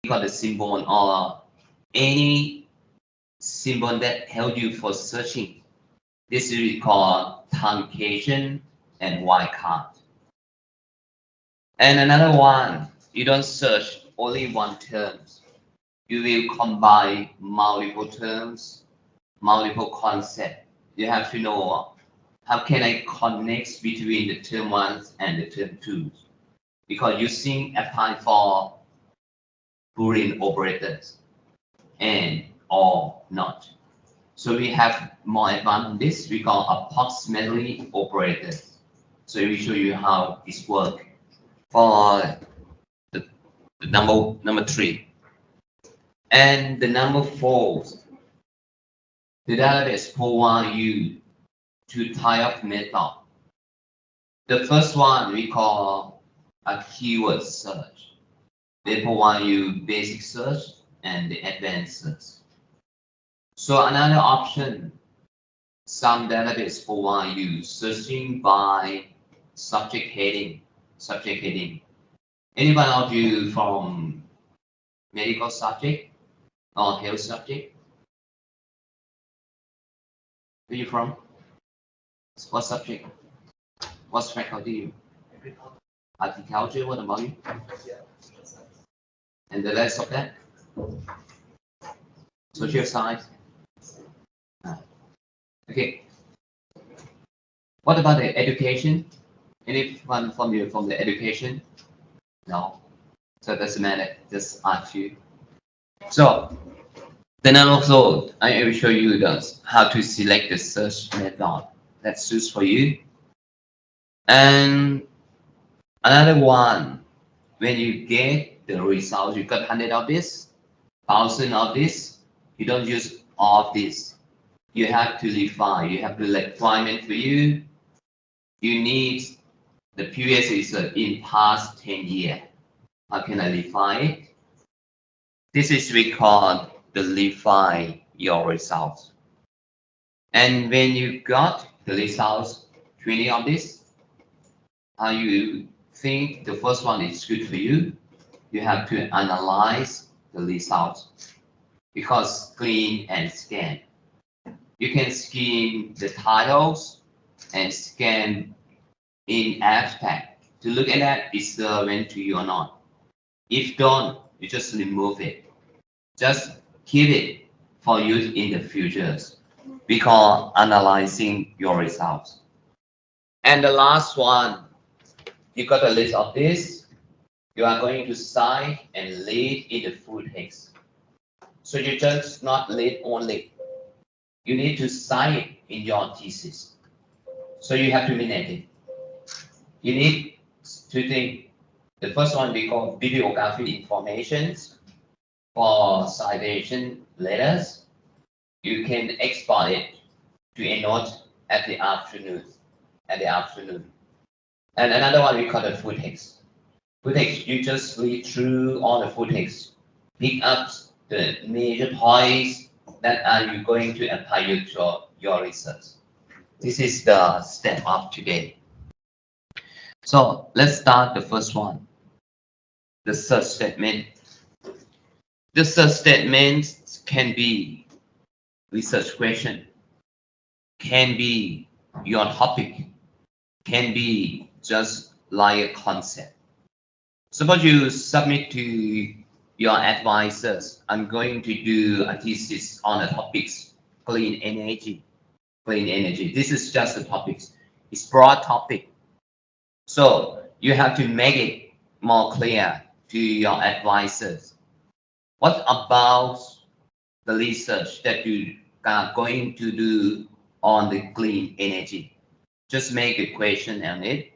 got the symbol or any symbol that help you for searching. This is called truncation and wildcard. And another one, you don't search only one term. You will combine multiple terms, multiple concepts. You have to know how can I connect between the term 1 and the term 2. Because using apply for Boolean operators and or not. So we have more advanced on this. We call approximately operators. So we show you how this works for the number 3. And the number 4, the database provide you 2 types of method. The first one we call a keyword search. They provide you basic search and the advanced search. So another option, some database provide you searching by subject heading. Subject heading. Anyone of you from medical subject or health subject? Where are you from? What subject? What faculty? Agriculture. What about you? And the rest of that? Social science. Okay. What about the education? Anyone from you from the education? No. So it doesn't matter. Just ask you. So then also I will show you how to select the search method that suits for you. And another one, when you get the results, you got 100 of this, 1,000 of this. You don't use all of this. You have to refine. You have the requirement for you. You need the previous result in past 10 years. How can I refine it? This is called the refine your results. And when you got the results, 20 of this, how you think the first one is good for you, you have to analyze the results because clean and scan. You can scan the titles and scan in abstract to look at that is relevant to you or not. If don't, you just remove it. Just keep it for use in the futures. We call analyzing your results. And the last one, you got a list of this. You are going to cite and read in the full text. So you just not read only. You need to cite in your thesis. So you have to manage it. You need 2 things. The first one we call bibliography informations for citation letters. You can export it to Endnote at the afternoon. And another one we call the full text. Full text, you just read through all the full text, pick up the major points that are you going to apply to your research. This is the step of today. So let's start the first one, the search statement. The search statement can be research question, can be your topic, can be just like a concept. Suppose you submit to your advisors, I'm going to do a thesis on the topics clean energy. Clean energy. This is just the topics. It's broad topic. So you have to make it more clear to your advisors. What about the research that you are going to do on the clean energy? Just make a question on it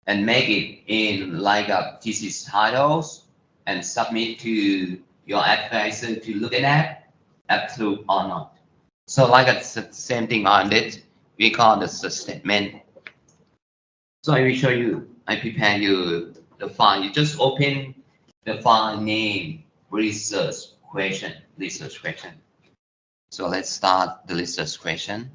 and make it in like a thesis titles and submit to your advisor to look at that, approved or not. So like the same thing on it, we call the search statement. So I will show you, I prepare you the file. You just open the file name, research question. So let's start the research question.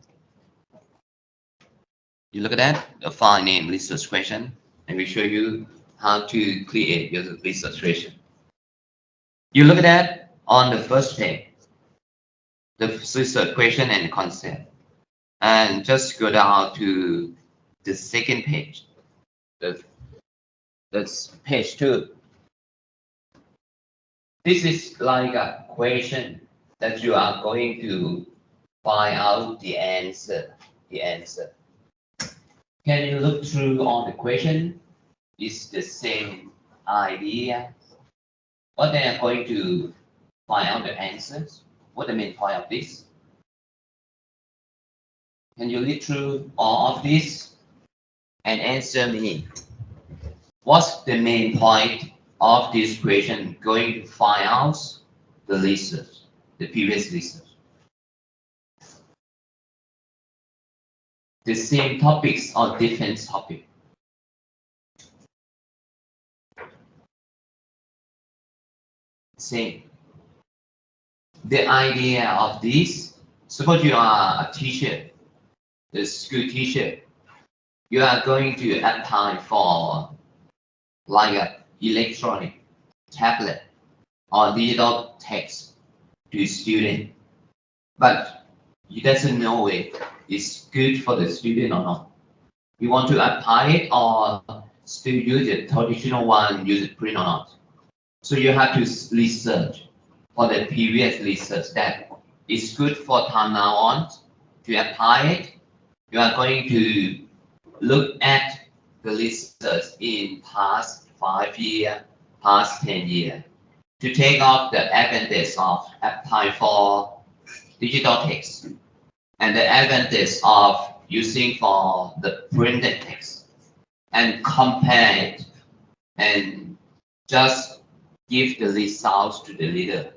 You look at that, the file name, research question, and we show you how to create your research question. You look at that on the first page, the research question and concept, and just go down to the second page. The, that's page 2. This is like a question that you are going to find out the answer. The answer. Can you look through on the question? It's the same idea. But they are going to find out the answers. What the main point of this? Can you read through all of this and answer me? What's the main point of this question going to find out the research, the previous research? The same topics or different topic? Same. The idea of this, suppose you are a teacher, a school teacher, you are going to apply for like a electronic tablet or digital text to student, but you doesn't know if it's good for the student or not. You want to apply it or still use the traditional one, use it print or not. So you have to research for the previous research that is good for time now on to apply it. You are going to look at the research in past 5 years, past 10 years to take off the advantage of applying for digital text and the advantage of using for the printed text and compare it and just give the results to the reader.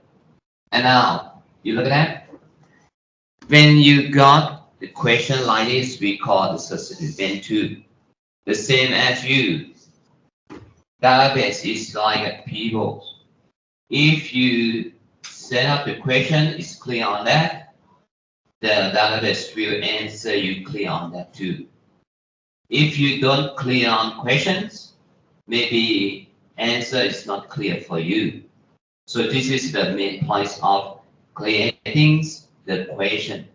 And now you look at that. When you got the question like this, we call the substituent 2. The same as you. Database is like a people. If you set up the question, it's clear on that. The database will answer you clear on that too. If you don't clear on questions, maybe answer is not clear for you. So this is the main point of creating the question.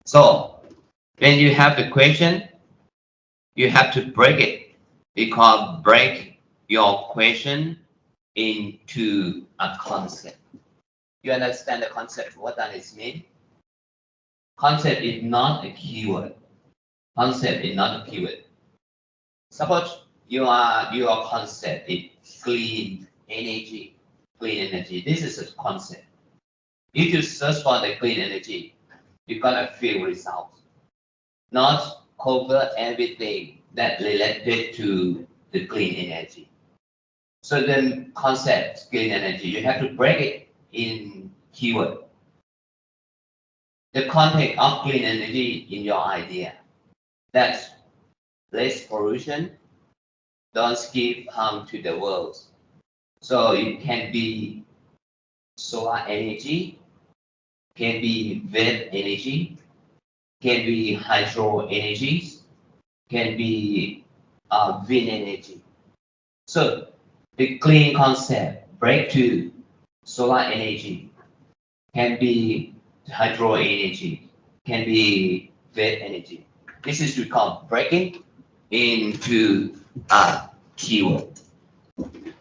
So when you have the question, you have to break it. We call break your question into a concept. You understand the concept? What does it mean? Concept is not a keyword. Concept is not a keyword. Suppose your concept is clean energy. Clean energy. This is a concept. If you search for the clean energy, you're gonna feel results. Not cover everything that related to the clean energy. So the concept clean energy, you have to break it in keyword. The context of clean energy in your idea. That's less pollution, don't give harm to the world. So it can be solar energy, can be wind energy, can be hydro energies, can be wind energy. So the clean concept, break to solar energy, can be hydro energy, can be wind energy. This is called breaking into a keyword.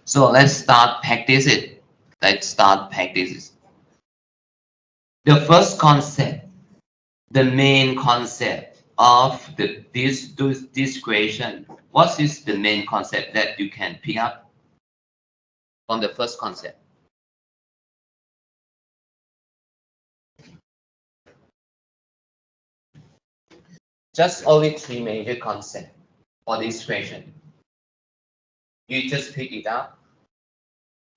So let's start practice it. Let's start practice. The first concept, the main concept of this question. What is the main concept that you can pick up from the first concept? Just only 3 major concepts for this question. You just pick it up.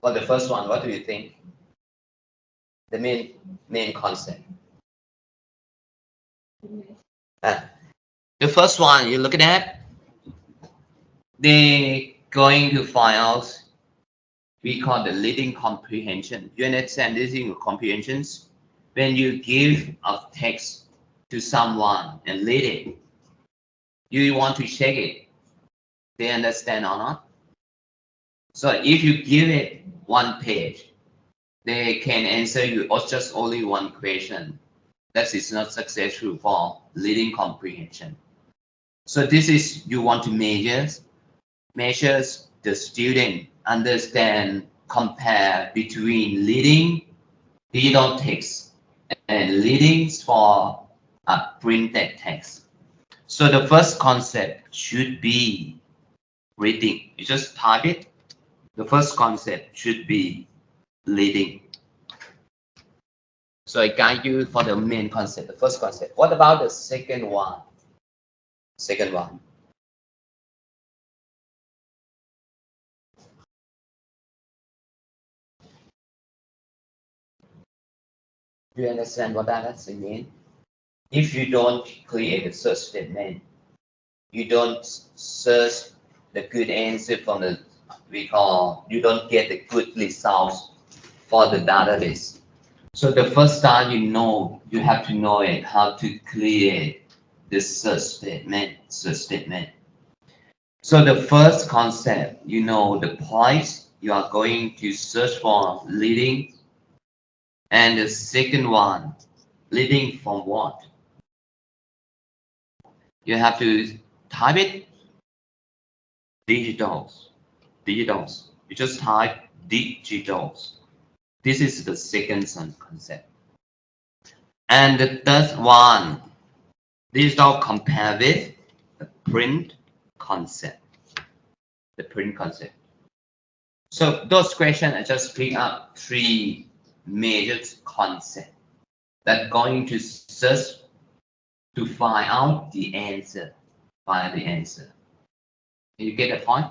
For the first one, what do you think? The main concept. The first one, you look at that. They're going to find out. We call the reading comprehension. You understand reading comprehensions? When you give a text to someone and read it, you want to check it. They understand or not? So if you give it 1 page, they can answer you or just only one question. That is not successful for reading comprehension. So this is you want to measures the student understand compare between reading digital text and readings for a printed text. So the first concept should be reading. You just type it. The first concept should be reading. So I guide you for the main concept, the first concept. What about the second one? Second one. Do you understand what that means? If you don't create a search statement, you don't search the good answer from the you don't get the good results for the database. So the first time you have to know it how to create the search statement. So the first concept, the place you are going to search for leading, and the second one, leading from what? You have to type it digitals. You just type digitals. This is the second concept. And the third one, digital compare with the print concept. The print concept. So those questions I just pick up three major concepts that going to search to find out the answer. Find the answer. You get the point?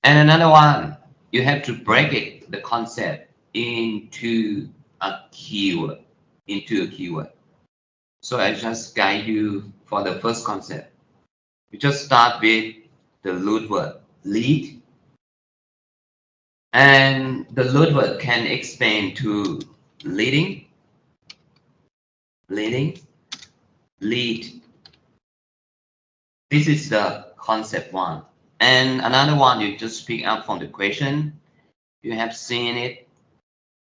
And another one, you have to break it, the concept, into a keyword. So I just guide you for the first concept. You just start with the root word, lead. And the root word can expand to leading, lead. This is the concept one. And another one you just pick up from the question. You have seen it,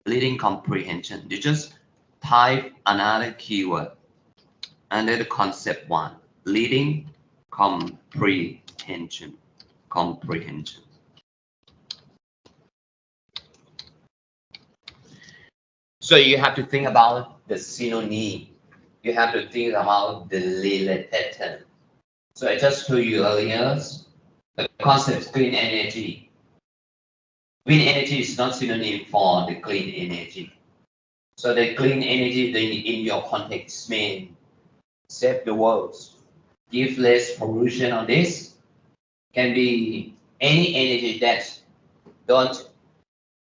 reading comprehension. You just type another keyword under the concept one, reading comprehension. So you have to think about the synonym. You have to think about the related term. So I just told you earlier, the concept clean energy. Green energy is not synonym for the clean energy. So the clean energy in your context means save the world, give less pollution on this, can be any energy that don't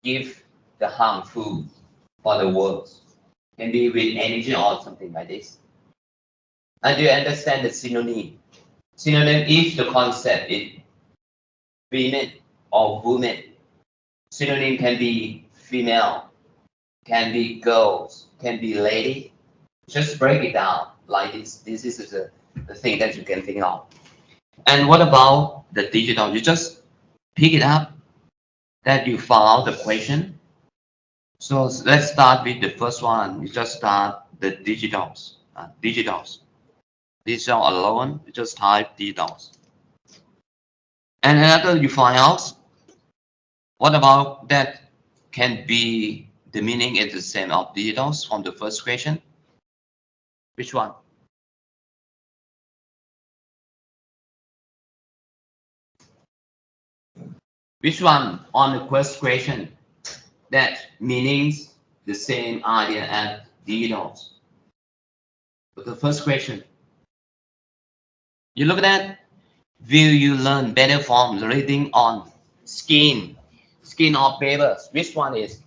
give the harmful for the world. Can be wind energy or something like this. And do you understand the synonym? Synonym is the concept in women or woman. Synonym can be female, can be girls, can be lady. Just break it down like this. This is the thing that you can think of. And what about the digital? You just pick it up that you follow the question. So let's start with the first one. You just start the digitals. Digital alone, you just type digitals. And another you find out, what about that can be the meaning is the same of digitals from the first question? Which one? Which one on the first question that meanings the same idea as digitals? But the first question, you look at that, will you learn better from reading on skin or papers? Which one is?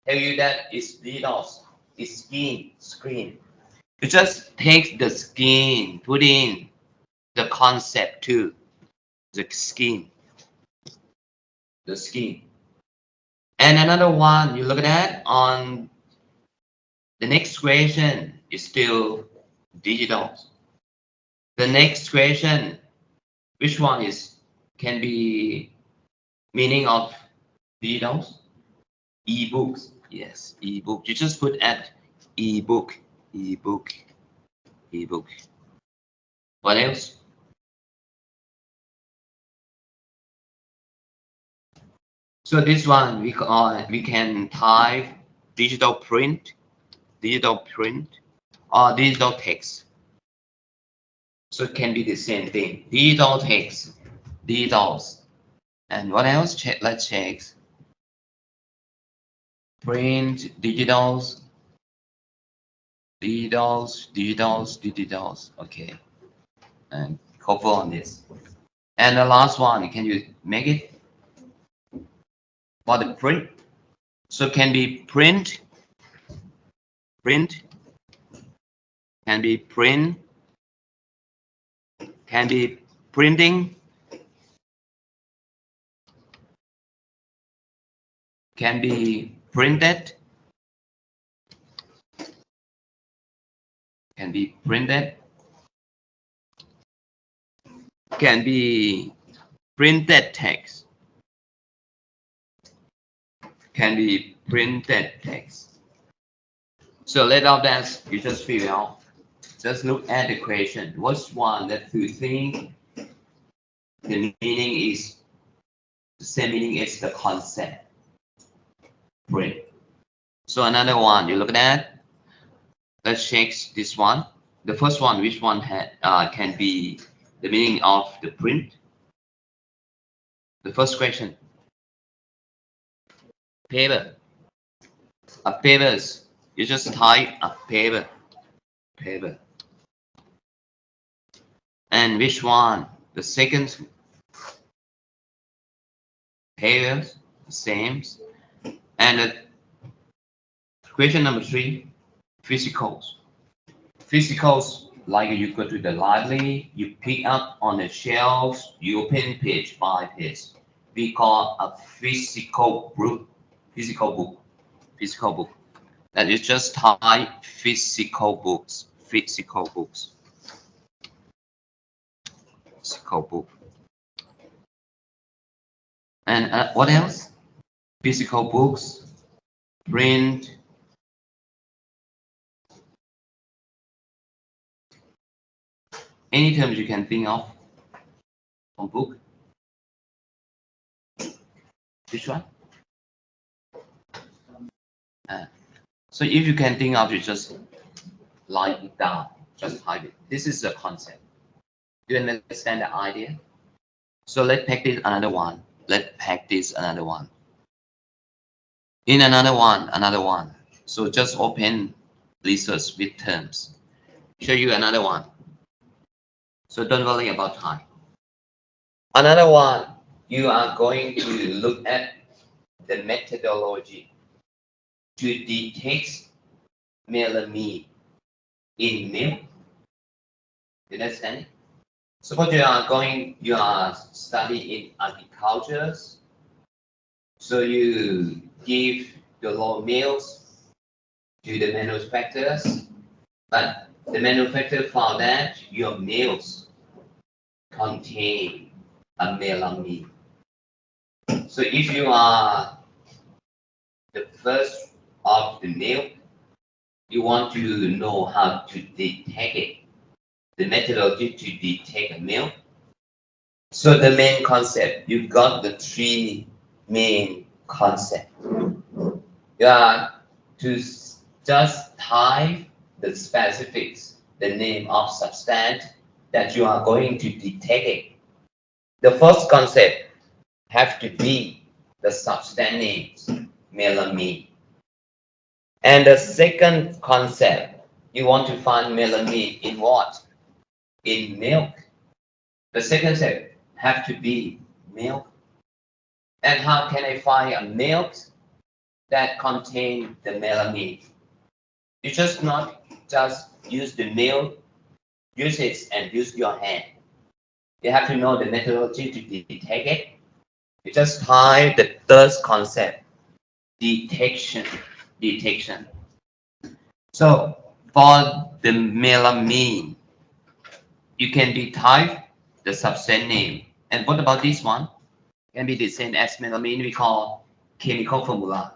Tell you that it's digitals, it's screen. You just take the skin, put in the concept to the skin. And another one you look at that on the next question is still digital. The next question, which one is can be meaning of digitals? ebooks. Yes, ebook. You just put at ebook, ebook, ebook. What else? So this one we can type digital print, or digital text. So it can be the same thing. Digital text, digitals, and what else? Let's check. Print, digitals, digitals. Okay, and cover on this. And the last one, can you make it for the print? So can be print, can be print, can be printing, can be printed, can be printed, can be printed text, can be printed text. So let out that you just figure out. Just look at the question. What's one that you think the meaning is the same meaning as the concept? Print. So another one you look at. Let's check this one. The first one, which one can be the meaning of the print? The first question. Paper. A papers. You just type a paper. Paper. And which one? The second. Papers. Same. And the question number 3. Physicals. Physicals, like you go to the library, you pick up on the shelves, you open page by page. We call a physical book. Physical book. Physical book. That is just type physical books. Physical books. Physical book. And what else? Physical books. Print. Any terms you can think of on book. Which one? So if you can think of it, just write it down. Just type it. This is the concept. Do you understand the idea? So let's practice another one. Let's practice another one. In another one. So just open research with terms. Show you another one. So don't worry about time. Another one, you are going to look at the methodology to detect melamine in milk. You understand it? Suppose you are studying in agriculture. So you give the raw milks to the manufacturers, but the manufacturer found that your milks contain a melamine. So if you are the first of the milk, you want to know how to detect it, the methodology to detect a milk. So the main concept, you got the 3 main concepts. You are to just type the specifics, the name of substance that you are going to detect it. The first concept have to be the substance name, melamine. And the second concept, you want to find melamine in what? In milk. The second step have to be milk. And how can I find a milk that contain the melamine? You just not just use the milk, use it and use your hand. You have to know the methodology to detect it. You just type the third concept, detection. So for the melamine, you can be type the substance name. And what about this one? Can be the same as melamine, we call chemical formula.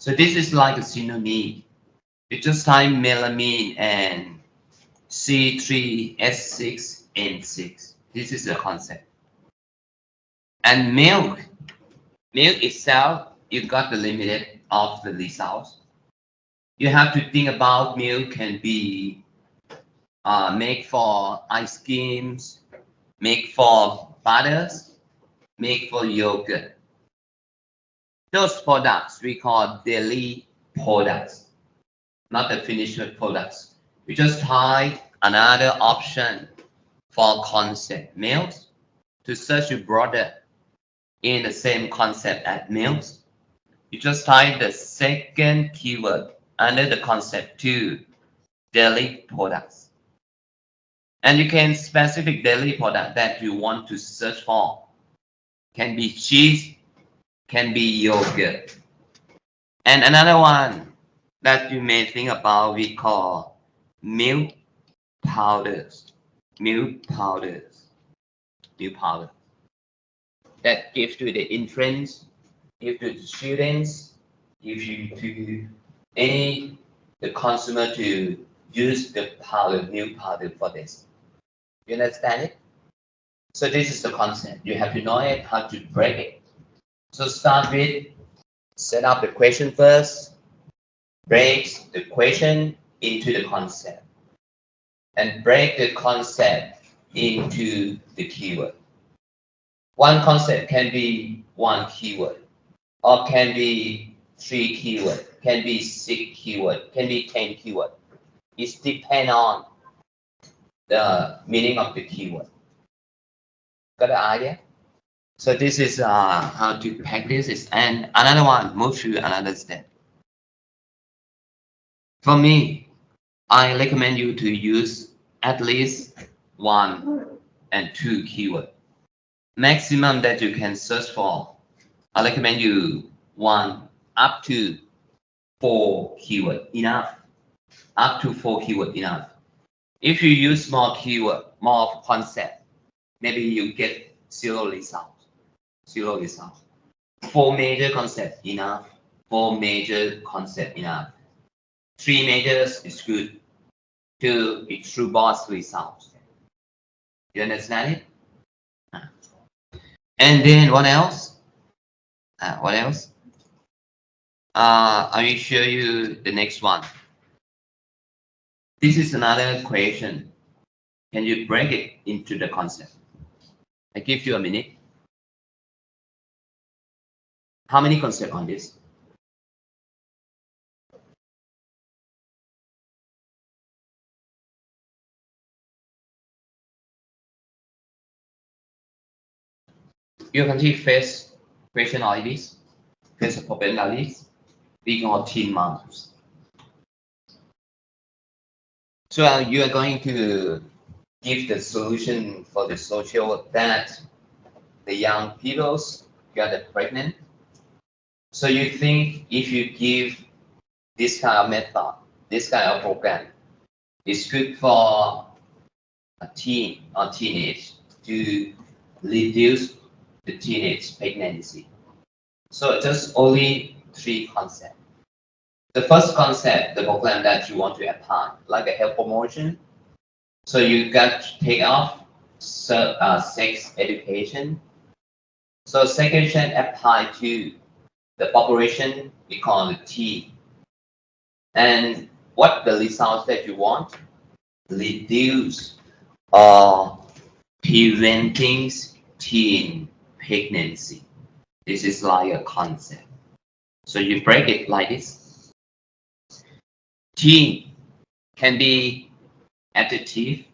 So this is like a synonym. You just type melamine and C3S6N6. This is the concept. And milk itself, you got the limit of the results. You have to think about milk can be made for ice creams, made for butters, made for yogurt. Those products we call daily products, not the finished products. We just type another option for concept meals to search broader in the same concept as meals. You just type the second keyword under the concept to daily products. And you can specific daily product that you want to search for. Can be cheese, can be yogurt. And another one that you may think about we call milk powders. Milk powders. Milk powder. That gives to the infants, give to the students, give you to any the consumer to use the powder, milk powder for this. You understand it? So this is the concept. You have to know it, how to break it. So start with set up the question first, break the question into the concept, and break the concept into the keyword. One concept can be one keyword, or can be 3 keyword, can be 6 keyword, can be 10 keyword. It depends on the meaning of the keyword. Got the idea? So this is how to practice it. And another one, move to another step. For me, I recommend you to use at least 1 and 2 keyword. Maximum that you can search for, I recommend you 1 up to 4 keyword enough. Up to 4 keyword enough. If you use more keyword, more concept, maybe you get 0 result. 0 result. 4 major concept enough. 4 major concept enough. 3 majors is good. 2 is true boss results. You understand it? And then what else? What else? I will show you the next one. This is another question. Can you break it into the concept? I give you a minute. How many concepts on this? You can see face question like this, face problem like this, we call 10 marks. So you are going to give the solution for the social that the young people get pregnant. So you think if you give this kind of method, this kind of program, it's good for a teen or teenage to reduce the teenage pregnancy. So just only 3 concepts. The first concept, the program that you want to apply, like a health promotion. So you got to take off sex education. So sex education apply to the population we call the teen. And what the results that you want? Reduce or preventing teen pregnancy. This is like a concept. So you break it like this. Teen can be adjective.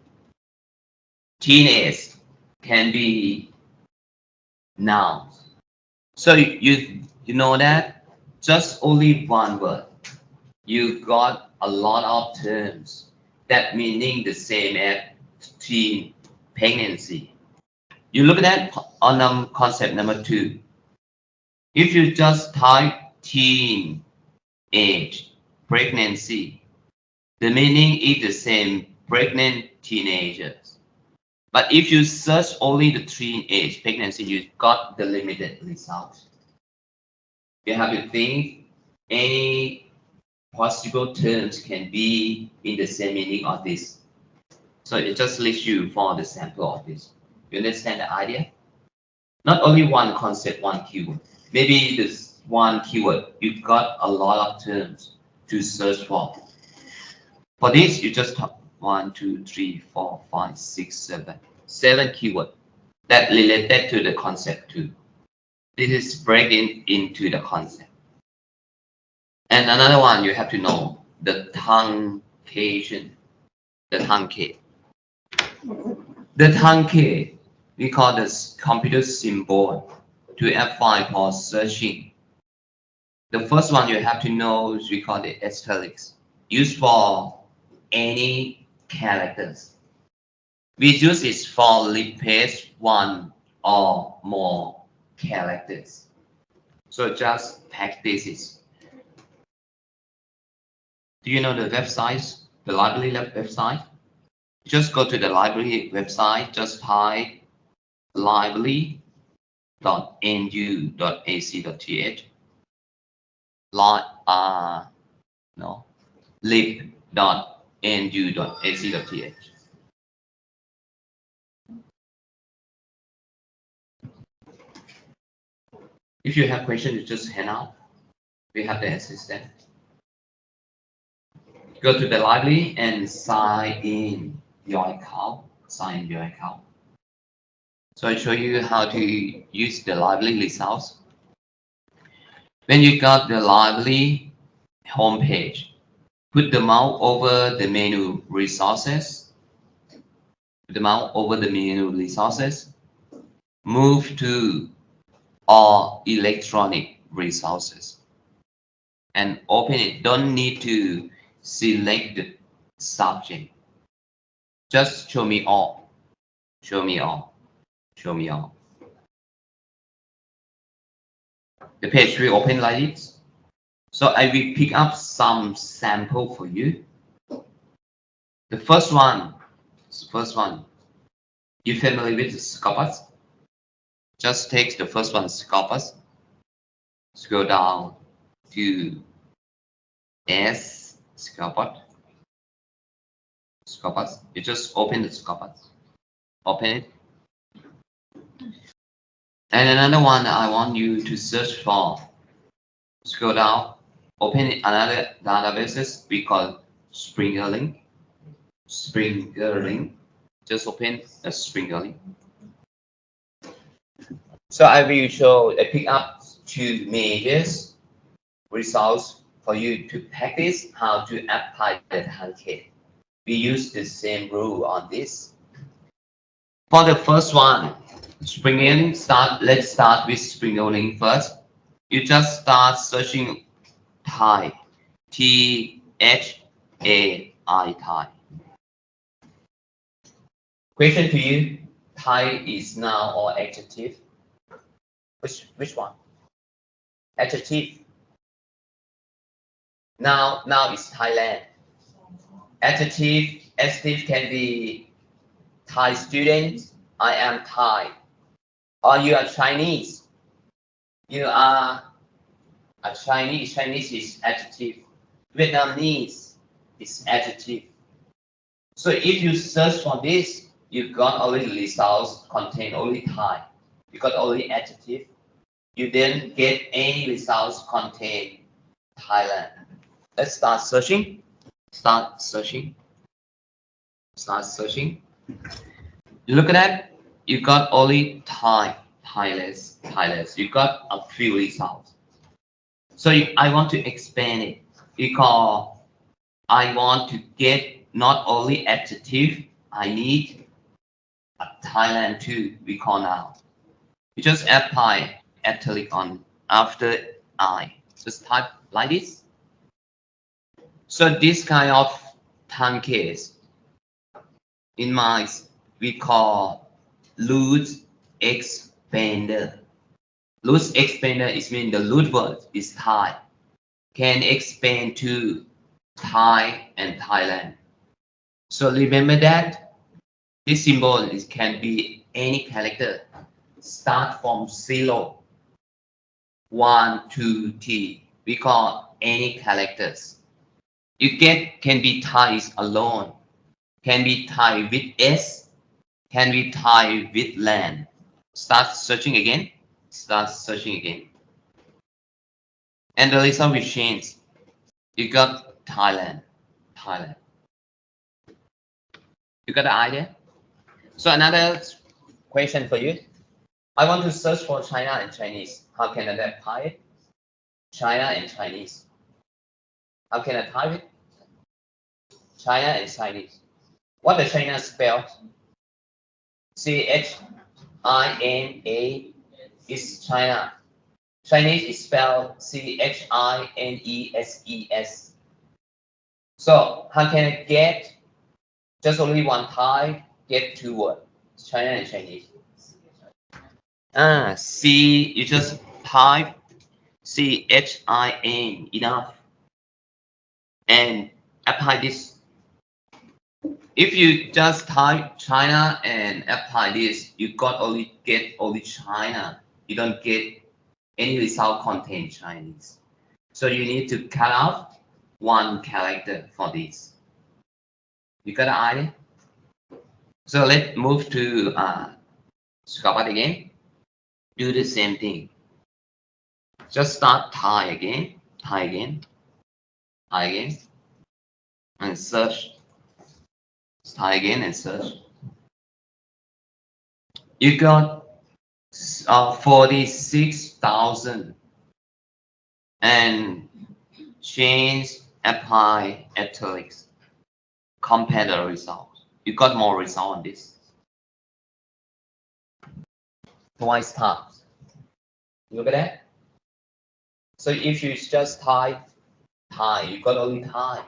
Teenage can be nouns. So you know that just only one word. You got a lot of terms that meaning the same as teen pregnancy. You look at that on concept number 2. If you just type teen age pregnancy, the meaning is the same, pregnant teenagers. But if you search only the teenage pregnancy, you got the limited results. You have to think any possible terms can be in the same meaning of this. So it just lists you for the sample of this. You understand the idea? Not only one concept, one keyword. Maybe this one keyword, you've got a lot of terms to search for. For this, you just have 1, 2, 3, 4, 5, 6, 7. 7 keywords that related to the concept too. This is breaking into the concept. And another one you have to know, the truncation. The truncate. The truncate, we call this computer symbol to F5 for searching. The first one you have to know is we call it asterisks, used for any characters. We use it for replace one or more characters. So just practice it. Do you know the website, the library website? Just go to the library website, just type library.nu.ac.th. lib.nu.ac.th. If you have questions, just hand out. We have the assistant. Go to the library and sign in your account. Sign in your account. So I show you how to use the library results. When you got the library homepage, put the mouse over the menu resources. Put the mouse over the menu resources. Move to all electronic resources and open it. Don't need to select the subject. Just show me all. Show me all. Show me all. The page will open like this. So I will pick up some sample for you. The first one, you familiar with the scopus? Just take the first one, scopus. Scroll down to S scopus. Scopus. You just open the scopus. Open it. And another one I want you to search for. Scroll down. Open another databases we call Springerling. Springerling. Just open the Springerling. So I will show a pick up two major results for you to practice how to apply the truncate. We use the same rule on this. For the first one, Springerling, let's start with Springerling first. You just start searching Thai, Thai, Thai. Question to you, Thai is noun or adjective? Which one? Adjective. Now is Thailand. Adjective can be Thai student. I am Thai. Or you are Chinese. You are a Chinese. Chinese is adjective. Vietnamese is adjective. So if you search for this, you got only results contain only Thai. You got only adjective. You didn't get any results contain Thailand. Let's start searching. Start searching. You look at that. You got only Thai. Thailand. You got a few results. So I want to expand it because I want to get not only adjective, I need a Thailand too, we call now. You just apply italic on after I. Just type like this. So this kind of truncate in mind we call loose expander. Loose expander is mean the root word is Thai. Can expand to Thai and Thailand. So remember that this symbol can be any character. Start from 0, 1, 2, 3. We call any characters. You get can be Thai alone, can be Thai with S, can be Thai with land. Start searching again. Start searching again. And the result will change. You got Thailand. Thailand. You got the idea? So another question for you. I want to search for China and Chinese. How can I apply it? China and Chinese. How can I type it? China and Chinese. What does China spell? China is China. Chinese is spelled Chineses. So how can I get just only one type, get two words? China and Chinese. C, you just type CHIN enough and apply this. If you just type China and apply this, you get only China. You don't get any result contain Chinese. So you need to cut out one character for this. You got an idea? So let's move to Scott again. Do the same thing. Just start Thai again, and search. Try again and search. You got 46,000 and change apply italics. Compare the results. You got more result on this. Twice times. Look at that. So if you just type Thai, you got only Thai.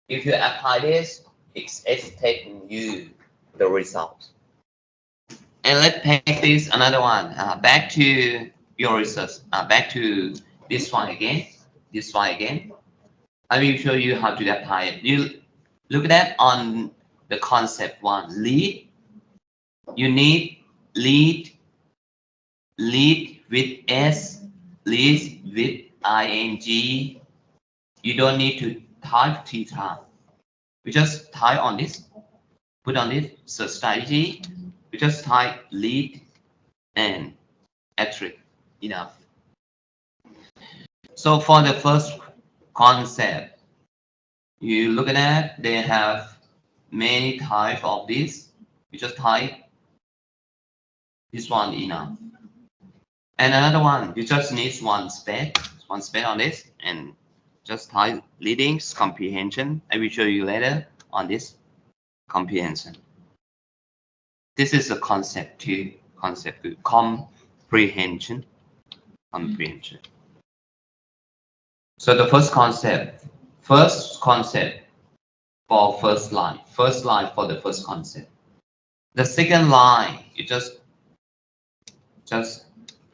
If you apply this, it's taking you the result. And let's take this another one. Back to your research. Back to this one again. This one again. I will show you how to apply it. You look at that on the concept one. Lead. You need lead with S, lead with ing. You don't need to type theta. We just type on this, put on this search strategy. We just type lead and attribute enough. So for the first concept, you look at that, they have many types of this. You just type this one enough. And another one, you just need one space on this, and just type leadings comprehension. I will show you later on this comprehension. This is a concept two. Comprehension. So the first concept for first line for the first concept. The second line, you just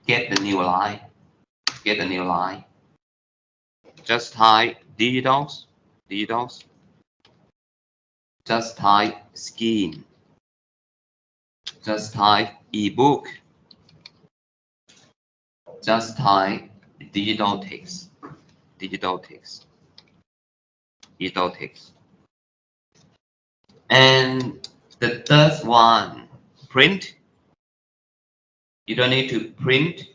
get the new line. Just type digitals. Just type scheme. Just type ebook. Just type digital text. And the third one, print. You don't need to printed.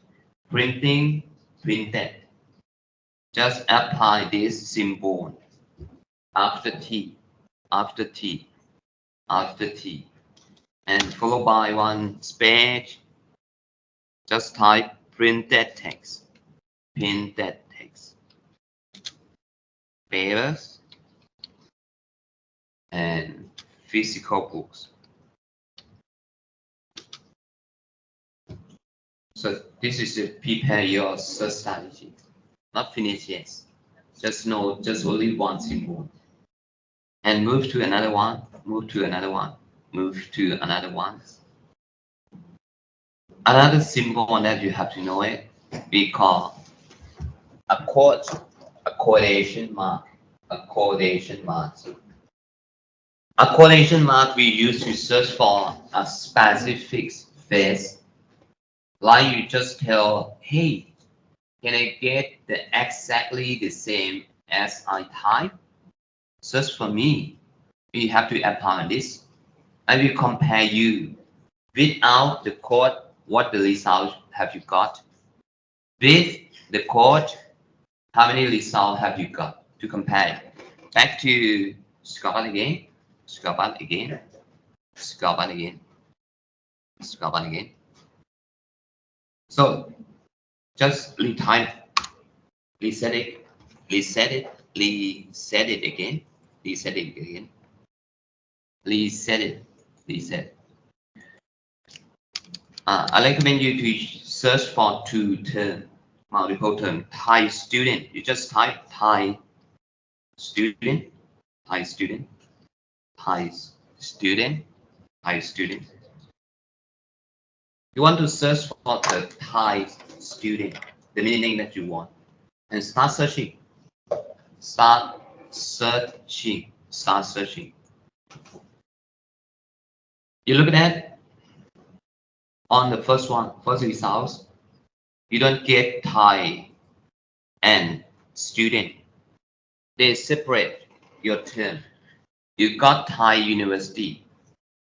Just apply this symbol after T, and followed by one space. Just type printed text. Papers and physical books. So this is to prepare your search strategy. Not finished yet. Just only one symbol. And move to another one. Another symbol that you have to know it, we call a coordination mark. A coordination mark we use to search for a specific phrase. Like you just tell, hey, Can I get the exactly the same as I type? Search for me. You have to apply this. I will compare you without the code. What the result have you got? With the code, how many results have you got to compare? Back to scroll button again. Scroll button again. Scroll button again. Scroll button again. So just retype, reset it, reset it, reset it again, reset it again, reset it, reset. I recommend you to search for two term, multiple term. Thai student. You just type Thai student, Thai student, Thai student, Thai student. You want to search for the Thai student, the meaning that you want, and start searching. Start searching. Start searching. You look at on the first one, first results. You don't get Thai and student. They separate your term. You got Thai university,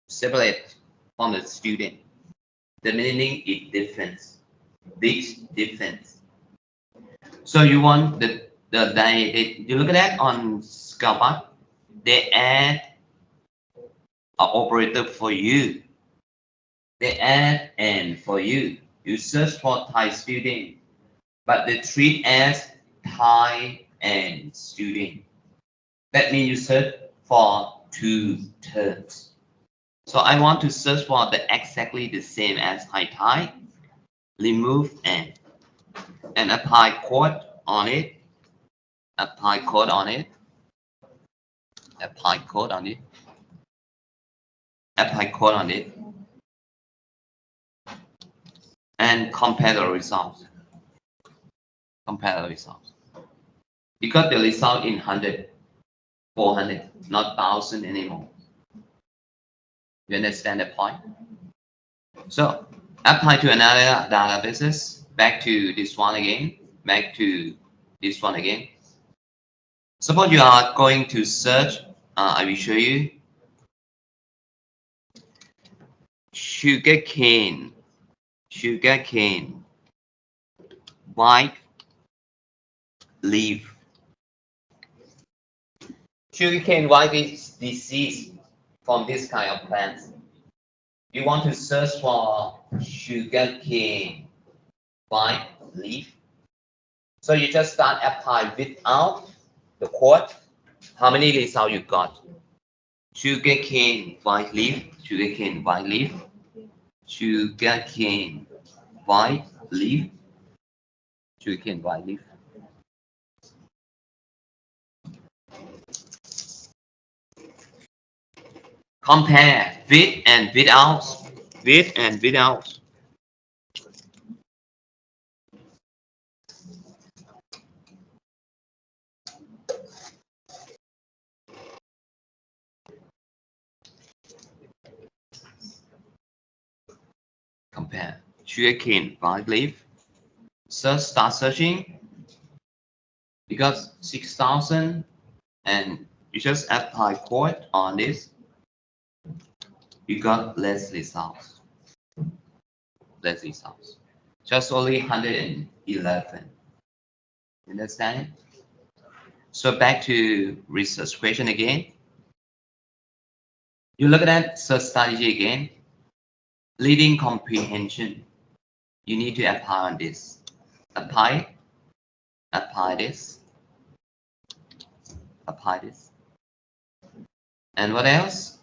separate from the student. The meaning is different, big difference. So you want you look at that on Scalpel, they add an operator for you. They add and for you. You search for Thai student, but they treat as Thai and student. That means you search for two terms. So I want to search for the exactly the same as Thai, remove and apply code on it, apply code on it, apply code on it, apply code on it, and compare the results. Compare the results. You got the result in 100, 400, not 1,000 anymore. You understand the point? So apply to another databases. Back to this one again. Back to this one again. Suppose you are going to search. I will show you. Sugarcane. Sugarcane. White leaf. Sugarcane white is disease from this kind of plants. You want to search for sugarcane white leaf. So you just start apply without the code. How many results you got? Sugarcane white leaf, sugarcane white leaf, sugarcane white leaf, sugarcane white leaf. Compare with and without, with and without. Compare sugarcane white leaf. Start searching. You got 6,000 and you just apply code on this. You got less results. Less results. Just only 111. Understand? So back to research question again. You look at that search strategy again. Leading comprehension. You need to apply on this. Apply. Apply this. Apply this. And what else?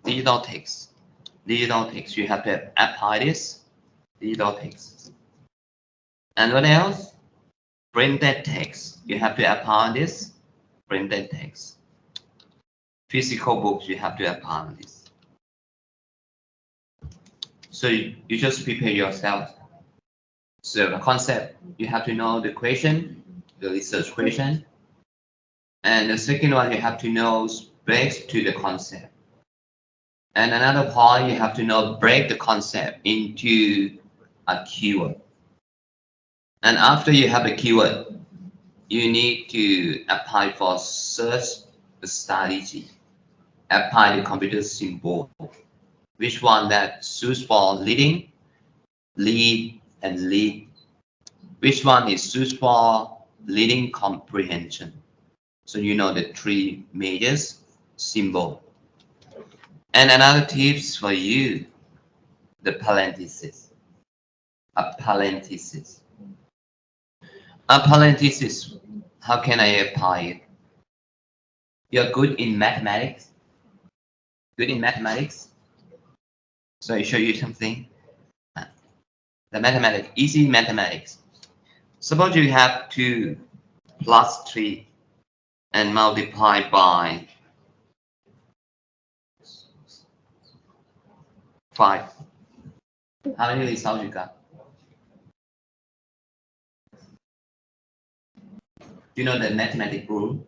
Digital text. Digital text. You have to apply this. Digital text. And what else? Printed text. You have to apply on this. Printed text. Physical books. You have to apply on this. So you just prepare yourself. So the concept, you have to know the question, the research question. And the second one, you have to know breaks to the concept. And another part, you have to know break the concept into a keyword. And after you have the keyword, you need to apply for search strategy. Apply the computer symbol, which one that suits for leading, lead, and lead. Which one is suits for leading comprehension. So you know the three major symbol. And another tips for you, the parenthesis. A parenthesis. A parenthesis, how can I apply it? You're good in mathematics. Good in mathematics. So I show you something. The mathematics, easy mathematics. Suppose you have 2 plus 3 and multiply by 5. How many results you got? You know the mathematic rule?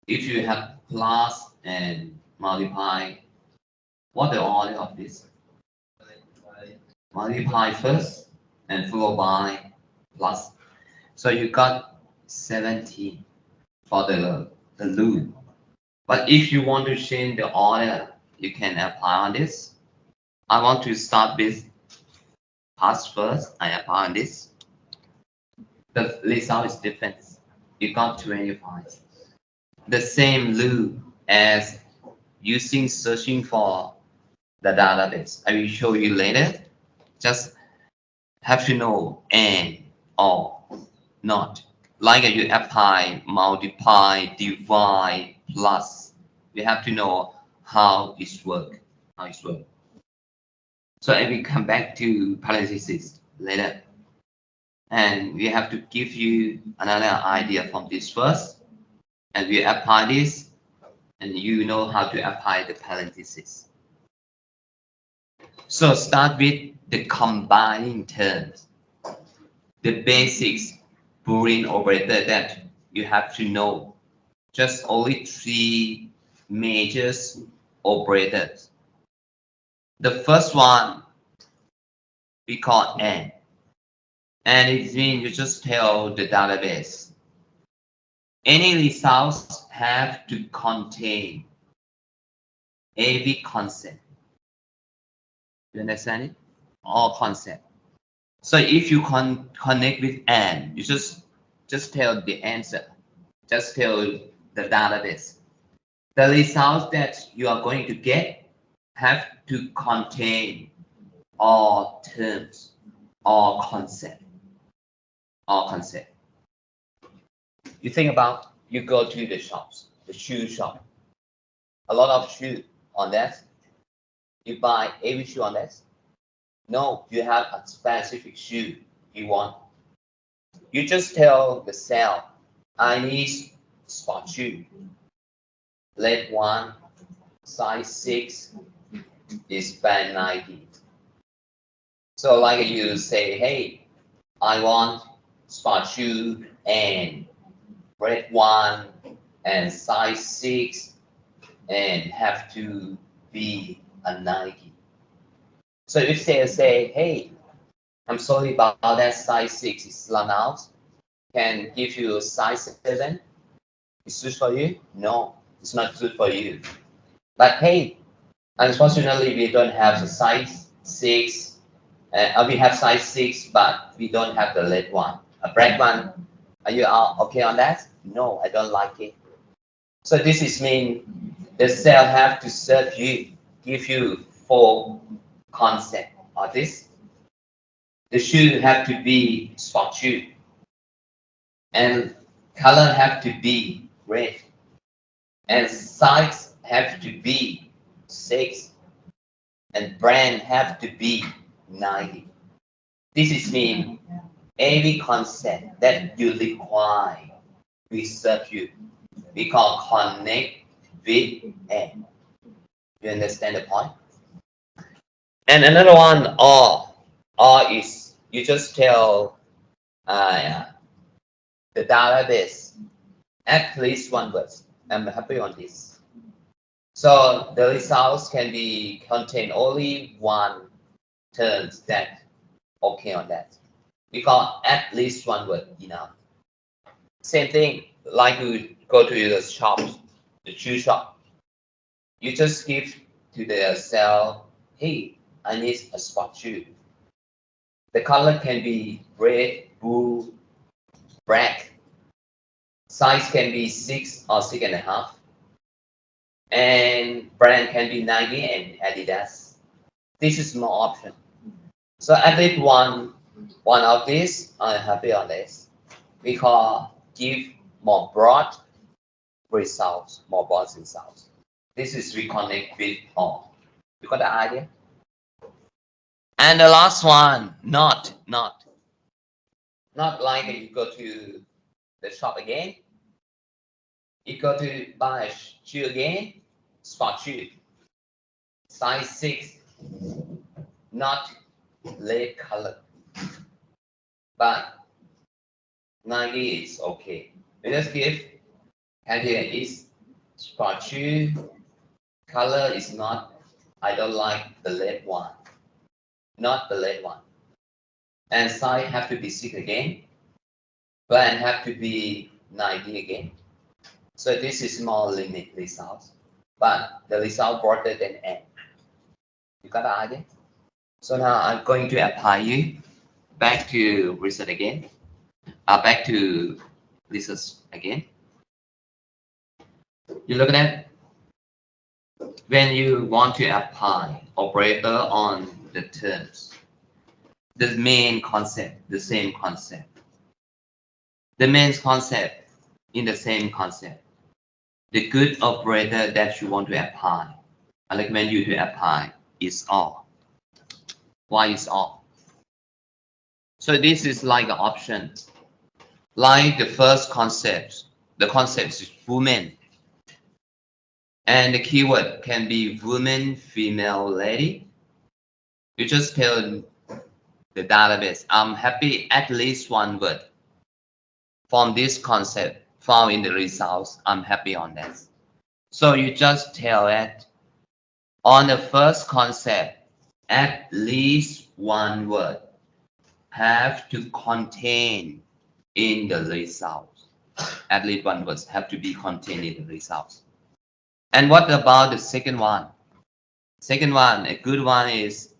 If you have plus and multiply, what the order of this? Multiply first and followed by plus. So you got 17 for the loop. But if you want to change the order, you can apply on this. I want to start with past first. I apply on this. The result is different. You got 25. The same loop as using searching for the database. I will show you later. Just have to know and or not. Like you apply, multiply, divide, plus. You have to know how it works. How it works. So I will come back to parentheses later. And we have to give you another idea from this first. And we apply this, and you know how to apply the parentheses. So start with the combining terms. The basics Boolean operator that you have to know. Just only 3 major operators. The first one we call AND. And it means you just tell the database any results have to contain every concept. You understand it? All concept. So if you connect with AND, you just tell the answer. Just tell the database. The results that you are going to get have to contain all terms, all concept, all concept. You think about, you go to the shops, the shoe shop. A lot of shoe on that. You buy every shoe on that. No, you have a specific shoe you want. You just tell the sale, I need sport shoe. Leg 1, size 6 is band 90. So like you say, hey, I want sport shoe and red 1 and size 6 and have to be a Nike. So if they say, hey, I'm sorry about that, size 6 is run out, can give you a size 7, it's good for you? No, it's not good for you. But hey, unfortunately, we don't have the size 6. We have size 6, but we don't have the red one, a black one. Are you okay on that? No, I don't like it. So this is mean the cell have to serve you, give you full concept of this. The shoe have to be sport shoe, and color have to be red, and size have to be 6, and brand have to be 90. This is mean every concept that you require, we serve you. We call connect with and. You understand the point? And another one, or is you just tell the database at least one word. I'm happy on this. So the results can be contain only one terms that okay on that. because at least one word enough. Same thing, like you go to the shop, the shoe shop. You just give to the sell, hey, I need a sport shoe. The color can be red, blue, black. Size can be 6 or 6.5. And brand can be Nike and Adidas. This is more option. So at least one of these, I'm happy on this. We call give more broad results, more broad results. This is we connect with all. You got the idea? And the last one, not like you go to the shop again. You go to buy a shoe again, sport shoe, size 6, not red color, but Nike is okay. We just give, and here is sport shoe, color is not, I don't like the red one, not the red one. And size have to be 6 again, brand have to be Nike again. So this is more limit results, but the result broader than N. You got the idea? So now I'm going to apply you back to research again. Back to research again. You look at when you want to apply operator on the terms. The main concept, the same concept. The main concept in the same concept. The good operator that you want to apply, I recommend you to apply is all. Why is all? So this is like an option. Like the first concept, the concept is woman. And the keyword can be woman, female, lady. You just tell the database, I'm happy at least one word from this concept found in the results. I'm happy on that. So you just tell it on the first concept, at least one word have to contain in the results. At least one word have to be contained in the results. And what about the second one? Second one, a good one is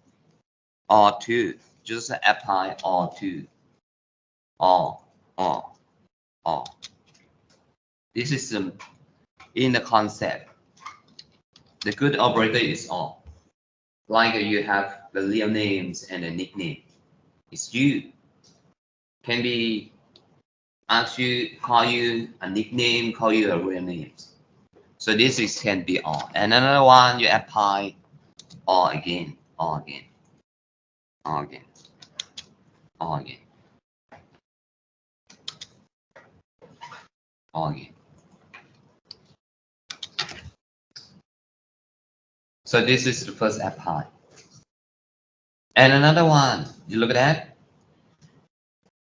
or two. Just apply or two. Or. This is in the concept. The good operator is all. Like you have the real names and the nickname. It's you. Can be ask you, call you a nickname, call you a real name. So this is can be all. And another one you apply all again, all again, all again, all again, all again. So this is the first apply. And another one, you look at that.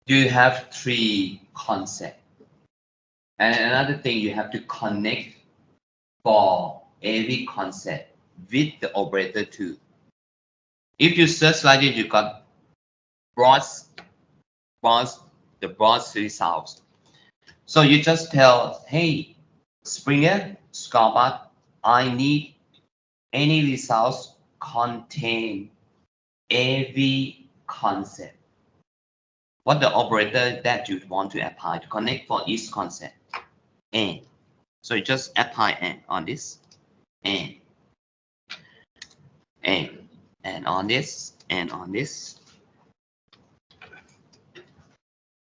You have 3 concepts. And another thing, you have to connect for every concept with the operator too. If you search like this, you got the broad results. So you just tell, hey, Springer, Scarbat, I need any results contain every concept. What the operator that you want to apply to connect for each concept. And so you just apply and on this, and on this, and on this.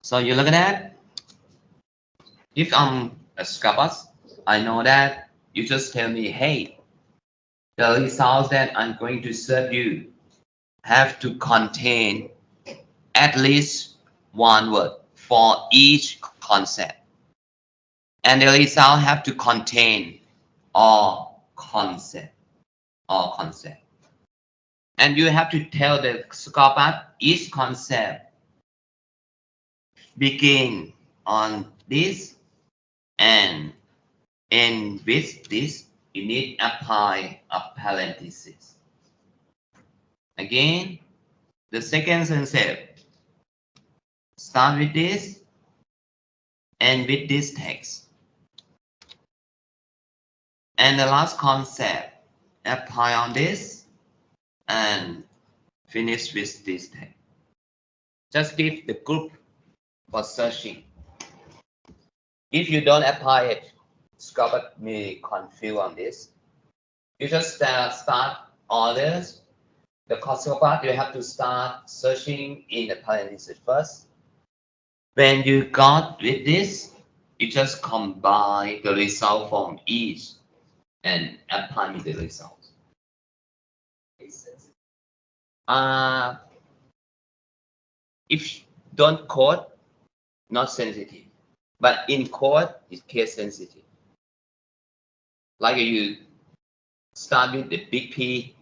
So you look at that. If I'm a Scabas, I know that you just tell me, hey, the results that I'm going to serve you have to contain at least one word for each concept. And the result have to contain all concept. And you have to tell the Scabas each concept begin on this and end with this. You need apply a parenthesis. Again, the second concept Start with this and with this text. And the last concept, apply on this and finish with this text. Just give the group for searching. If you don't apply it, Scott may confuse on this. You just start orders. The concept part, you have to start searching in the parentheses first. When you got with this, you just combine the result from each and apply the result. If don't code, not sensitive. But in code, it's case sensitive. Like you start with the big P,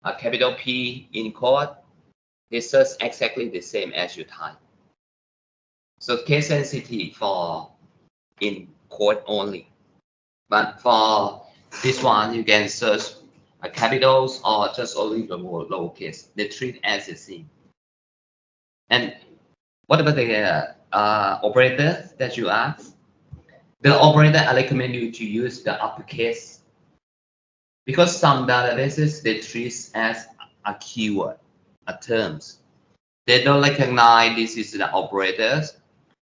a capital P in code, it says exactly the same as you type. So case sensitive for in code only. But for this one, you can search capitals or just only the lowercase. They treat as the same. And what about the operator that you asked? The operator, I recommend you to use the uppercase because some databases they treat as a keyword, a terms. They don't recognize this is the operators.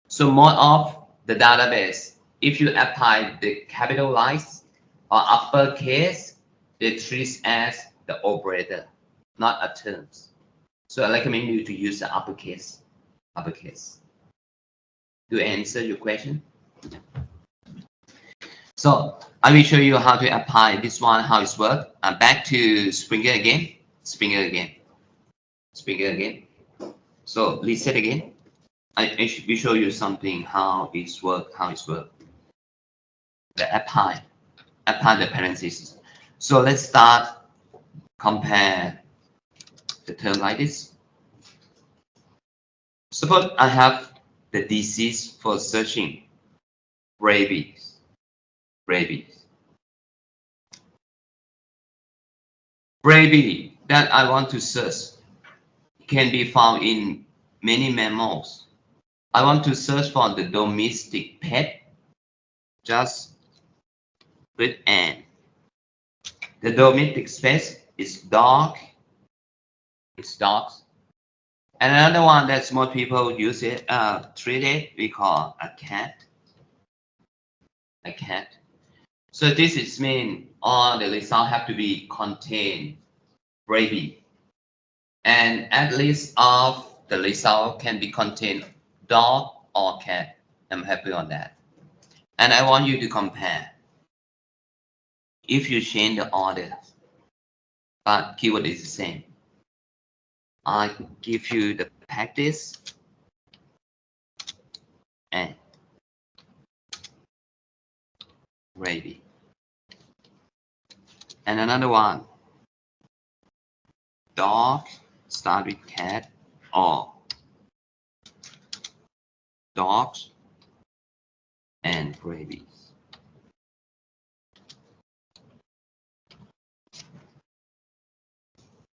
So more of the database, if you apply the capitalized or uppercase, they treat as the operator, not a terms. So I recommend you to use the uppercase. To answer your question. So I will show you how to apply this one, how it's work. Back to Springer again. So reset again. I will show you something how it's work. The apply the parentheses. So let's start compare the term like this. Suppose I have the disease for searching rabies. Rabies that I want to search can be found in many mammals. I want to search for the domestic pet. Just put N. The domestic space is dog. It's dogs. And another one that most people use it, treat it, we call a cat. So this is mean all the result have to be contain rabies. And at least of the result can be contain dog or cat. I'm happy on that. And I want you to compare. If you change the order, but keyword is the same. I give you the practice and rabies. And another one, dog, start with cat or dogs and rabies.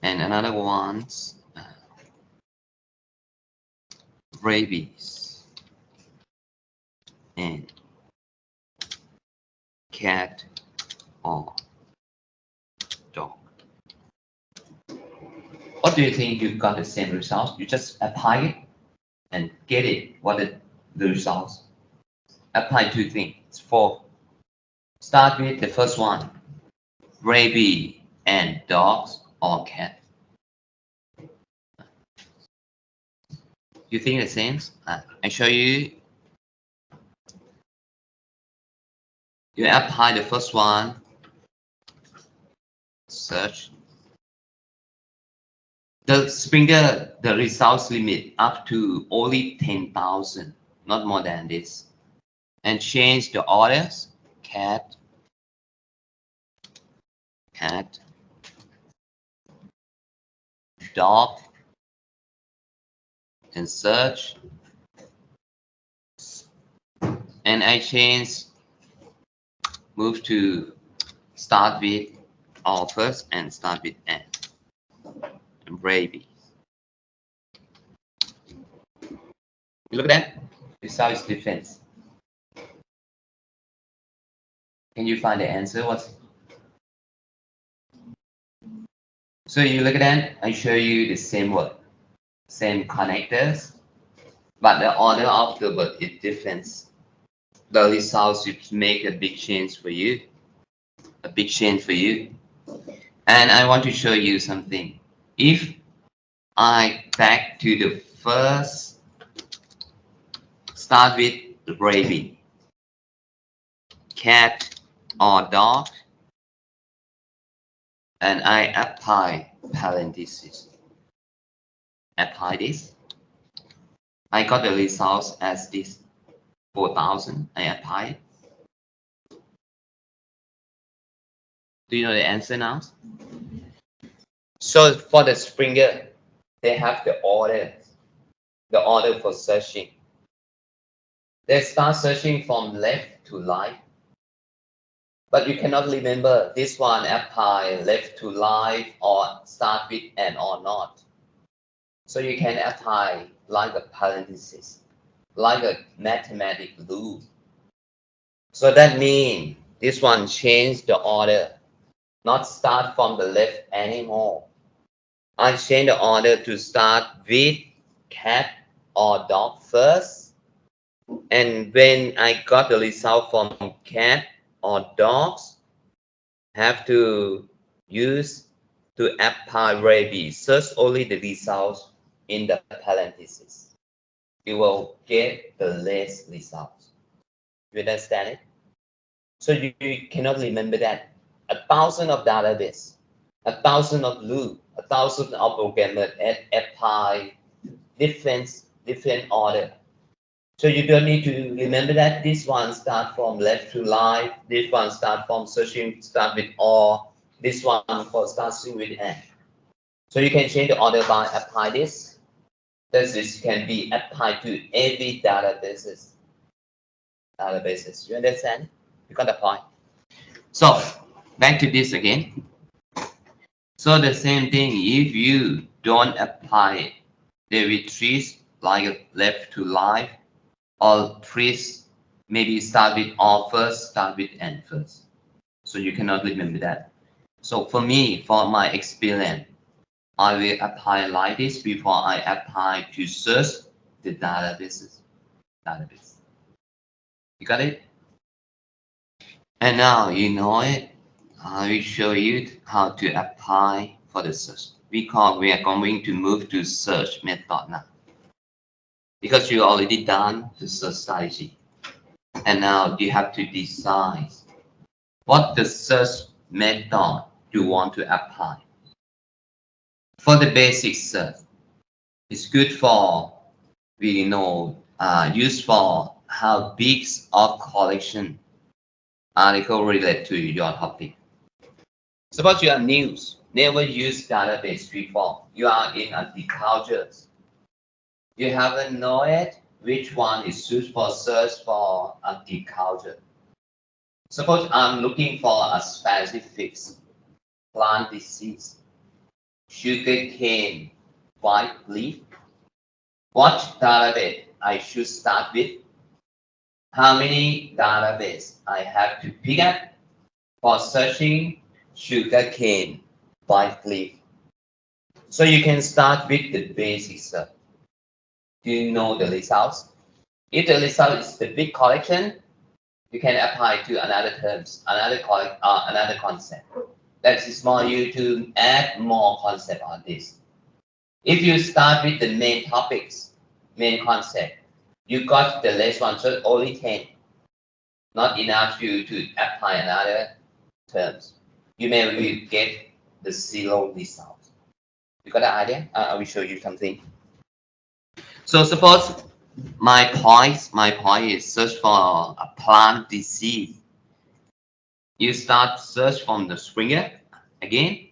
And another one's rabies and cat or dog. What do you think? You got the same results? You just apply it and get it. What are the results? Apply two things. Start with the first one, rabies and dogs or cat. You think the same? I show you. You apply the first one, search. The Springer, the results limit up to only 10,000, not more than this. And change the orders, cat, dog, and search. And I change, move to start with all first and start with N. And rabies. You look at that. Result is different. Can you find the answer? So you look at that. I show you the same word, same connectors, but the order of the word is different. The results will make a big change for you. A big change for you. And I want to show you something. If I back to the first, start with rabbit, cat, or dog, and I apply parentheses. Apply this. I got the results as this 4,000. I apply it. Do you know the answer now? So for the Springer, they have the order for searching. They start searching from left to right. But you cannot remember this one apply left to right or start with and or not. So you can apply like a parenthesis, like a mathematical rule. So that means this one change the order, not start from the left anymore. I change the order to start with cat or dog first. And when I got the result from cat or dogs, have to use to apply rabies. Search only the results in the parentheses. You will get the less results. You understand it? So you cannot remember that 1,000 of database, 1,000 of loop, 1,000 of programmer apply different order. So you don't need to remember that this one start from left to right, this one start from searching start with or, this one for starting with and. So you can change the order by apply this. This can be applied to every databases. You understand? You got the point. So back to this again. So the same thing, if you don't apply it, they will treat like left to right, or treat maybe start with all first, start with end first. So you cannot remember that. So for me, for my experience, I will apply like this before I apply to search the database. You got it? And now you know it. I will show you how to apply for the search. We are going to move to search method now. Because you already done the search strategy. And now you have to decide what the search method you want to apply. For the basic search, it's good for, we know, used for how big of collection article relate to your topic. Suppose you are news, never used database before. You are in agriculture. You haven't know it, which one is used for search for agriculture. Suppose I'm looking for a specific plant disease, sugarcane white leaf. What database I should start with? How many database I have to pick up for searching sugarcane white leaf? So you can start with the basic search. Do you know the results? If the result is the big collection, you can apply to another terms, another concept. That is more you to add more concept on this. If you start with the main topics, main concept, you got the last one, so only 10. Not enough to apply another terms. You may get the 0 result. You got the idea? I will show you something. So suppose my point is search for a plant disease. You start search from the Springer. Again,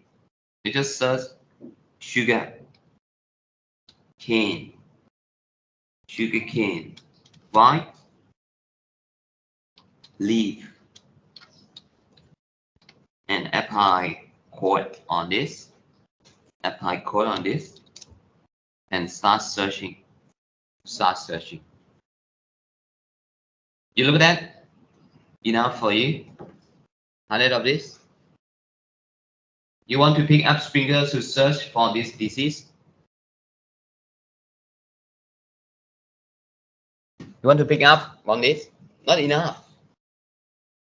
you just search sugar cane, white leaf, and apply code on this. And start searching. You look at that? Enough for you? 100 of this? You want to pick up Springer to search for this disease? You want to pick up on this? Not enough.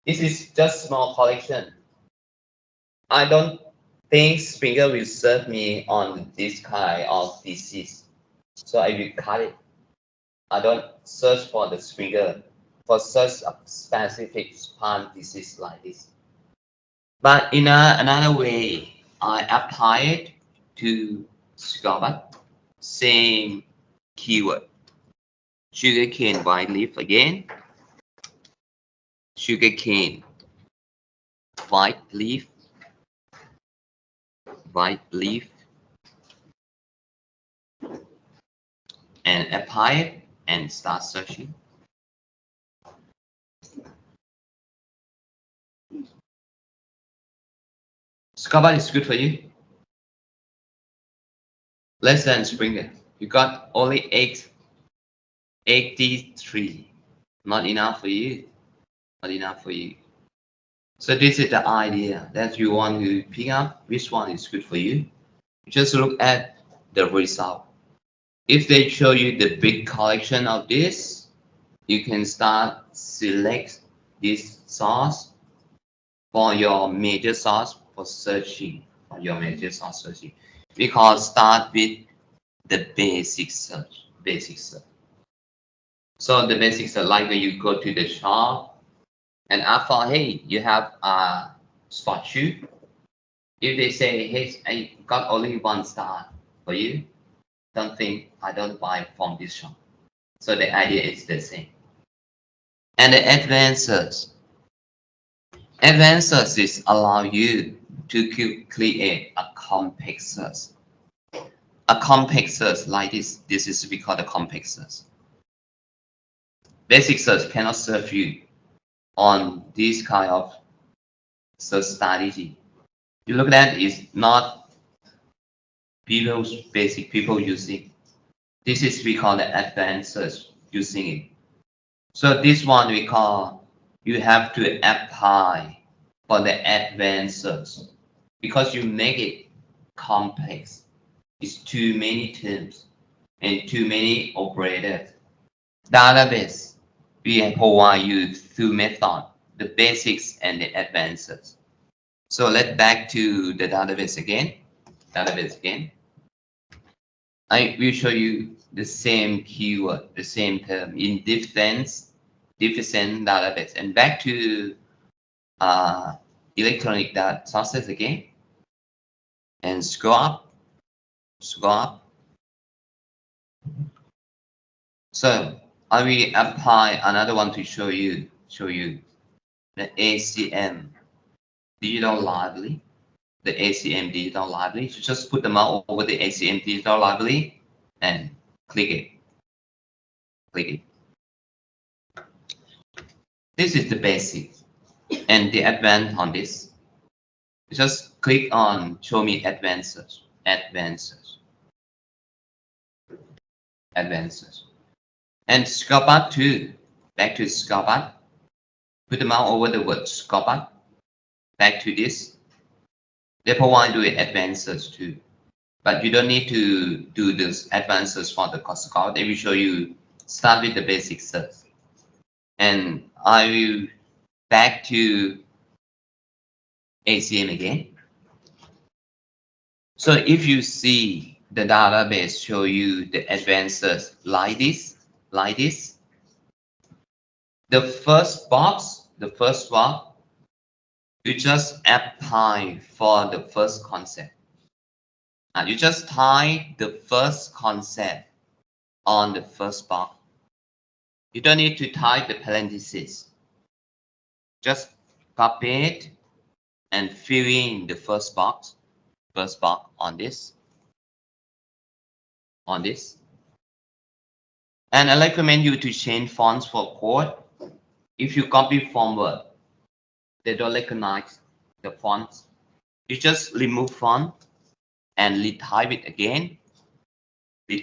This is just small collection. I don't think Springer will serve me on this kind of disease. So I will cut it. I don't search for the Springer for such a specific palm disease like this. But in another way, I apply it to scuba. Same keyword. Sugarcane white leaf again. Sugarcane white leaf. White leaf. And apply it and start searching. Scuba is good for you. Less than Springer. You got only 83. Not enough for you. Not enough for you. So this is the idea that you want to pick up which one is good for you. Just look at the result. If they show you the big collection of this, you can start select this source for your major source for searching. For your major source searching, because start with the basic search. Basic search. So the basic search, like when you go to the shop and ask for, hey, you have a sport shoe. If they say, hey, I got only one star for you, don't think I don't buy from this shop. So the idea is the same. And the advanced search. Advanced searches allow you to create a complex search. A complex search like this is we call the complex search. Basic search cannot serve you on this kind of search strategy. You look at it, is not people using. This is we call the advanced search using it. So this one we call, you have to apply for the advanced search because you make it complex. It's too many terms and too many operators. Database, we provide you two methods, the basics and the advanced search. So let's back to the database again. I will show you the same keyword, the same term in different database. And back to electronic data sources again. And scroll up. So I will apply another one to show you the ACM digital library. The ACM digital library. So just put the mouse over the ACM digital library and click it. This is the basic and the advanced on this. Just click on show me advanced search. And scroll back to scroll back. Put the mouse over the word scroll back to this. They provide you advanced search too. But you don't need to do this advanced search for the cost score. They will show you start with the basic search. And I will back to ACM again. So if you see the database show you the advanced search like this, the first box, you just apply for the first concept. You just type the first concept on the first box. You don't need to type the parentheses. Just copy it and fill in the first box on this. And I recommend you to change fonts for code. If you copy from Word, they don't recognize the fonts. You just remove font and retype it again. The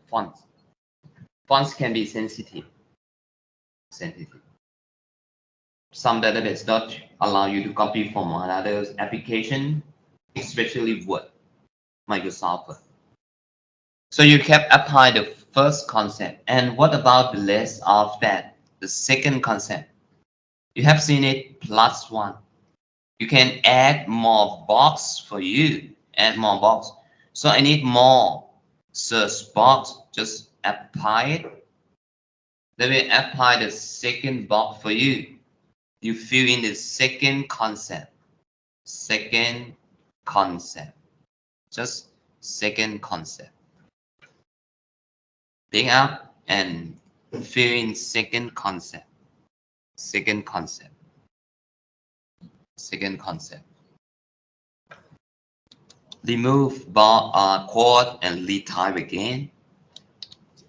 font. fonts can be sensitive. Some database don't allow you to copy from another application, especially Word, Microsoft Word. So you can apply the first concept. And what about the rest of that? The second concept. You have seen it +1. You can add more box for you. Add more box. So I need more search box. Just apply it. Let me apply the second box for you. You fill in the second concept. Second concept. Just second concept. Pick up and fill in second concept. Second concept. Second concept. Remove bar quote and retype again.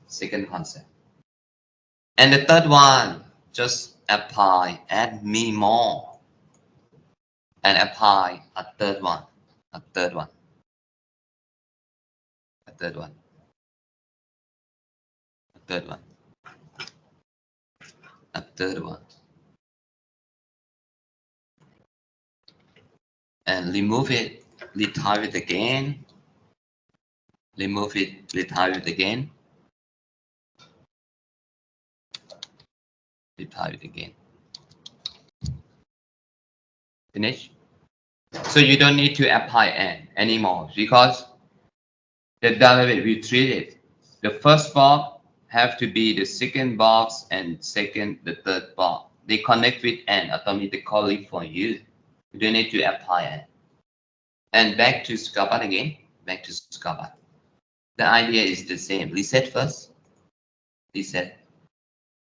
Second concept. And the third one, just apply, add minimal, and apply a third one, a third one, a third one, a third one, a third one, and remove it, retype it again, remove it, retype it again, retype it again. Finish. So you don't need to apply n anymore because the database we treated. The first box have to be the second box and second the third box. They connect with n automatically for you. You don't need to apply n. And back to Scala again. Back to Scala. The idea is the same. Reset first. Reset.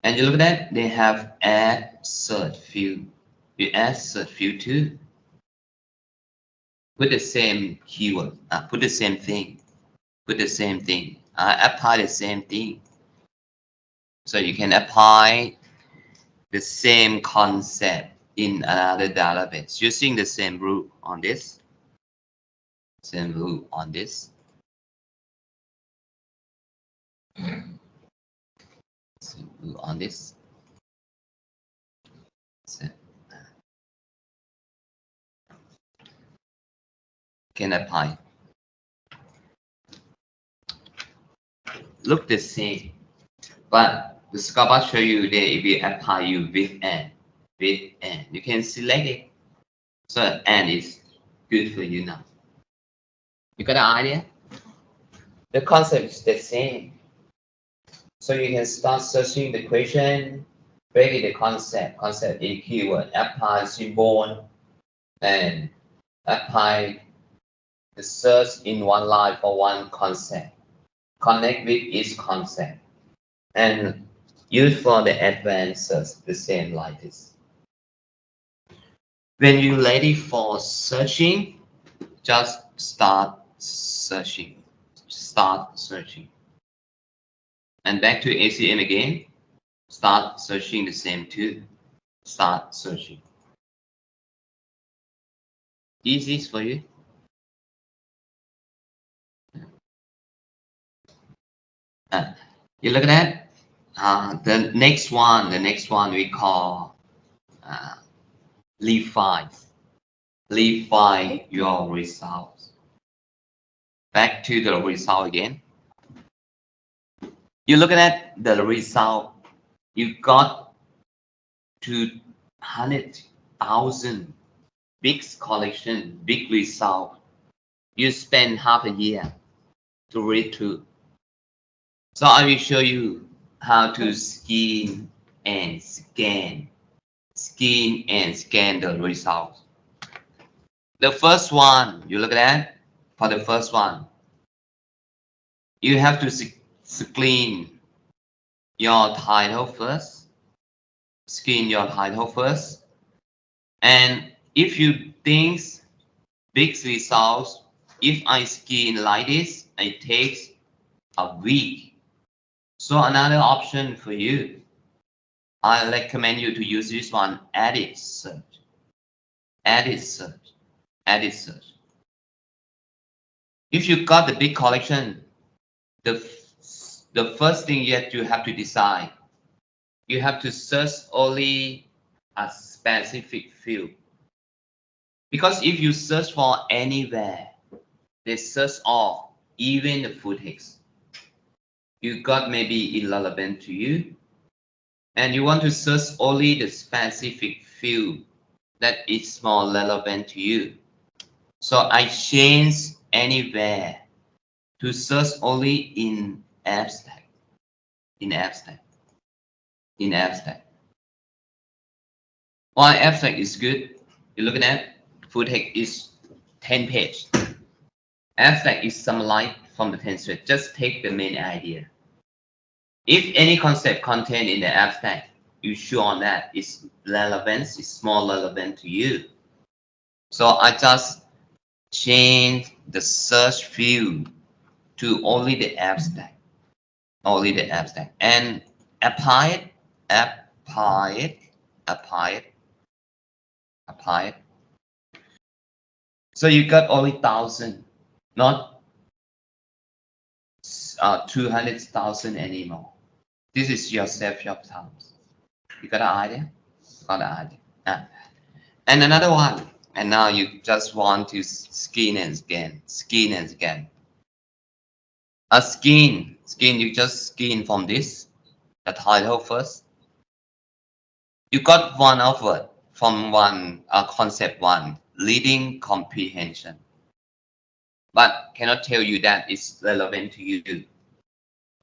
And you look at that, they have add search field. You add search field too. Put the same keyword. Put the same thing. Put the same thing. Apply the same thing. So you can apply the same concept in another database using the same rule on this. Same rule on this. Same rule on this. Same. Can apply. Look the same, but the Scala show you that if you apply you with n, you can select it. So n is good for you now. You got an idea? The concept is the same. So you can start searching the question, break the concept in keyword, apply symbol, and apply the search in one line for one concept. Connect with each concept and use for the advanced search the same like this. When you're ready for searching, just start searching. Start searching. And back to ACM again. Start searching the same too. Start searching. Easy for you. You look at that. The next one we call refine. Refine your results. Back to the result again. You look at the result. You got 200,000 big collection, big result. You spend half a year to read through. So I will show you how to scan and scan the results. The first one, you look at that. For the first one, you have to screen your title first. Screen your title first. And if you think big results, if I scan like this, it takes a week. So another option for you, I recommend you to use this one, edit search. Edit search. Edit search. If you got the big collection, the the first thing you have to decide, you have to search only a specific field. Because if you search for anywhere, they search all, even the full text. You got maybe irrelevant to you, and you want to search only the specific field that is more relevant to you. So I change anywhere to search only in abstract, in abstract, in abstract. Why abstract is good? You look at that, full text is 10 page. Abstract is summarized from the 10 straight. Just take the main idea. If any concept contained in the abstract, you sure on that its relevance is more relevant to you. So I just change the search field to only the abstract, and apply it, apply it, apply it, apply it. So you got only 1,000, not 200,000 anymore. This is your self-help times. You got an idea? Got an idea. And another one. And now you just want to skin and scan, skin and scan. A skin, you just skin from this, the title first. You got one word from one concept one, leading comprehension. But cannot tell you that it's relevant to you.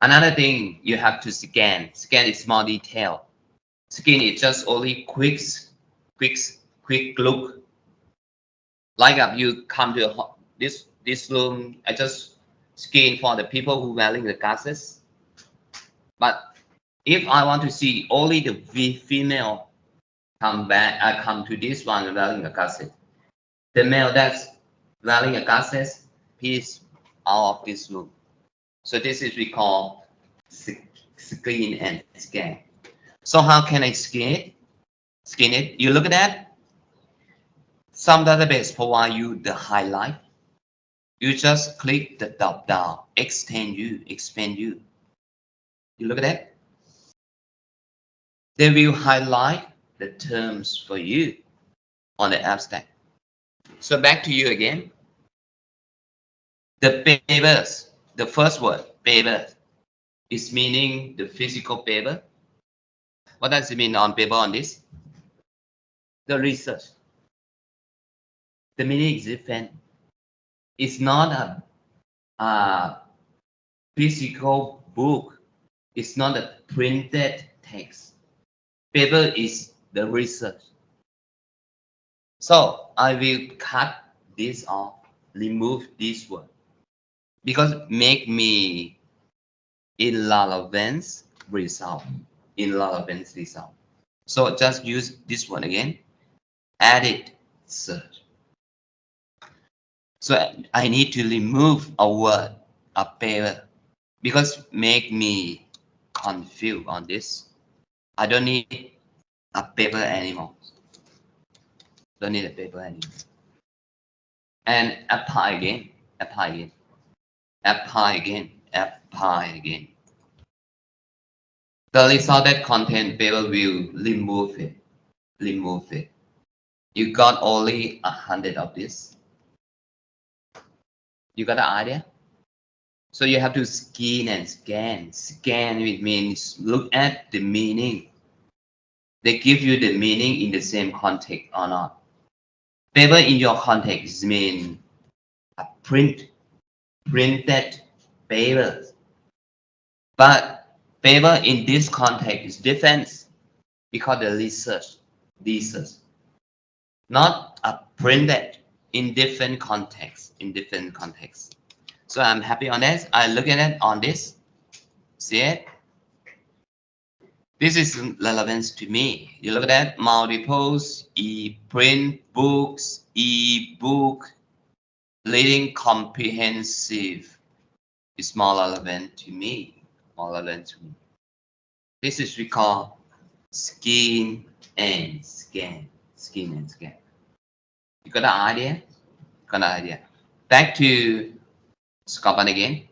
Another thing you have to scan. Scan is more detailed. Skin is just only quick look. Like you come to this room, I just skin for the people who wearing the glasses. But if I want to see only the female come back, I come to this one wearing a glasses. The male that's wearing a glasses, he's out of this room. So this is we call screen and scan. So how can I scan it? Scan it. You look at that. Some database provide you the highlight. You just click the drop down, expand you. You look at that. They will highlight the terms for you on the abstract. So back to you again. The papers, the first word, paper, is meaning the physical paper. What does it mean on paper on this? The research. The meaning is different. It's not a physical book. It's not a printed text. Paper is the research. So I will cut this off, remove this word, because make me irrelevant result. Irrelevant result. So just use this one again. Edit search. So I need to remove a word, a paper, because make me confused on this. I don't need a paper anymore. Don't need a paper anymore. And apply again, apply again, apply again, apply again. The result that content paper will remove it, remove it. You got only 100 of this. You got the idea? So you have to scan and scan. Scan, it means look at the meaning. They give you the meaning in the same context or not. Paper in your context means a printed paper. But paper in this context is different because the research, not a printed in different contexts, So I'm happy on that. I look at it on this. See it? This is relevant to me. You look at that, multiples, e-print, books, e-book, reading comprehensive is more relevant to me. This is we call skin and scan. You got an idea? Back to Scotland again.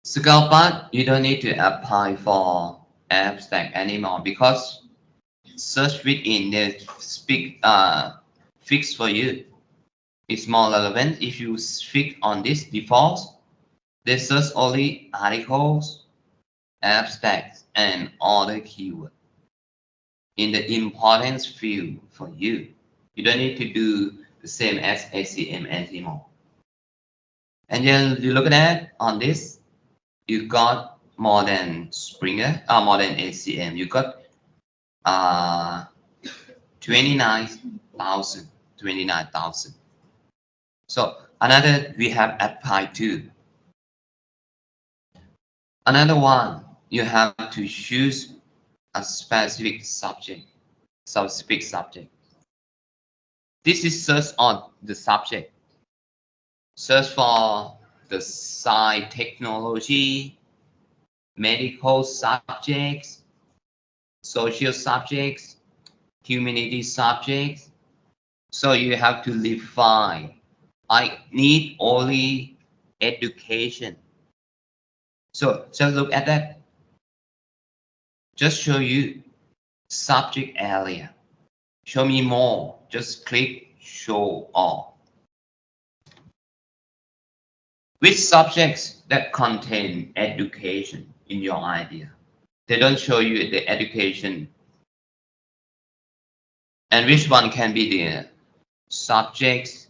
Scale part, you don't need to apply for abstract anymore because search within the speak fix for you. It's more relevant if you fix on this default. They search only articles, abstracts, and other keywords in the importance field for you. You don't need to do the same as ACM anymore. And then you look at that on this, you got more than Springer, more than ACM. You got uh 29,000, 29,000. So another we have apply to. Another one, you have to choose a specific subject. This is search on the subject. Search for the science, technology, medical subjects, social subjects, humanity subjects. So you have to define. I need only education. So just look at that. Just show you subject area. Show me more. Just click show all. Which subjects that contain education in your idea? They don't show you the education. And which one can be the subjects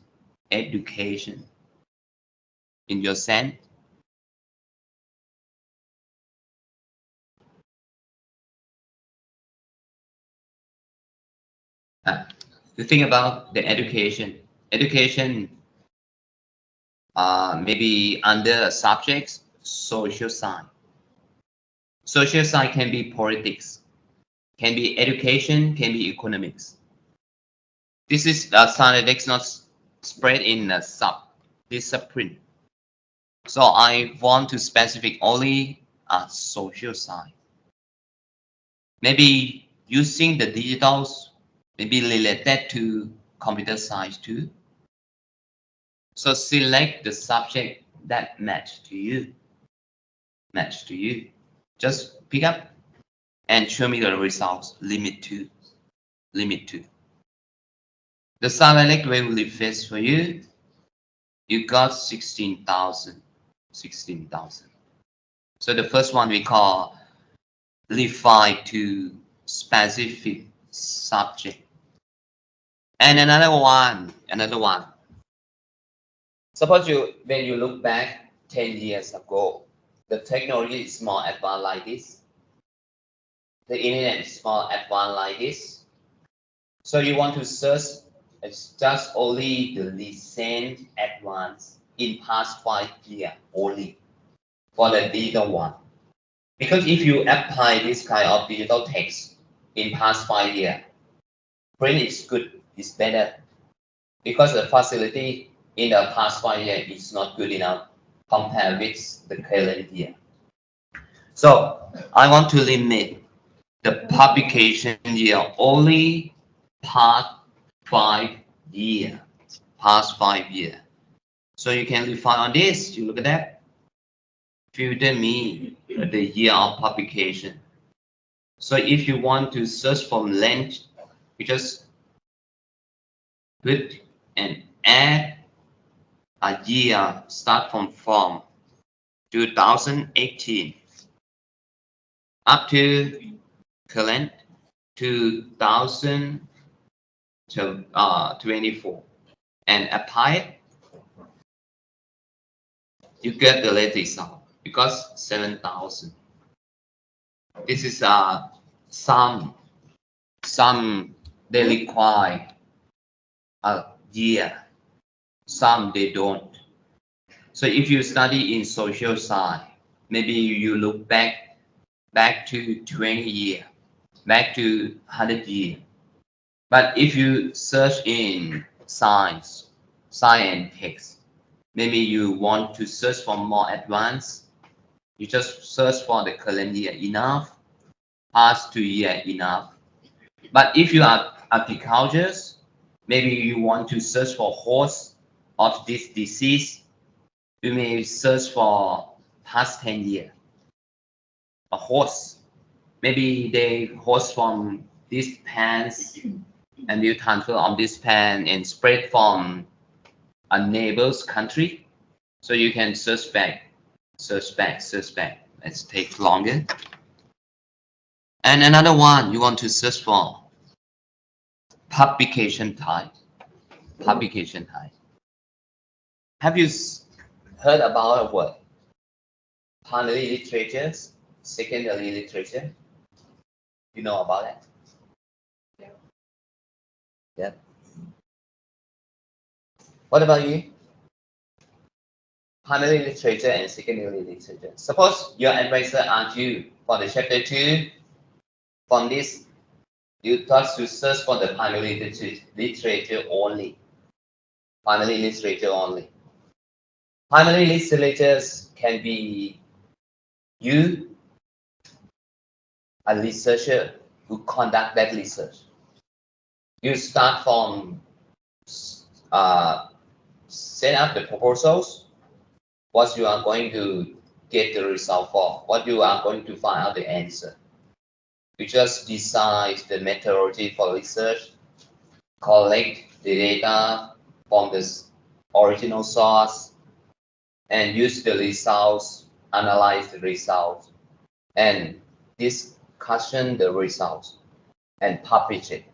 education in your sense? The thing about the education maybe under subjects, social science. Social science can be politics, can be education, can be economics. This is science not spread in a sub-discipline. So I want to specific only social science. Maybe using the digitals, maybe related to computer science too. So select the subject that match to you. Match to you. Just pick up and show me the results. Limit to. Limit to. The subject will refresh for you. You got 16,000. 16,000. So the first one we call refine to specific subject. And another one. Suppose when you look back 10 years ago, the technology is more advanced like this. The internet is more advanced like this. So you want to search it's just only the recent advance in past 5 years only for the digital one. Because if you apply this kind of digital text in past 5 years, print is good, is better. Because the facility in the past 5 years is not good enough compared with the current year. So I want to limit the publication year only past 5 years. Past 5 years. So you can refine on this. You look at that. Filter me the year of publication. So if you want to search from length, you just put and add a year start from 2018 up to current 2024 and apply it. You get the latest result because 7,000. This is some they require a year, some they don't. So if you study in social science, maybe you look back to 20 years, back to 100 years. But if you search in science and text, maybe you want to search for more advanced, you just search for the current year enough, past 2 years enough. But if you are agricultures, maybe you want to search for cause of this disease, you may search for past 10 years. A host, maybe they host from this pans and you transfer on this pan and spread from a neighbor's country. So you can search back, search back, search back. Let's take longer. And another one you want to search for publication type. Publication type. Have you heard about a word? Primary literature, secondary literature. You know about that? Yeah. Yeah. What about you? Primary literature and secondary literature. Suppose your advisor asked you for the chapter 2 from this, you thought to search for the primary literature only. Primary literature only. Primary literatures can be you, a researcher who conduct that research. You start from set up the proposals, what you are going to get the result for, what you are going to find out the answer. You just decide the methodology for research, collect the data from the original source, and use the results, analyze the results, and discussion the results, and publish it.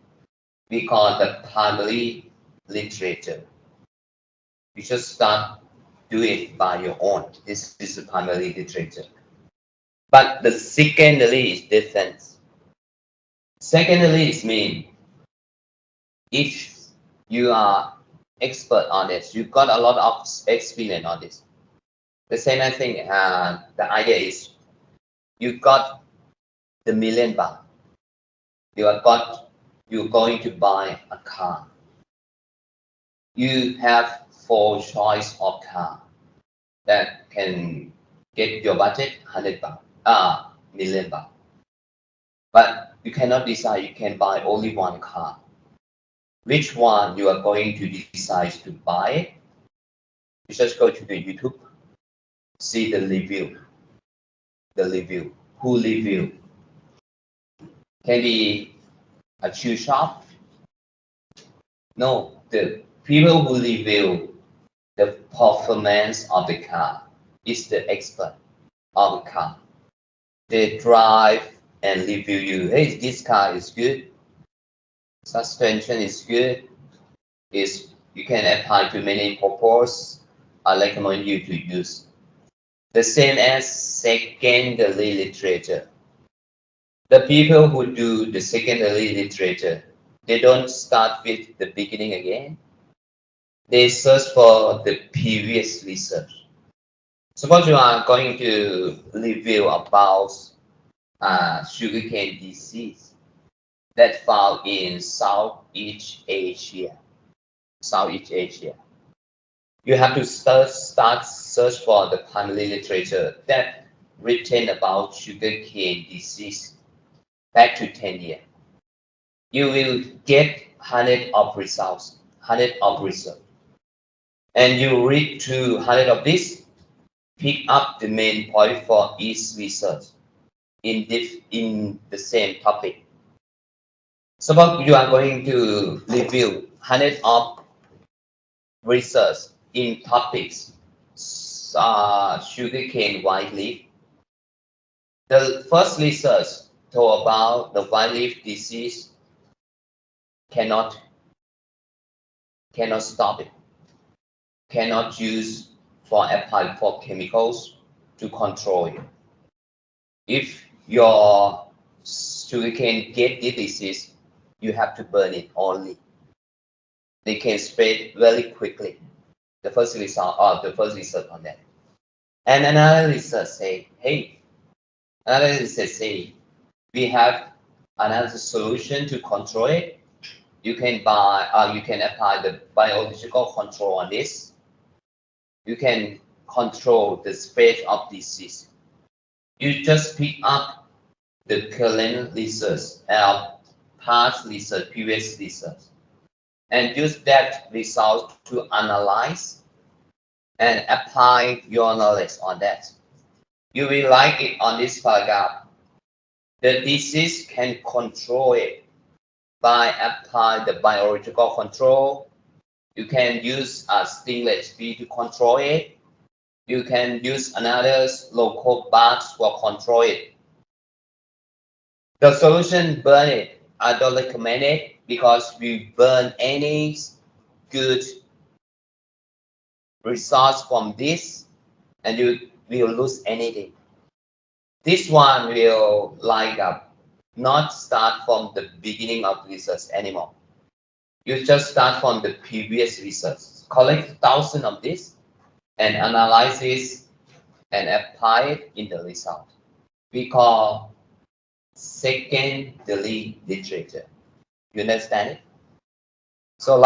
We call the primary literature. You just start do it by your own. This is the primary literature. But the secondary is different. Secondary is mean if you are expert on this, you got a lot of experience on this. The same I think the idea is you got the $1,000,000. You're going to buy a car. You have 4 choice of car that can get your budget $100,000, $1,000,000. But you cannot decide. You can buy only one car. Which one you are going to decide to buy? You just go to the YouTube, see the review. The review. Who review? Can be a shoe shop? No, the people who review the performance of the car is the expert of the car. They drive and review you. Hey, this car is good. Suspension is good. You can apply to many purposes. I recommend you to use. The same as secondary literature. The people who do the secondary literature, they don't start with the beginning again. They search for the previous research. Suppose you are going to review about sugarcane disease that found in Southeast Asia. Southeast Asia. You have to start search for the primary literature that written about sugarcane disease back to 10 years. You will get hundreds of results, hundreds of research. And you read through hundreds of this, pick up the main point for each research in the same topic. Suppose you are going to review hundreds of research in topics sugarcane white leaf. The first research told about the white leaf disease cannot stop it, cannot use for apply for chemicals to control it. If your sugarcane get the disease, you have to burn it only. They can spread very quickly. The first result or the first research on that. And another research say, hey, another research say, we have another solution to control it. You can you can apply the biological control on this. You can control the spread of disease. You just pick up the current research and past research, previous research, and use that result to analyze and apply your knowledge on that. You will like it on this paragraph. The disease can control it by applying the biological control. You can use a stimulus fee to control it. You can use another local bugs for control it. The solution burn it. I don't recommend it because we burn any good resource from this and you will lose anything. This one will not start from the beginning of research anymore. You just start from the previous research. Collect thousands of this and analyze this and apply it in the result. We call secondary literature. You understand it? So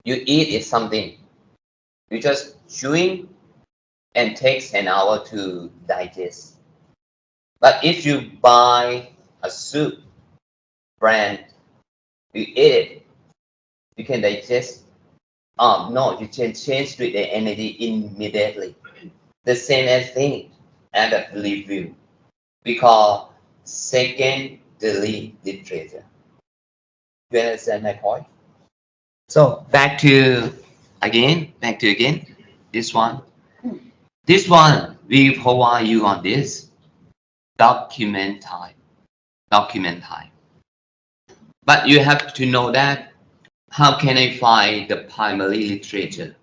you eat something, you just chewing and takes an hour to digest. But if you buy a soup brand, you eat it, you can digest. No, you can change with the energy immediately. The same as thing and the review. We call secondary literature. You understand my point? So back to again, this one. This one we provide you on this document type. Document type. But you have to know that how can I find the primary literature?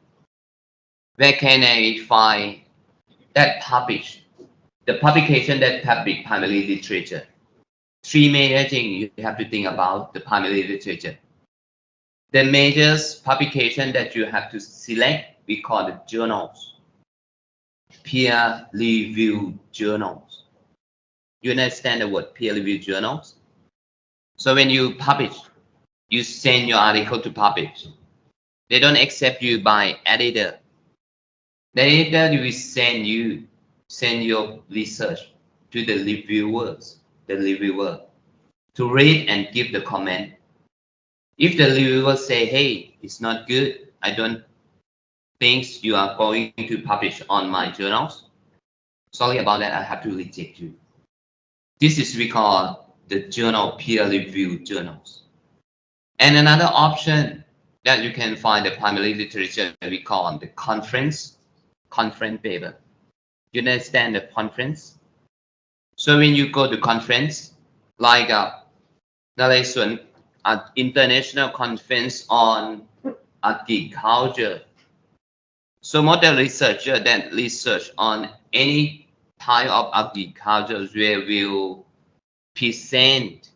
Where can I find that publish? The publication that public primary literature. Three major things you have to think about the primary literature. The major publication that you have to select, we call the journals, peer-reviewed journals. You understand the word peer-reviewed journals? So when you publish, you send your article to publish. They don't accept you by editor. The editor will send your research to the reviewer, to read and give the comment. If the reviewer say, hey, it's not good, I don't think you are going to publish on my journals, sorry about that, I have to reject you. This is we call the journal peer-reviewed journals. And another option that you can find the primary literature we call the conference paper. You understand the conference? So when you go to conference, like Naresuan, an international conference on agriculture. So model researcher that research on any type of agriculture where will present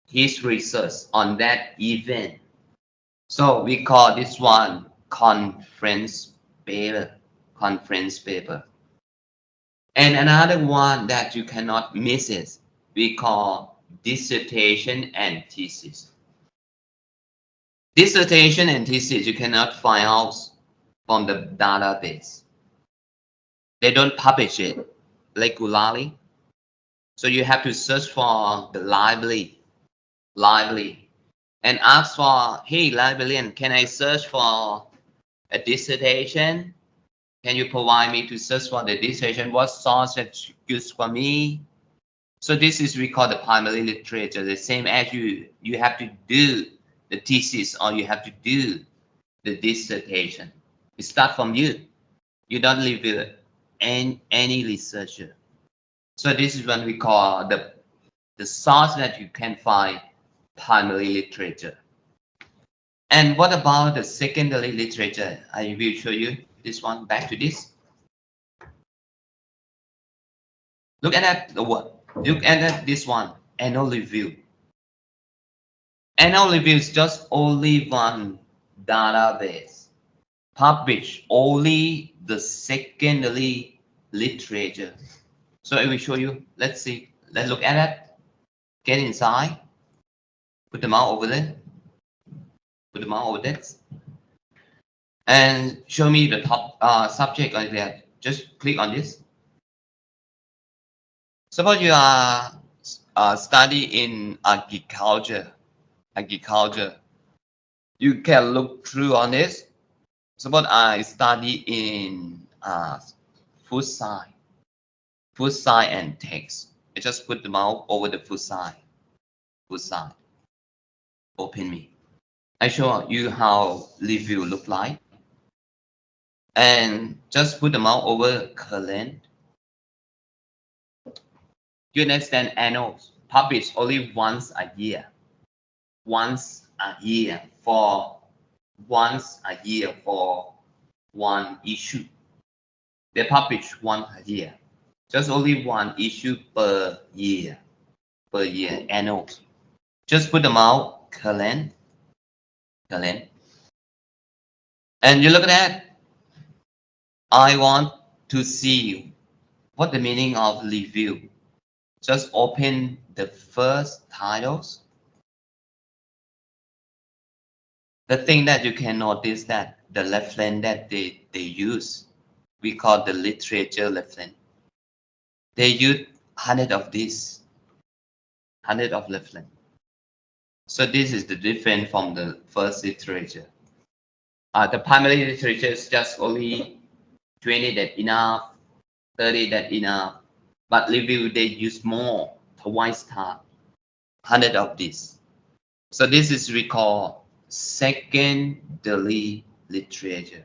his research on that event. So we call this one conference paper. And another one that you cannot miss is we call dissertation and thesis. Dissertation and thesis you cannot find out from the database. They don't publish it regularly. So you have to search for the library and ask for, hey librarian, can I search for a dissertation? Can you provide me to search for the dissertation? What source that's good for me? So this is we call the primary literature, the same as you have to do the thesis or you have to do the dissertation. It starts from you. You don't leave it any researcher. So this is what we call the source that you can find primary literature. And what about the secondary literature? I will show you this one. Back to this. Look at that. Look at this one. Annual review. Annual review is just only one database. Publish only the secondary literature. So I will show you. Let's see. Let's look at that. Get inside. Put the mouse over there. Put the mouse over there. And show me the top subject right there. Just click on this. Suppose you are study in agriculture. You can look through on this. Suppose I study in full sign and text. I just put the mouse over the full sign, open me. I show you how review look like, and just put the mouse over current. You understand? Annuals publish only once a year, for one issue. They publish once a year, just only one issue per year, annuals. Just put them out current, and you look at that. I want to see what the meaning of review. Just open the first titles. The thing that you can notice that the reference that they use, we call the literature reference. They use 100 of this, 100 of reference. So this is the difference from the first literature. The primary literature is just only 20 that enough, 30 that enough, but review they use more, twice time, 100 of this. So this is we call secondary literature.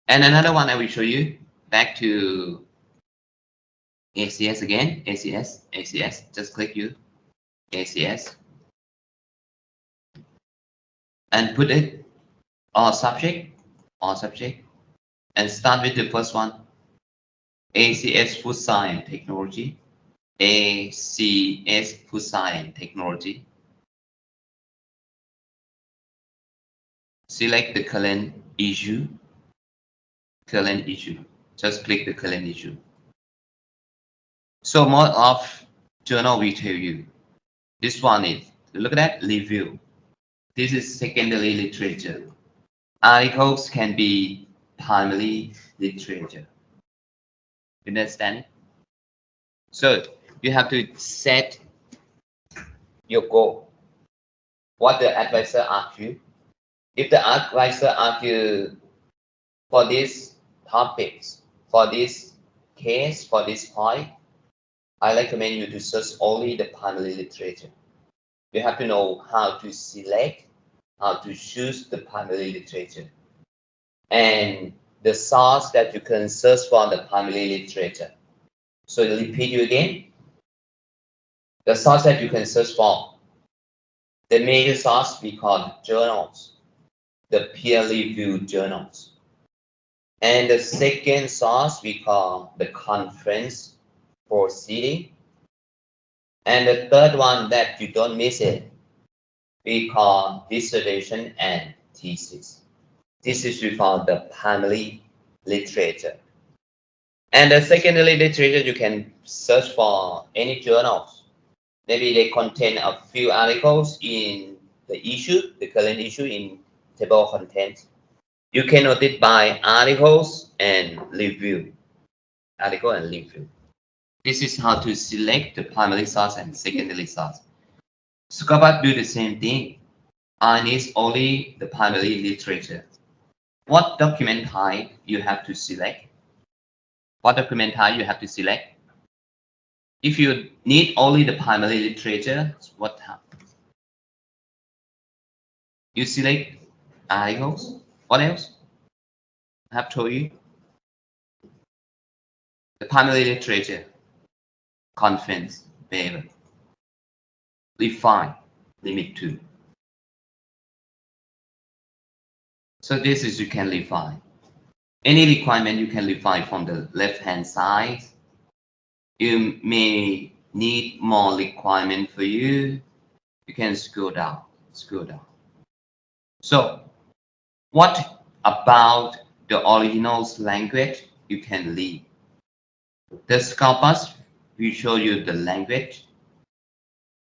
And another one I will show you, back to ACS again, ACS, just click you, ACS, and put it on subject, and start with the first one, ACS Food Science Technology, ACS Food Science Technology. Select the current issue. Just click the current issue. So more of journal will tell you. This one is, look at that, review. This is secondary literature. Articles can be primary literature. You understand it? So you have to set your goal. What the advisor asks you. If the advisor asks you for these topics, for this case, for this point, I recommend you to search only the primary literature. You have to know how to select, how to choose the primary literature, and the source that you can search for the primary literature. So I repeat you again. The source that you can search for, the major source we call journals, the peer-reviewed journals. And the second source we call the conference proceeding. And the third one that you don't miss it, we call dissertation and thesis. This is we call the primary literature. And the secondary literature, you can search for any journals. Maybe they contain a few articles in the issue, the current issue in table of contents. You can note it by articles and review. This is how to select the primary source and secondary source. Scuba do the same thing. I need only the primary literature. What document type you have to select? If you need only the primary literature, what happens? You select articles. What else? I have told you. The primary literature, conference, paper. Refine, limit 2. So this is you can refine. Any requirement you can refine from the left-hand side. You may need more requirement for you. You can scroll down. So what about the original's language? You can read. The scopus will show you the language.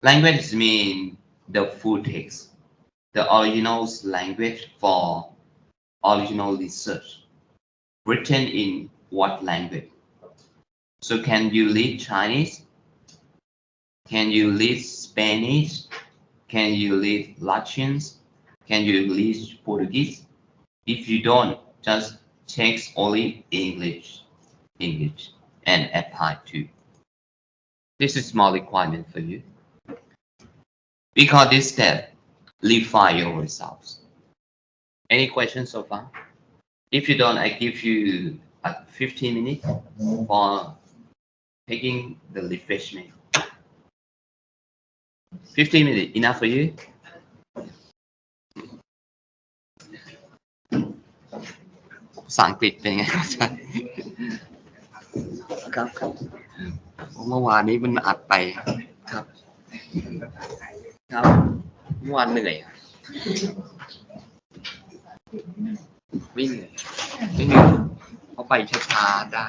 Language means the full text. The original's language for original research. Written in what language? So can you read Chinese? Can you read Spanish? Can you read Russian? Can you read Portuguese? If you don't, just takes only English, and apply to. This is small requirement for you. We call this step refine your results. Any questions so far? If you don't, I give you 15 minutes for taking the refreshment. 15 minutes, enough for you? ภาษาอังกฤษเป็นไงครับอาจารย์ครับเมื่อวานนี้มันอัดไปครับครับเมื่อวานเหนื่อยวิ่งเขาไปช้าๆได้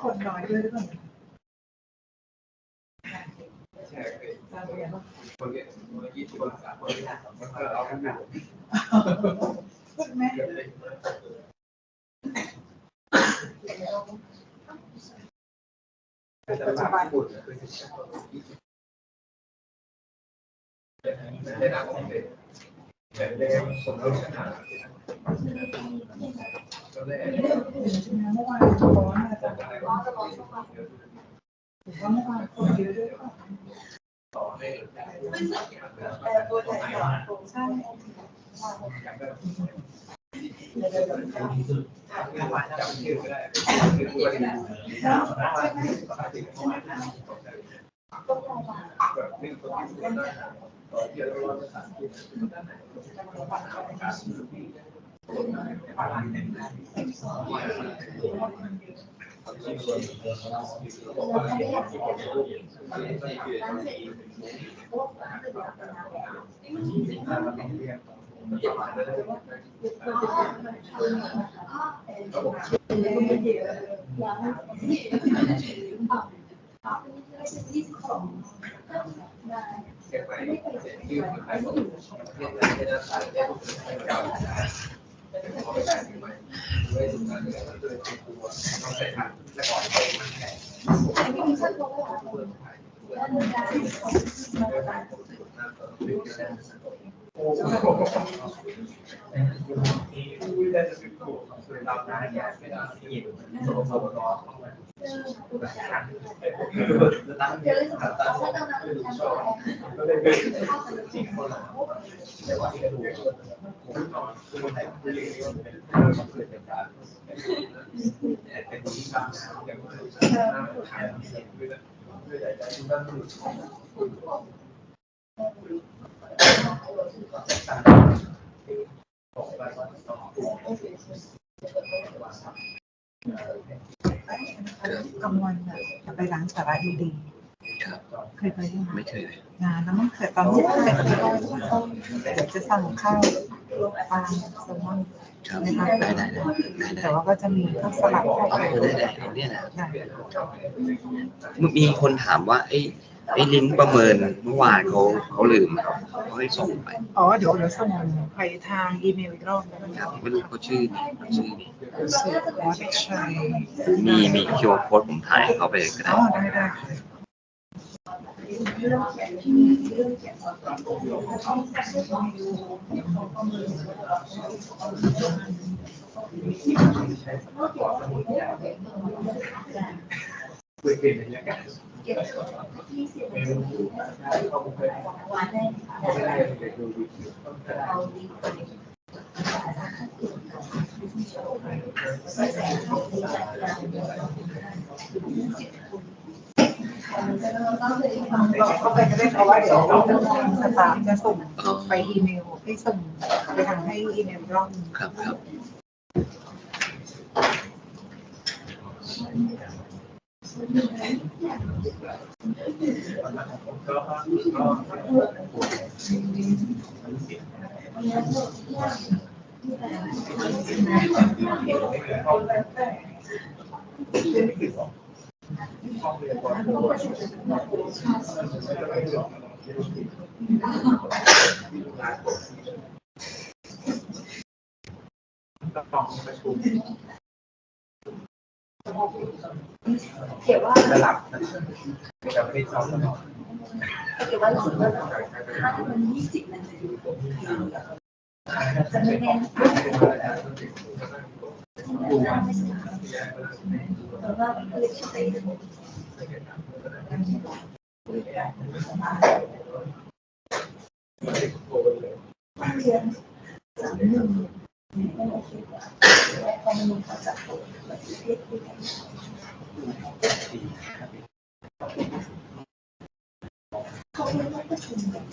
คนน้อยด้วยหรือเปล่าแม่ปัจจุบันเมื่อวานร้อนอาจารย์ว่าเมื่อวานคนเยอะด้วยแต่ตัวใหญ่ใช่ กลางวันจะไปร้านสาระดีๆเคยไปยังไม่เคยงานแล้วมั้งแต่ตอนนี้เสร็จแล้วเดี๋ยวจะสั่งข้าวปลาแซลมอนนะคะได้แต่ว่าก็จะมีข้าวสลัดได้เนี่ยนะมีคนถามว่าไอ้ลิงก์ประเมินเมื่อวานเขาลืมเขาให้ส่งไปเดี๋ยวส่งไปทางอีเมลอีกรอบนะครับไม่รู้เขาชื่อวัดชัยมีคิวอาร์โค้ดผมถ่ายเขาไปก็ได้ได้ก็ไปจะได้เพราะว่าเดี๋ยวสตาฟจะส่งไปอีเมลให้ส่งไปทางให้อีเมลรอบครับเขียนว่าระดับจะไม่ชอบตลอดเขียนว่าหลังถ้ามัน20 นาทีจะไม่แน่แล้วก็เลือกใช้เรียนไม่โอเคพอมันมีความจับตัวเขาเรียกว่าประชุมกัน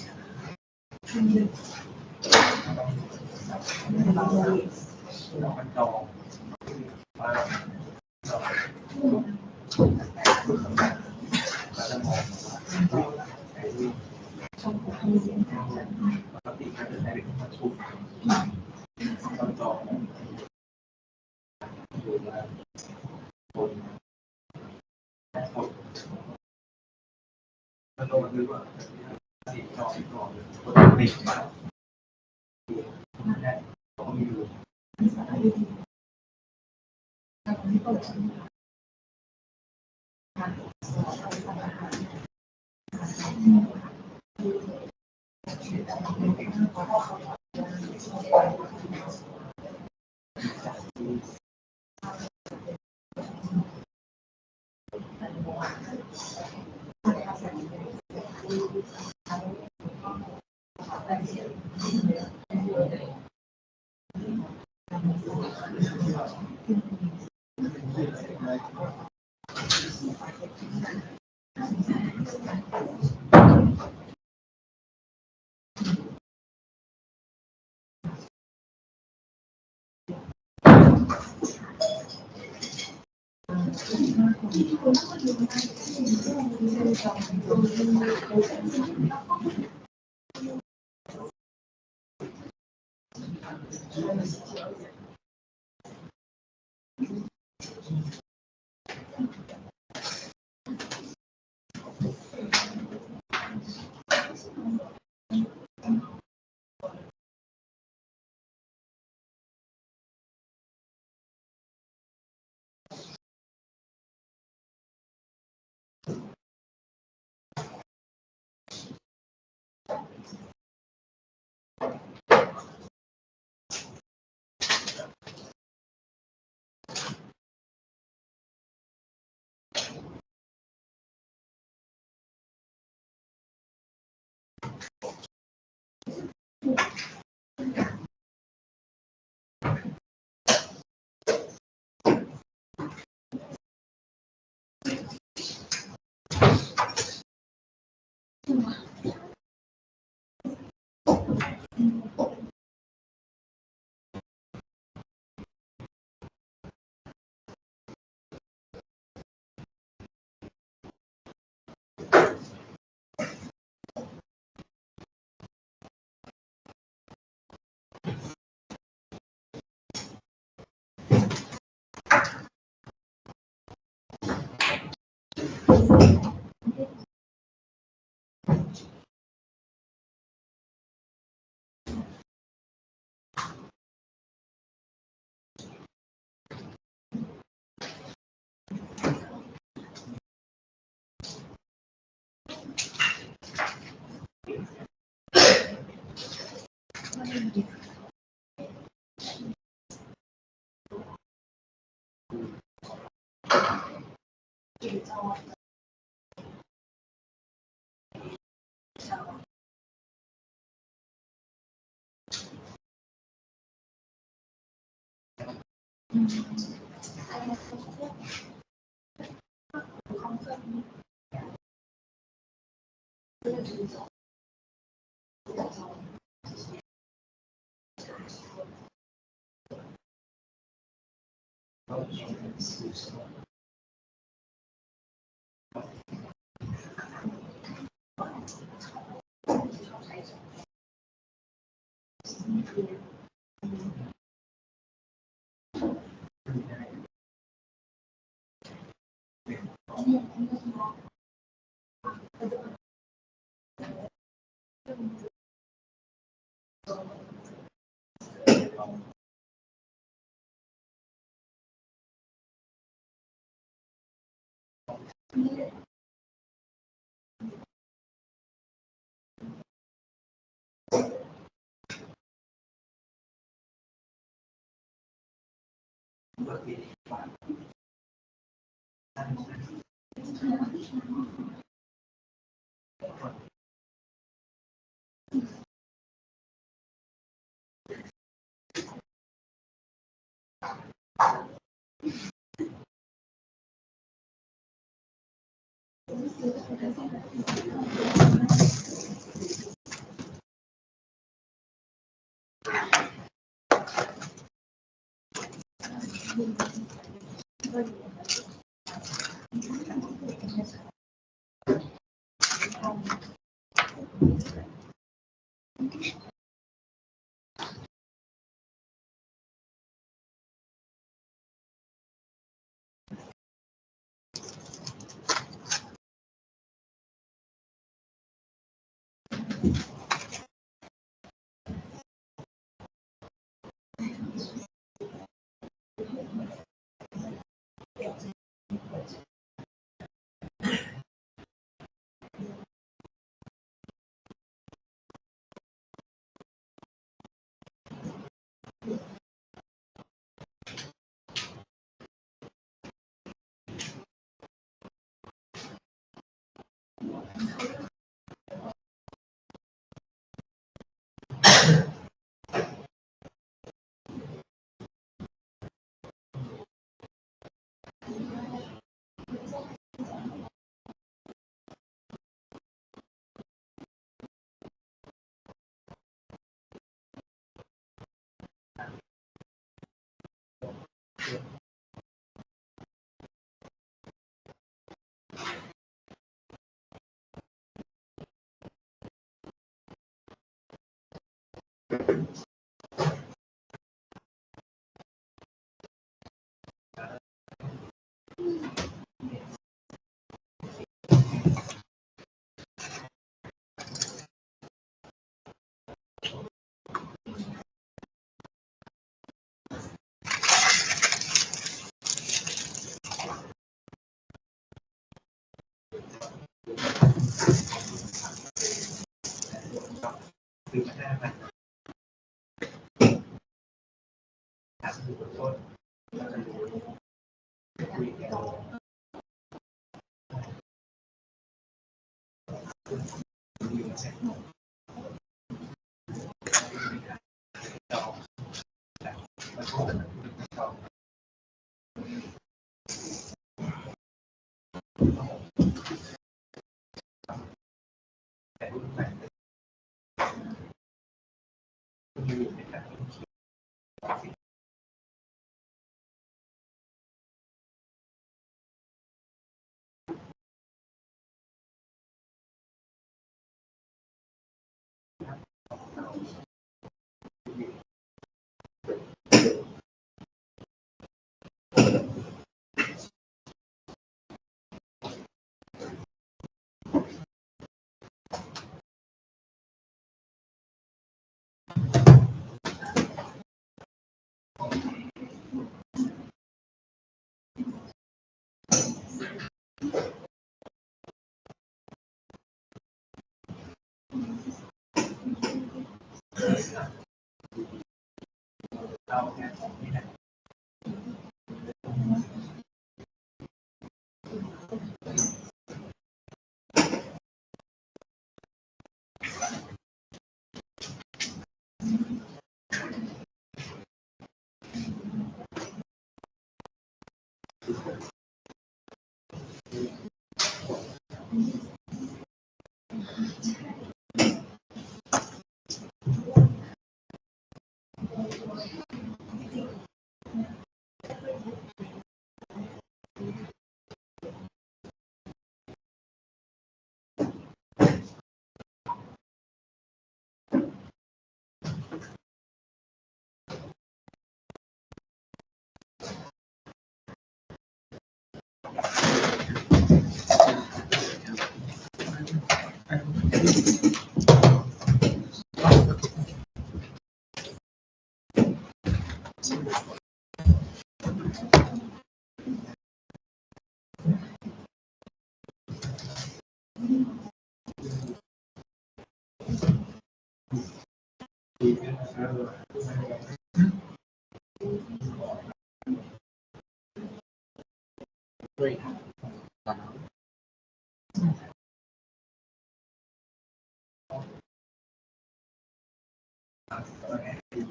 Great.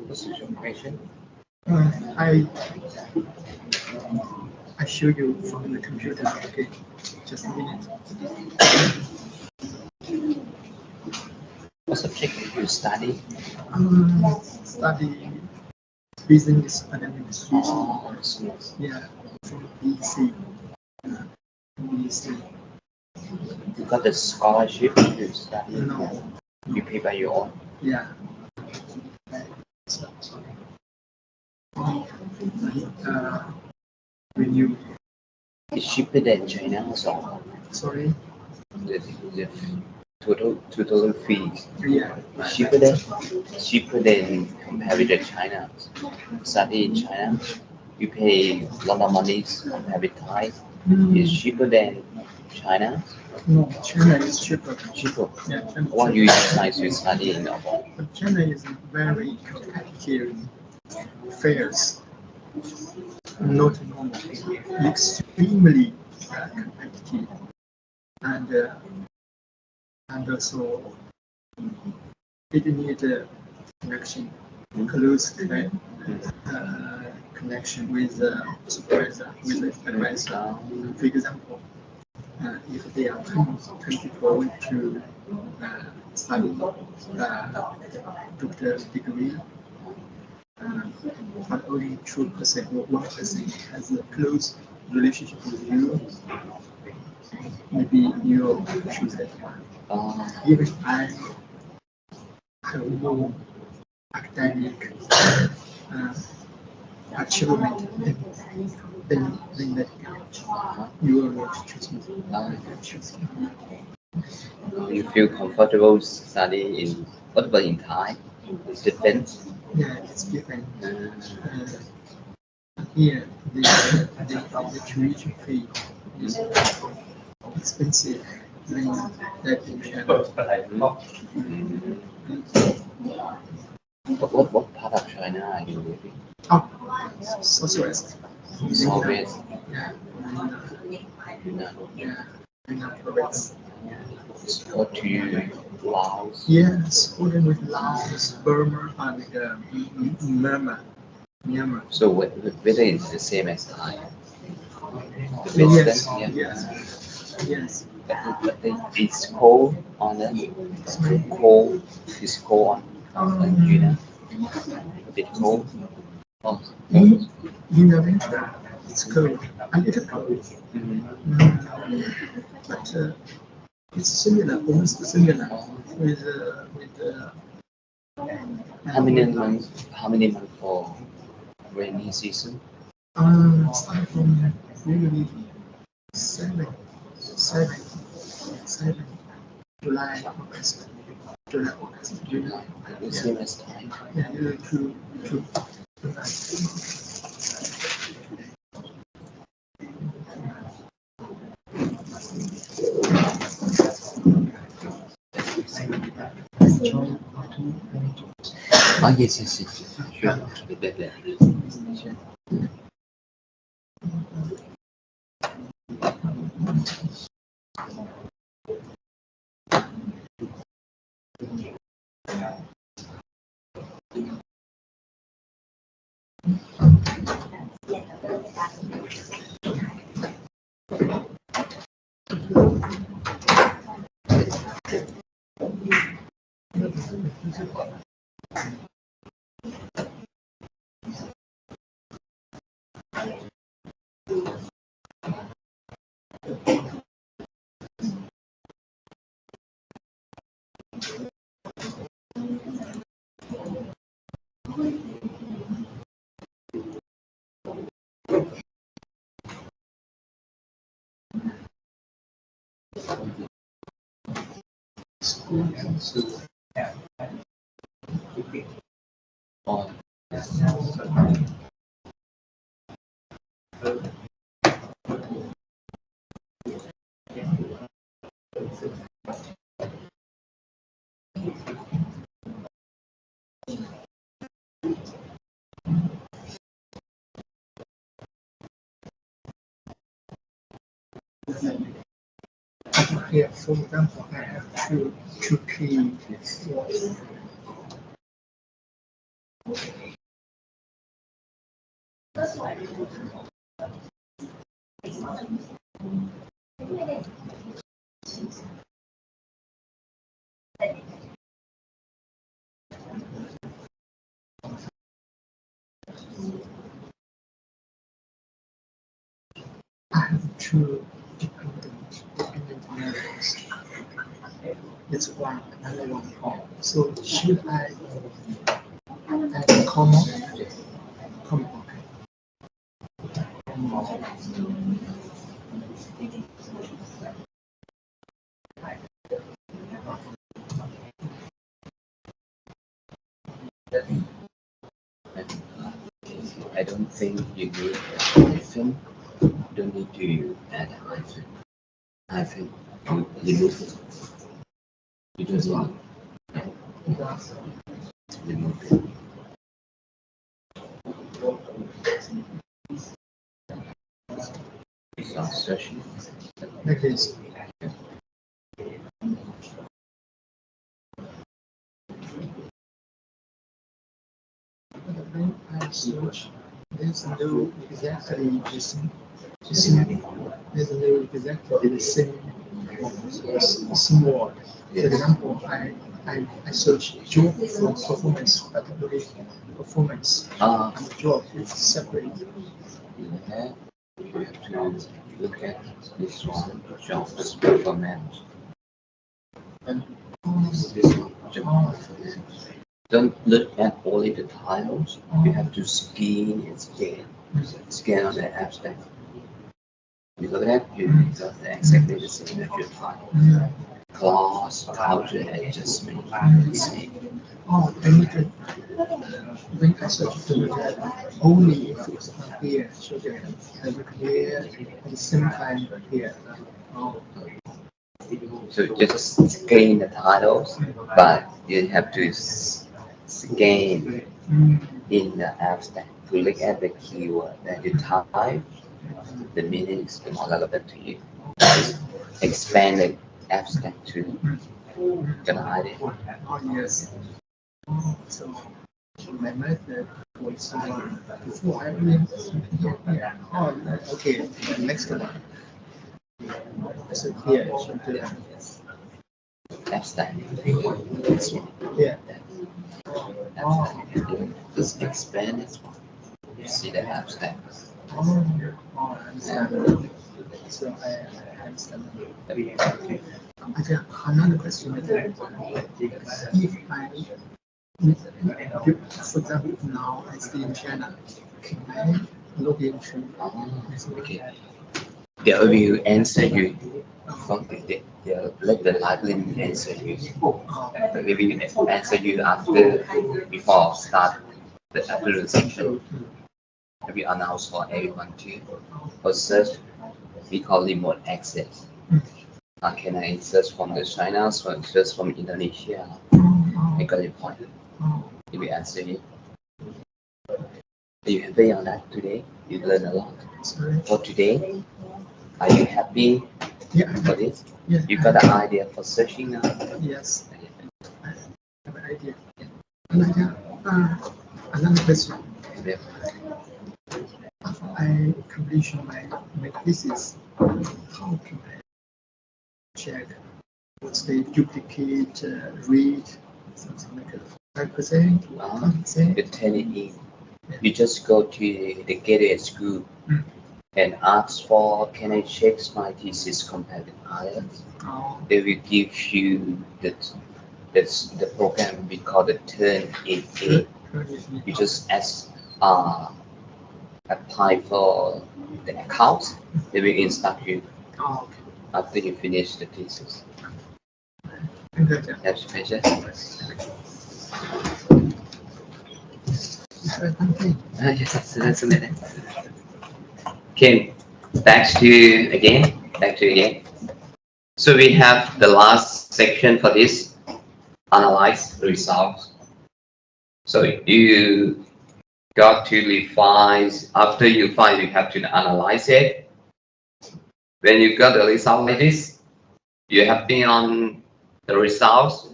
What's your question? I show you from the computer. Okay, just a minute. What subject you study? Study business and administration. Oh, Yeah, from BC. BC. you got the scholarship to study? No. You pay by your own? Yeah. Renew. It's cheaper than China also. Sorry. The total fees. Yeah. Cheaper than compared with the China. Study in China, you pay a lot of money compared with Thai. It's cheaper than China. No, China is cheaper. Cheaper. Yeah, China. What you decide to study in abroad? But China is very competitive fairs. Not normal, extremely competitive, and also it needs a connection, close connection with the supervisor, with the advisor. For example, if they are 20 people to study doctor degree, but only 2% or 1% has a close relationship with you, maybe you choose that one. Even I have more academic achievement than that guy. You will not choose me. You feel comfortable studying in what about in Thai? It's different. Yeah, it's different. Here, the tuition fee is expensive than that in China. What part of China are you living? Oh, Southwest. Southwest. Yeah. Yunnan. Yeah. Yunnan province. Go to Laos. Yes, border with Laos, Burma, and Myanmar. So weather is the same as Thai. The Yes, distance, yes. But it's cold on the cold. It's cold on Yunnan. A bit cold. Oh, In the winter, it's cold, a little cold. But it's similar, almost similar with How many months? How many months for rainy season? Start from usually 7, July, August, July. The same as Thai. Yeah, usually two. Oh, yes, yes, yes. Sure. Definitely. Oh, Here, for example, I have two key words. I have two dependent variables. It's one, another one call. So should I add a comma? Comma. I don't think you need a hyphen. You don't need to add a hyphen. Hyphen, you remove it. You just want to remove it. It's not searching. Like this. When I search, there's no exactly the same. There's no exactly the same word. For example, I search job for performance, particularly performance. And job is separate. Yeah, you have to look at this one, jobs performance. And This one, job performance. Don't look at only the titles. You have to scan on the abstract. You look at you got exactly the same as your title. Clause, culture adjustment, same. oh, I need to when I search to look at only if it's not here, so they have it here at the same time here. Oh, So just scan the titles, but you have to scan in the abstract to look at the keyword that you type. The meaning is more relevant to you. Just expand the abstract to generate it. oh yes. Oh, so my method was before I went here. Oh, okay. The next one. So here, so the Abstract. yeah. Abstract. Just expand this one. You see the abstract. Oh, I understand. So I understand. Okay. I think another question is that if I, for example, now I stay in China, can I log into this? Okay. They will answer you from they'll let the librarian answer you. Maybe answer you before start the afternoon section. We announce for everyone to for search. We call remote access. Can I search from the China, so search from Indonesia? I got your point. You will answer it. Are you happy on that today? You learn a lot. Sorry. For today, are you happy Yeah. for this? Yeah. You got an idea for searching now? Yes. I have an idea. Another question. Yeah. After I complete my thesis, how can I check what's the duplicate rate, something like a 5%, 10%? You turn it in. You just go to the gateway school and ask for, can I check my thesis compared with others? Oh, They will give you that's the program we call the turn in in. You just apply for the account. They will instruct you oh, after you finish the thesis. okay. Have you measure? Yes, that's a minute. Okay, back to again. So we have the last section for this, analyze the results. So you got to refine, after you find, you have to analyze it. When you got the result like this, you have been on the results.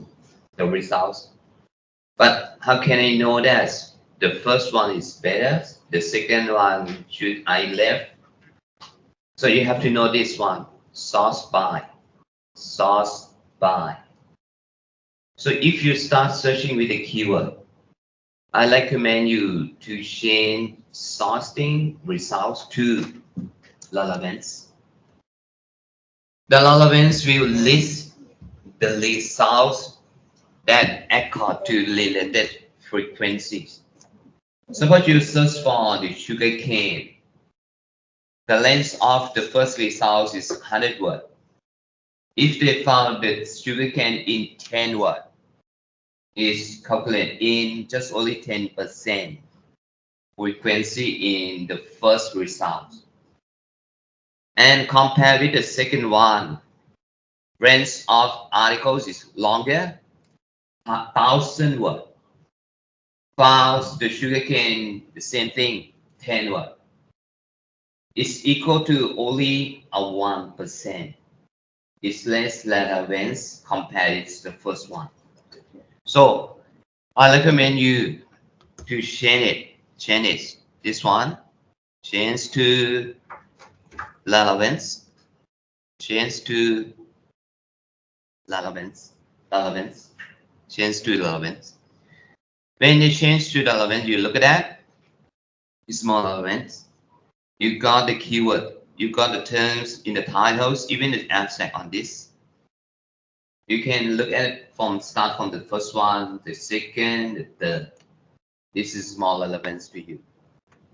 But how can I know that the first one is better, the second one should I left? So you have to know this one, source by. So if you start searching with a keyword, I recommend you to change sourcing results to relevance. The relevance will list the results that accord to related frequencies. Suppose you search for the sugar cane. The length of the first result is 100 words. If they found the sugar cane in 10 words, is calculated in just only 10% frequency in the first result. And compare with the second one, range of articles is longer, 1,000 words. Found the sugarcane, the same thing, 10 words. It's equal to only a 1%. It's less relevance compared to the first one. So I recommend you to change it. This one, change to relevance, change to relevance, change to relevance. When you change to relevance, you look at that, it's more relevant. You got the keyword, you got the terms in the titles, even the abstract on this. You can look at it start from the first one, the second, the third. This is more relevance to you.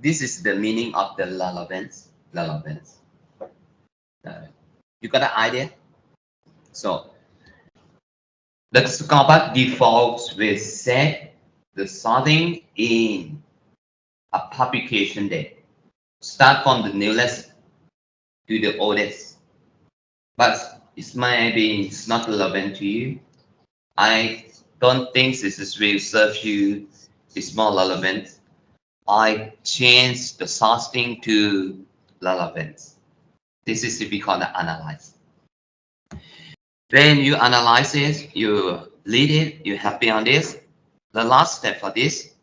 This is the meaning of the relevance. You got an idea? So the scope defaults will set the sorting in a publication date. Start from the newest to the oldest. But it might be it's not relevant to you. I don't think this will serve you. It's more relevant. I change the sorting to relevance. This is what we call the analyze. When you analyze it, you read it, you're happy on this. The last step for this,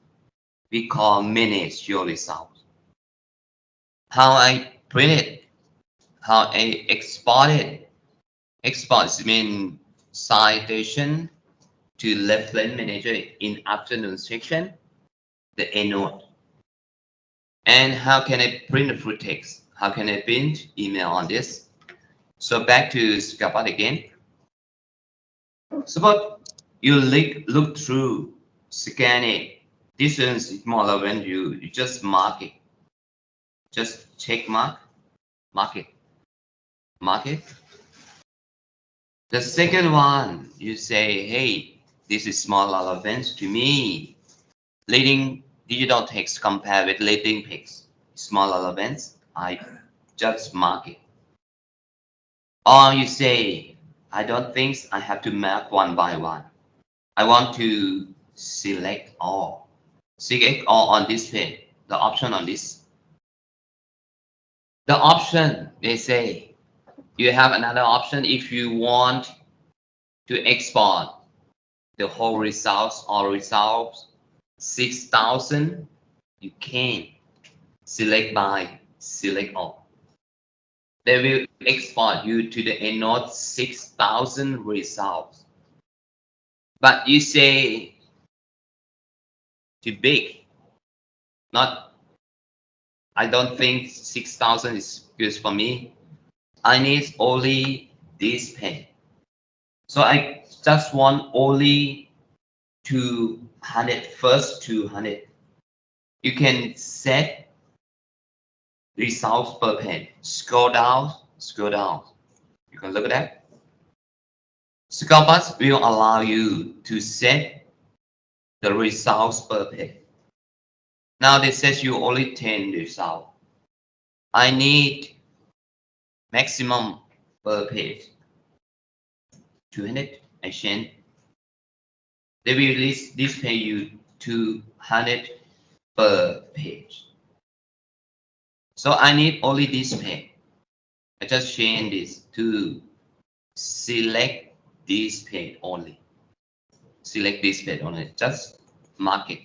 we call manage your results. How I print it, how I export it. Export means citation to reference manager in afternoon section, the Endnote. And how can I print the full text? How can I print email on this? So back to Scapart again. Suppose you look through, scan it. This is more when you just mark it. Just check mark it. The second one, you say, hey, this is more relevant to me. Leading digital text compared with leading text. Small relevance, I just mark it. Or you say, I don't think I have to mark one by one. I want to select all. Select all on this page. The option on this. The option, they say, you have another option if you want to export the whole results or results 6,000, you can select by select all. They will export you to the Endnote 6,000 results. But you say too big. Not, I don't think 6,000 is good for me. I need only this pen. So I just want only 200, first 200. You can set results per pen. Scroll down, scroll down. You can look at that. Scrollbars will allow you to set the results per pen. Now this says you only 10 results. I need maximum per page. 200, I change. They will display you 200 per page. So I need only this page. I just change this to select this page only. Select this page only. Just mark it.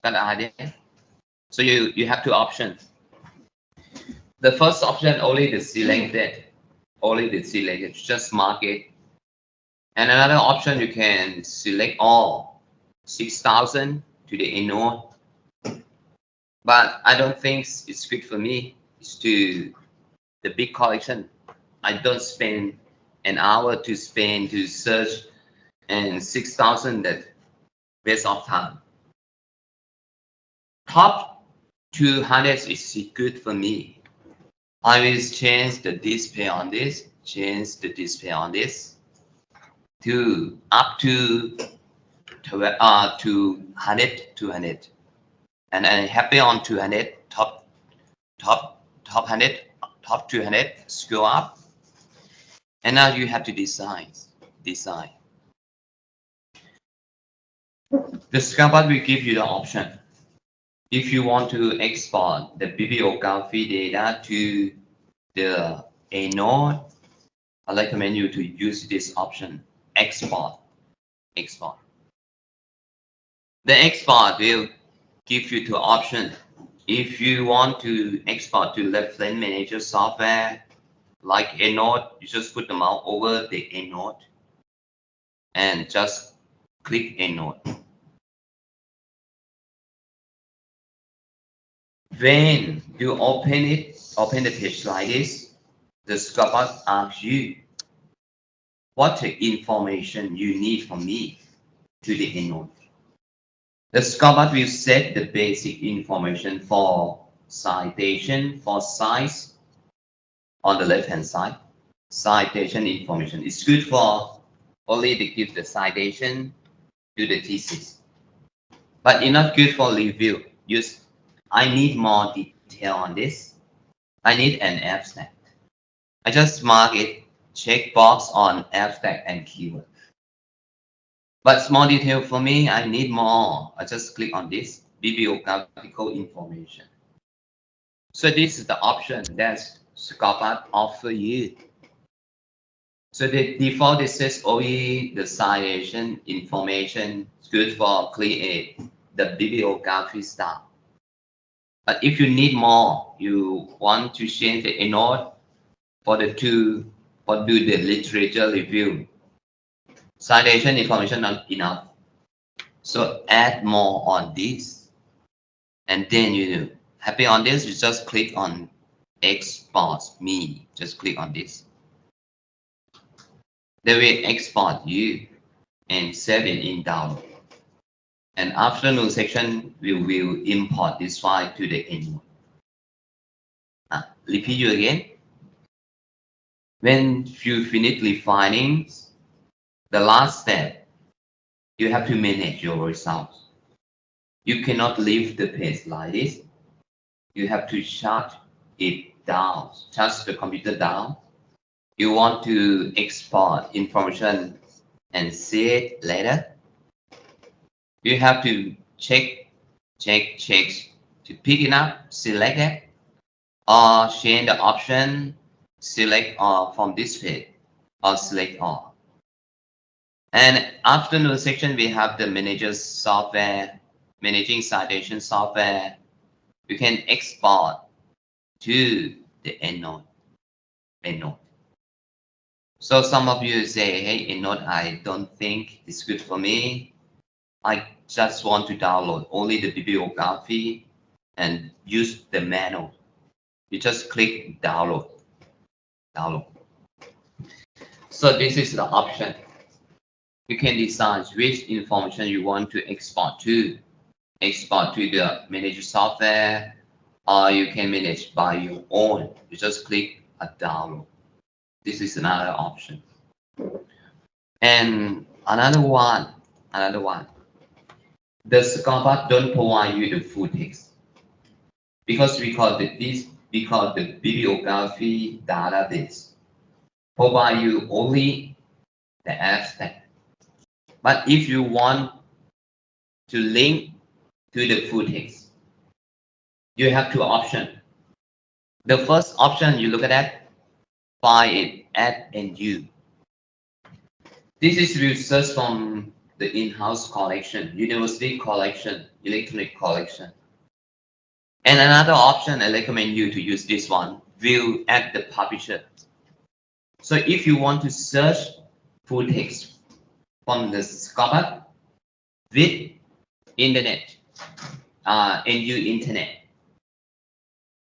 Got the idea? So you have two options. The first option only the selected. Only the selected. Just mark it. And another option, you can select all 6,000 to the Endnote. But I don't think it's good for me. It's to the big collection. I don't spend an hour to search, and 6,000 that waste of time. Top 200 is good for me. I will change the display on this, change the display on this to up to 200, and I'm happy on 200, top 100, top 200, scroll up, and now you have to design. The screenshot will give you the option. If you want to export the bibliography data to the Endnote, I recommend you to use this option, export. The export will give you two options. If you want to export to reference manager software like Endnote, you just put the mouse over the Endnote and just click Endnote. When you open the page like this, the screenshot asks you what information you need from me to the Endnote. The screenshot will set the basic information for citation, for size on the left-hand side. Citation information is good for only to give the citation to the thesis, but it's not good for review. I need more detail on this. I need an abstract. I just mark it, check box on abstract and keyword. But small detail for me, I need more. I just click on this, bibliographical information. So this is the option that Scopart offer you. So the default, it says only the citation information is good for create the bibliography style. But if you need more, you want to change the Endnote for do the literature review. Citation information not enough. So add more on this. And then you happy on this, you just click on export me. Just click on this. They will export you and save it in download. And after new section, we will import this file to the Endnote. Repeat you again. When you finish refining, the last step, you have to manage your results. You cannot leave the page like this. You have to shut it down, shut the computer down. You want to export information and see it later. You have to check to pick it up, select it, or change the option, select all from this page, or select all. And after the section, we have the manager software, managing citation software. You can export to the Endnote. So some of you say, hey, Endnote, I don't think it's good for me. I just want to download only the bibliography and use the manual. You just click download. So this is the option. You can decide which information you want to export to. Export to the manager software, or you can manage by your own. You just click a download. This is another option. And another one. The Scopus don't provide you the full text because we call the bibliography database provide you only the abstract. But if you want to link to the full text, you have two options. The first option you look at that, find it at Endnote. This is research from the in-house collection, university collection, electronic collection. And another option, I recommend you to use this one, view at the publisher. So if you want to search full text from the Scopus with internet, Endnote internet.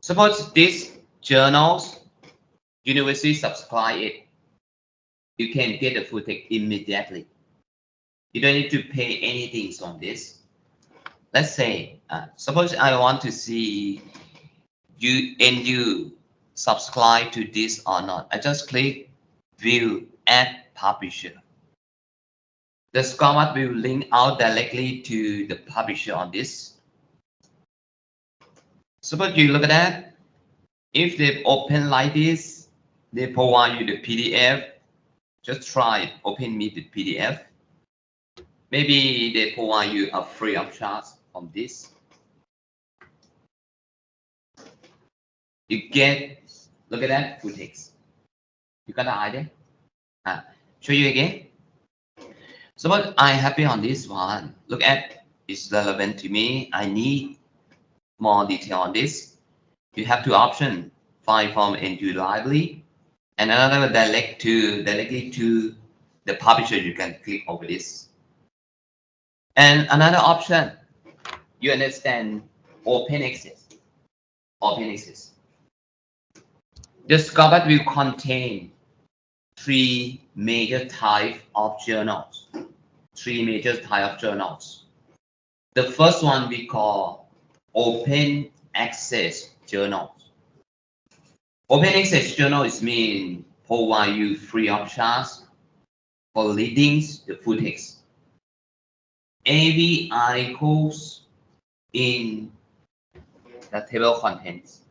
Suppose these journals, university subscribe it, you can get the full text immediately. You don't need to pay anything on this. Let's say, suppose I want to see you subscribe to this or not. I just click view at publisher. The Scopus will link out directly to the publisher on this. Suppose you look at that. If they open like this, they provide you the PDF. Just try it. Open me the PDF. Maybe they provide you a free of charge from this. You get, look at that, full text. You got the idea? Show you again. Suppose I'm happy on this one. Look at, it's relevant to me. I need more detail on this. You have two options, find from Endnote library, and another directly to the publisher. You can click over this. And another option, you understand, open access. The Scopus will contain three major types of journals. The first one we call open access journals. Open access journals mean provide you free of charge for reading the full text. Every articles in the table of contents,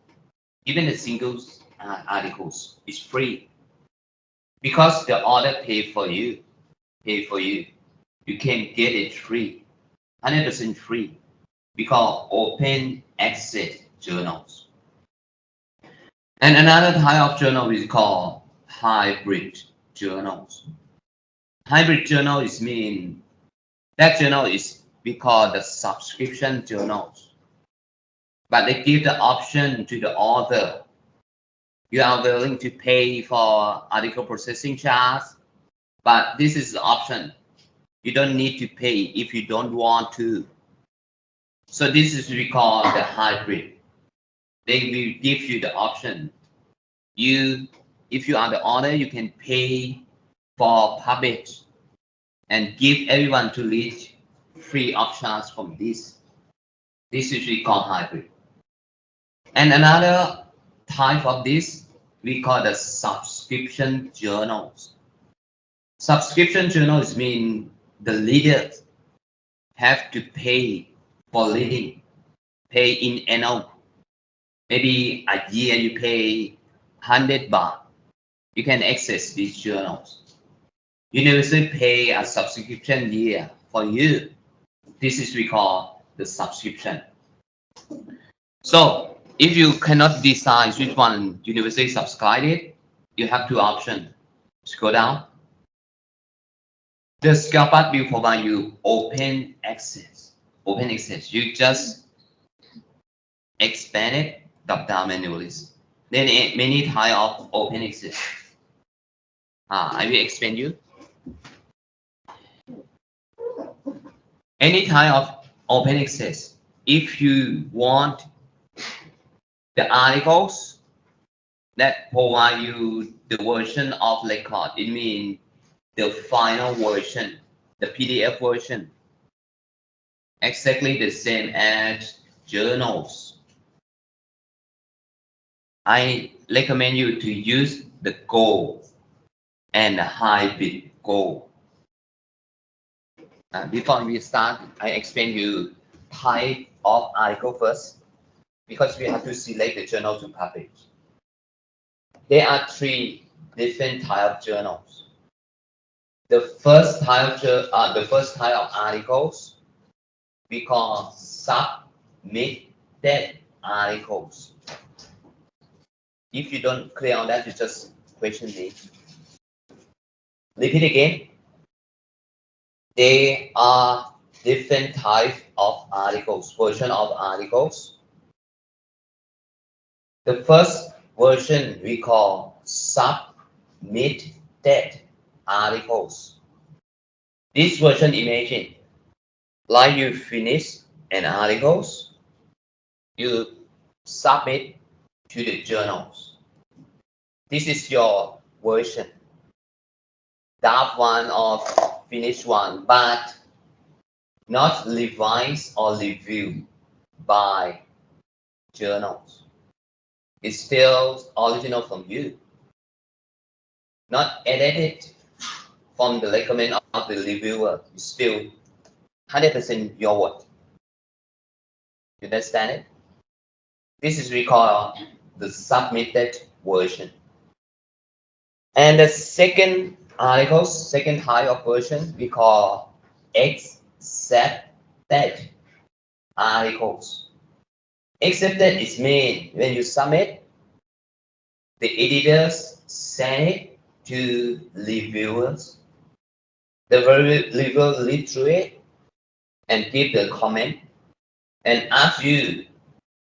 even the single articles, is free because the author pay for you. You can get it free, 100% free, because open access journals. And another type of journal is called hybrid journals. Hybrid journal is mean that journal is we call the subscription journals, but they give the option to the author. You are willing to pay for article processing charge, but this is the option. You don't need to pay if you don't want to. So this is we call the hybrid. They will give you the option. If you are the author, you can pay for publish and give everyone to read free of charge from this. This is we call hybrid. And another type of this we call the subscription journals. Subscription journals mean the readers have to pay for reading, pay in annual. Maybe a year you pay 100 baht. You can access these journals. University pay a subscription year for you. This is we call the subscription. So if you cannot decide which one university subscribe it, you have two options. Scroll down. The Scalpart will provide you open access. Open access. You just expand it, drop down menu list. Then many type of open access. I will explain you. Any type of open access. If you want the articles that provide you the version of record, it means the final version, the PDF version, exactly the same as journals. I recommend you to use the gold and the hybrid gold. Before we start, I explain you type of article first, because we have to select the journal to publish. There are three different type of journals. The first type of articles we call submitted articles. If you don't clear on that, you just question me. Repeat again. There are different types of articles, version of articles. The first version we call submitted articles. This version, imagine, like you finish an articles, you submit to the journals. This is your version. Draft one or finished one, but not revised or reviewed by journals. It's still original from you, not edited from the recommend of the reviewer. It's still 100% your work. You understand it? This is we call the submitted version. And the second type of version we call accepted articles. Accepted is mean when you submit, the editors send it to reviewers. The reviewer read through it and give the comment and ask you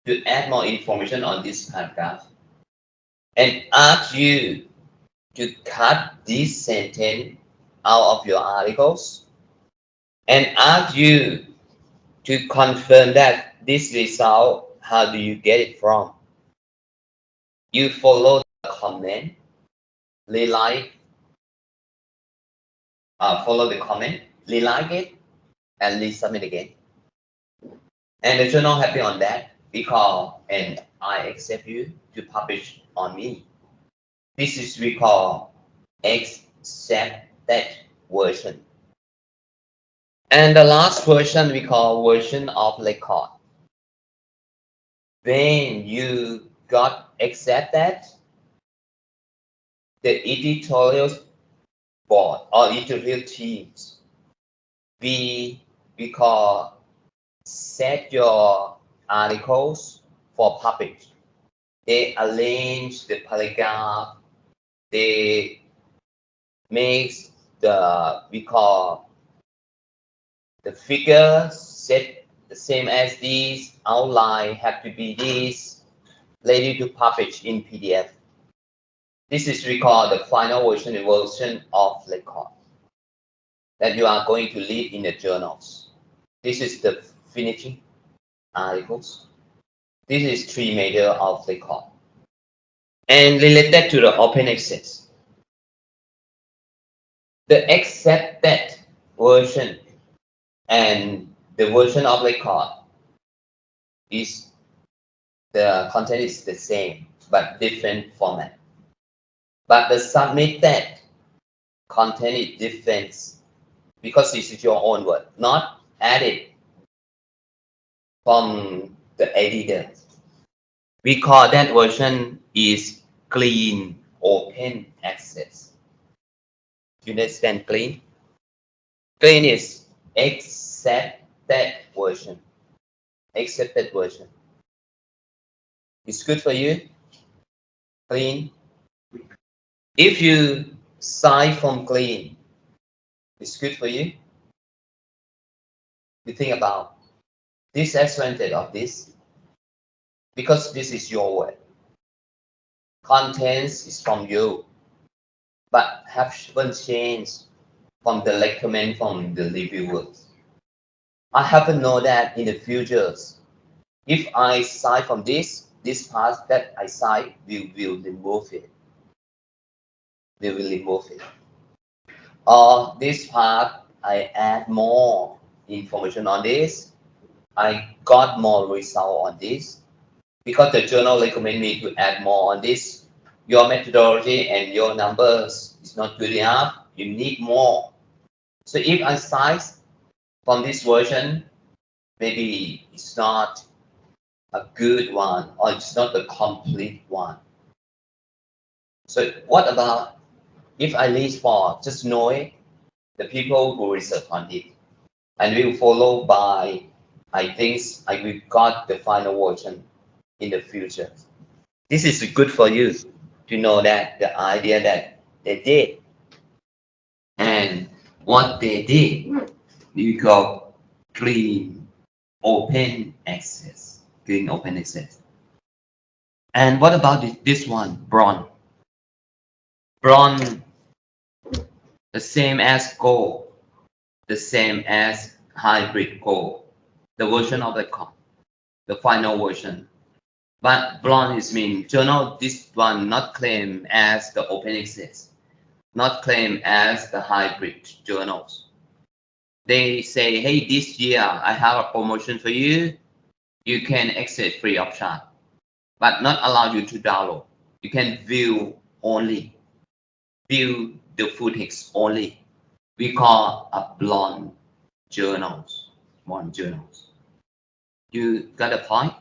to add more information on this paragraph and ask you to cut this sentence out of your articles and ask you to confirm that this result, how do you get it from? You follow the comment, follow the comment, like it, and resubmit again. And the journal happy on that because and I accept you to publish on me. This is we call accepted version. And the last version we call version of record. When you got accepted, the editorial board or editorial teams, we call set your articles for publish. They arrange the paragraph. They make we call the figure set the same as this, outline have to be this, ready to publish in PDF. This is we call the final version of record that you are going to read in the journals. This is the finishing articles. This is three major of record. And related to the open access, the accepted version and the version of record is the content is the same but different format. But the submitted content is different because this is your own word, not added from the editor. We call that version is clean open access. You understand clean? Clean is accepted version. Accepted version. It's good for you. Clean. If you sign from clean, it's good for you. You think about disadvantage of this because this is your word. Contents is from you, but haven't changed from the recommend from the reviewers. I haven't know that in the futures. If I sign from this part that I sign will remove it. They will remove it. Or this part I add more information on this. I got more result on this because the journal recommend me to add more on this. Your methodology and your numbers is not good enough. You need more. So if I size from this version, maybe it's not a good one or it's not the complete one. So what about if I leave for just know it, the people who research on it and will follow by I think I will got the final version in the future. This is good for you to know that the idea that they did and what they did, we call clean open access. Clean open access. And what about this one, bronze? Bronze, the same as gold, the same as hybrid gold, the version of the final version. But bronze is mean journal, this one not claimed as the open access, not claimed as the hybrid journals. They say, hey, this year I have a promotion for you. You can access free of charge, but not allow you to download. You can view only, view the full text only. We call a blonde journals, blonde journals. You got a point?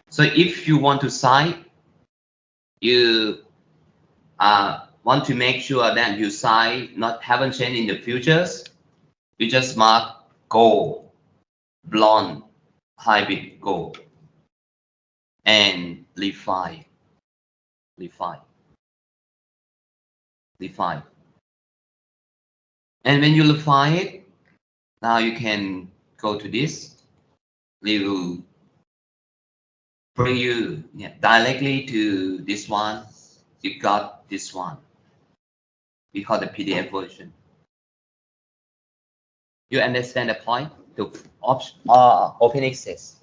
So if you want to sign, you want to make sure that you sign not haven't changed in the futures. You just mark gold, blonde, hybrid gold, and refine. And when you refine it, now you can go to this. It will bring you directly to this one. You got this one. We call the PDF version. You understand the point? The open access.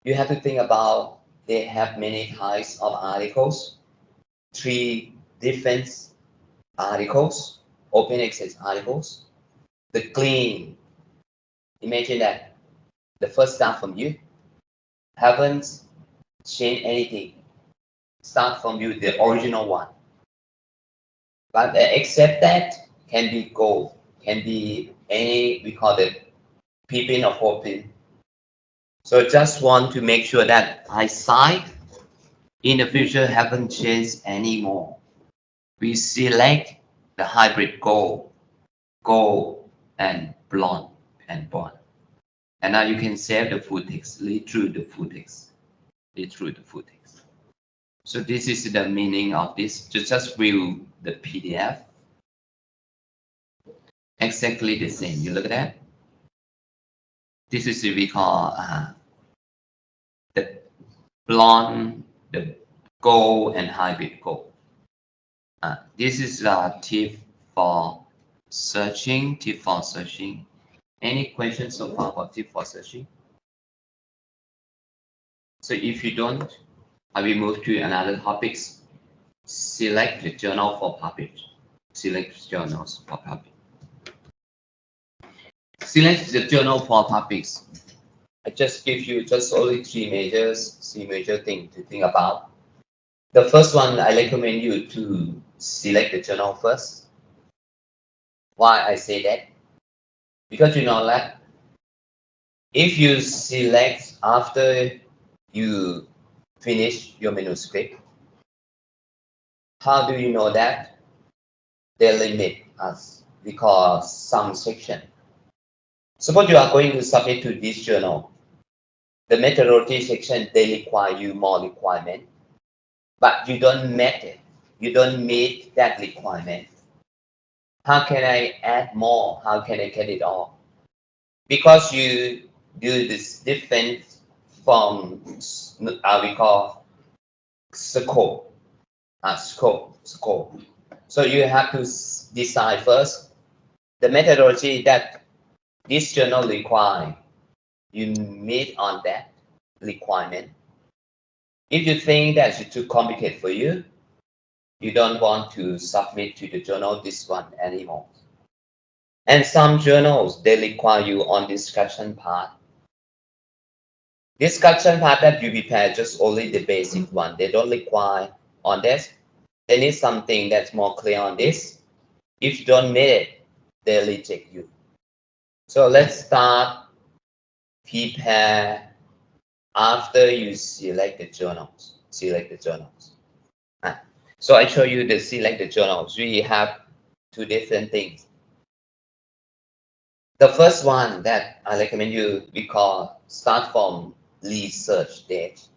You have to think about they have many types of articles, 3 different articles, open access articles. The clean, imagine that the first start from you, haven't changed anything. Start from you, the original one. But except that can be gold, can be any, we call it preprint or foreprint. So just want to make sure that I sign in the future haven't changed anymore. We select the hybrid gold and blonde and bond. And now you can save the full text, read through the full text, So this is the meaning of this. Just view the PDF. Exactly the same. You look at that. This is what we call the blonde, the gold, and hybrid gold. This is a tip for searching. Any questions so far about tip for searching? So if you don't, I will move to another topics. Select the journal for publish. Select journals for publish. Select the journal for publish. I just give you just only three major things to think about. The first one, I recommend you to select the journal first. Why I say that? Because you know that if you select after you finish your manuscript, how do you know that? They limit us because some section Suppose you are going to submit to this journal. The methodology section, they require you more requirement, but you don't meet it. You don't meet that requirement. How can I add more? How can I get it all? Because you do this different from we call scope, scope. So you have to decide first the methodology that this journal require. You meet on that requirement. If you think that's too complicated for you, you don't want to submit to the journal this one anymore. And some journals, they require you on discussion part. Discussion part that you prepare just only the basic one. They don't require on this. They need something that's more clear on this. If you don't meet it, they reject you. So let's start prepare after you select the journals. Select the journals. So I show you the select the journals. We have two different things. The first one that I recommend you, we call start from research date.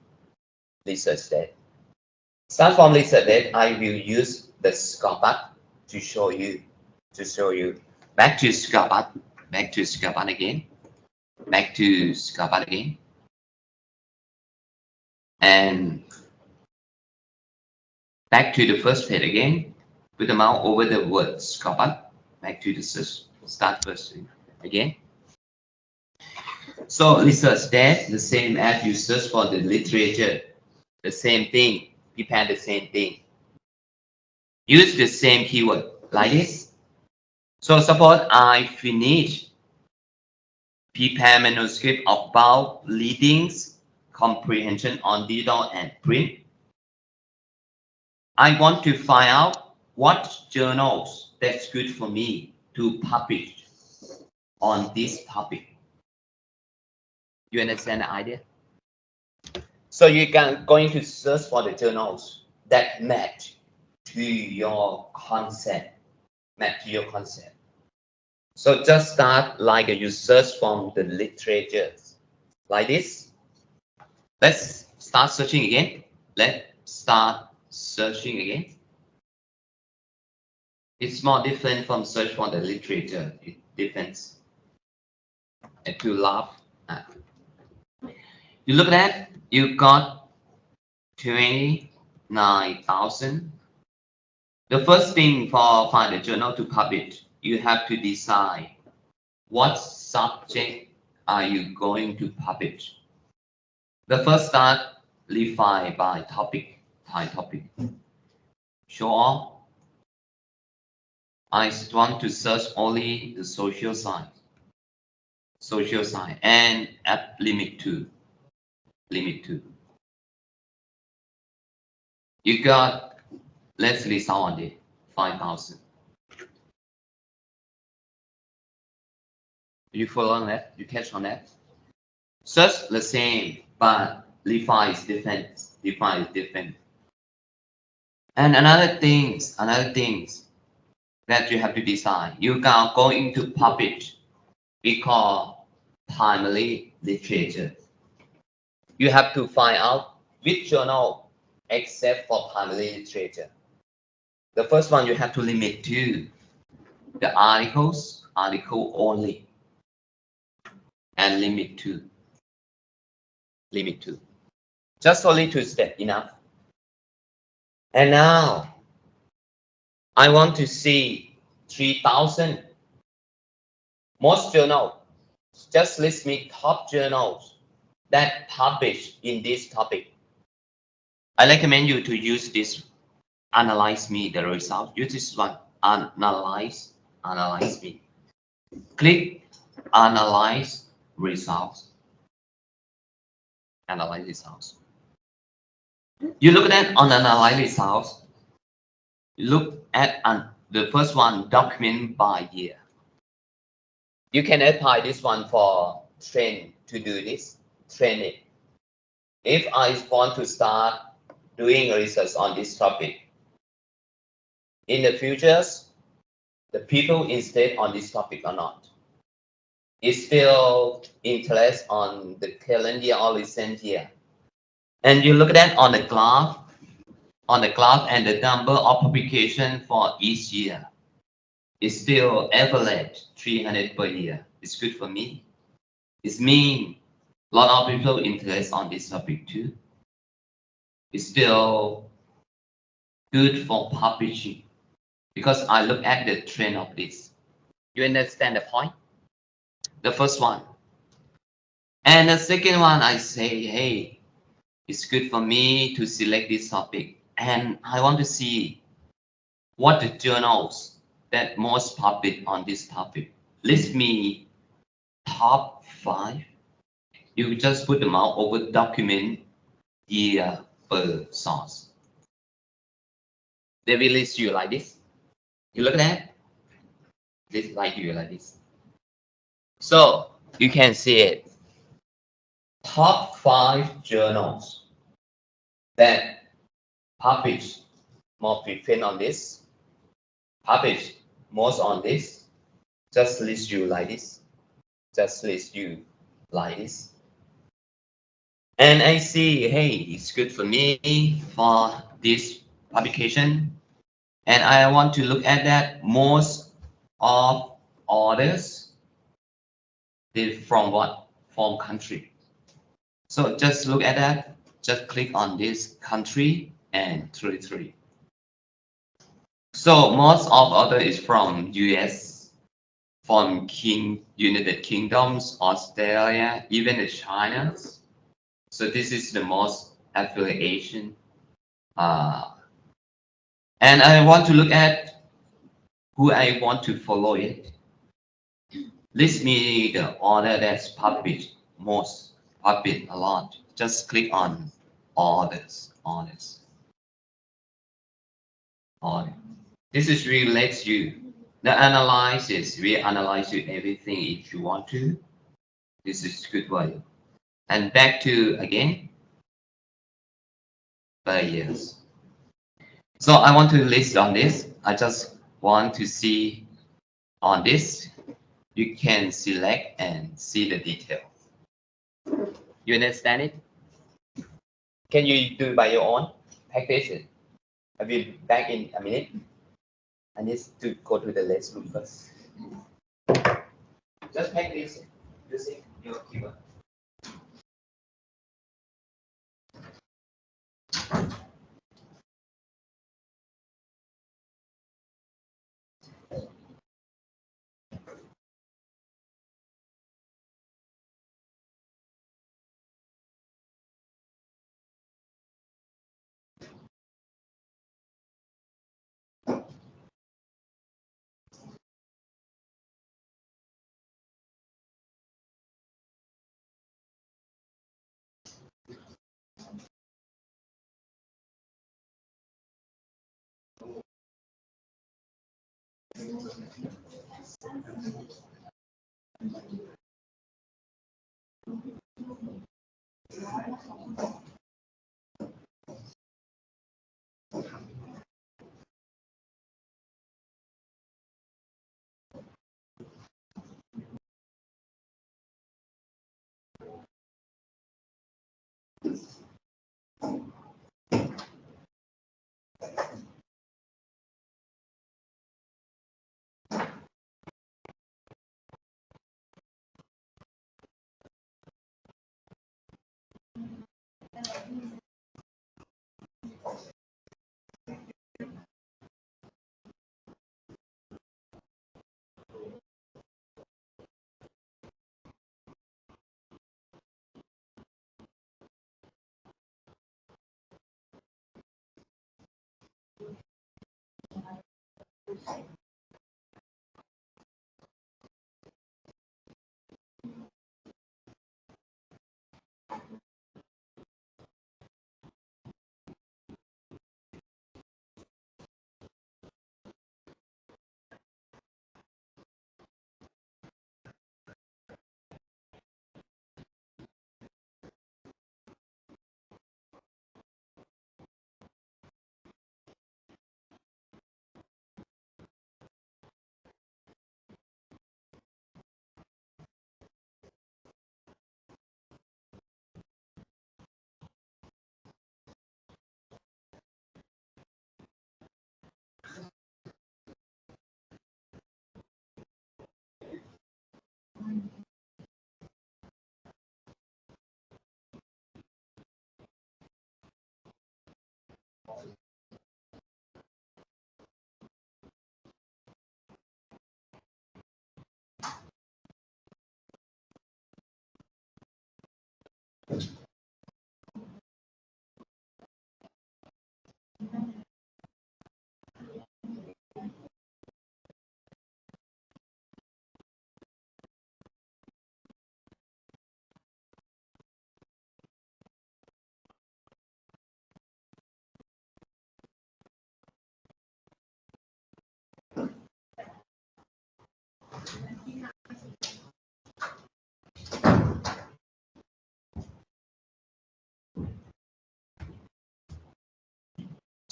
Research date. Start from research date. I will use the scoreboard to show you. Back to scoreboard. Back to scoreboard again. Back to scoreboard again. And back to the first page again. Put the mouse over the word scoreboard. Back to the search. Start first again. So research that the same as you search for the literature, the same thing, prepare the same thing. Use the same keyword like this. So suppose I finish prepare manuscript about readings, comprehension on digital and print. I want to find out what journals that's good for me to publish on this topic. You understand the idea? So you can going to search for the journals that match to your concept. Match to your concept. So just start like you search from the literature like this. Let's start searching again. Let's start searching again. It's more different from search for the literature. It depends. And to laugh at. You look at that, you got 29,000. The first thing for find a journal to publish, you have to decide what subject are you going to publish. The first start refine by topic, topic. Show all. I want to search only the social science, and at limit 2. You got, let's result on it, 5,000. You follow on that? You catch on that? Search the same, but refine is different. And another things that you have to decide. You are going to publish, we call primary literature. You have to find out which journal except for primary literature. The first one you have to limit to the article only, and limit to. Just only 2 steps enough. And now I want to see 3,000. Most journals, just list me top journals that publish in this topic. I recommend you to use this, analyze me the result. Use this one, analyze me. Click analyze results. Analyze results. You look at on analyze results. Look at the first one, document by year. You can apply this one for train to do this, train it. If I want to start doing research on this topic, in the future, the people instead on this topic or not. is still interest on the current year or recent year. And you look at that on the graph and the number of publication for each year is still average 300 per year. It's good for me. It means a lot of people interest on this topic too. It's still good for publishing because I look at the trend of this. You understand the point? The first one. And the second one, I say, hey, it's good for me to select this topic. And I want to see what the journals that most publish on this topic. List me top 5. You just put them out over document year per source. They will list you like this. You look at that. This like you like this. So you can see it. Top 5 journals that publish more frequent on this, publish most on this, just list you like this, just list you like this. And I see, hey, it's good for me for this publication. And I want to look at that most of orders is from what? From country. So just look at that, just click on this country and territory. So most of order is from US, from United Kingdoms, Australia, even the China. So this is the most affiliation. And I want to look at who I want to follow it. List me the order that's published most, published a lot. Just click on orders. This is really lets you the analysis. We analyze you everything if you want to. This is good way. And back to again per years. So I want to list on this. I just want to see on this. You can select and see the detail. You understand it? Can you do by your own? Practice it. I will be back in a minute. I need to go to the lesson first. Just practice using your keyboard.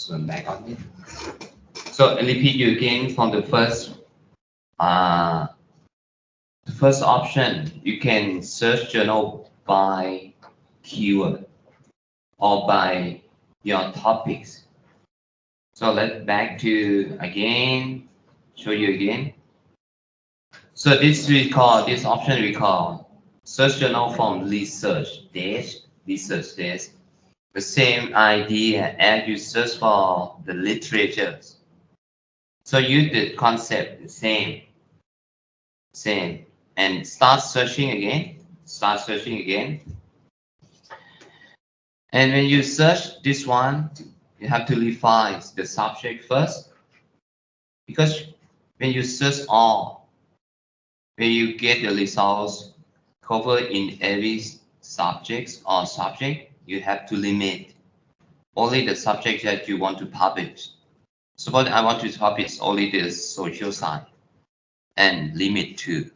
So back on it. So I repeat you again from the first option. You can search journal by keyword or by your topics. So let's back to again, show you again. So this option we call search journal from research dash. The same idea as you search for the literatures. So use the concept the same, and start searching again. And when you search this one, you have to define the subject first, because when you search all, when you get the results covered in every subject, you have to limit only the subject that you want to publish. Suppose I want to publish only the social science and limit to.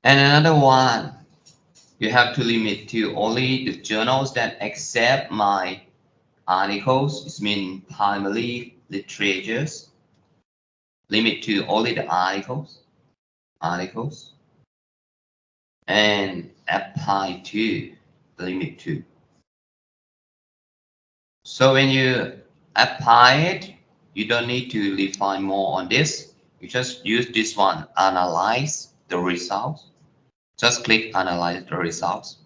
And another one, you have to limit to only the journals that accept my articles. It means primary literatures. Limit to only the articles, and apply to, limit to. So when you apply it, you don't need to define more on this. You just use this one, analyze the results. Just click analyze the results.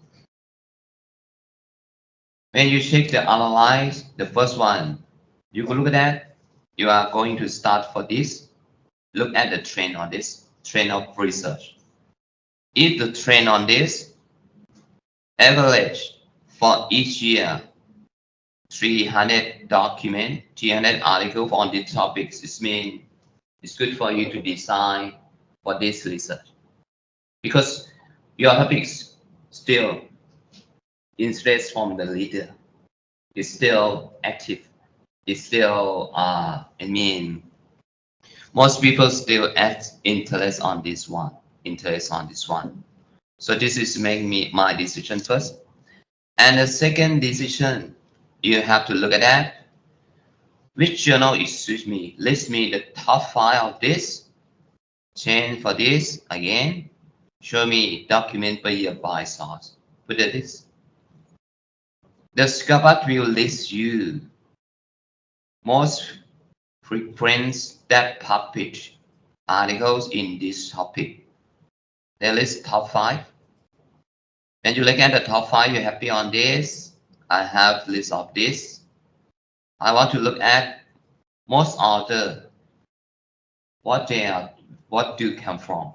When you check the analyze, the first one, you can look at that. You are going to start for this. Look at the trend on this, trend of research. If the trend on this average for each year 300 document, 300 articles on these topics, it means it's good for you to design for this research, because your topics still interest from the reader, is still active, is still most people still act interest on this one. So this is make me my decision first. And the second decision, you have to look at that. Which journal is suits me? List me the top 5 of this. Change for this again. Show me document per year by source. Put it this. The Scabbat will list you most frequent that publish articles in this topic. They list top 5. When you look at the top 5, you're happy on this. I have list of this. I want to look at most author, what do come from.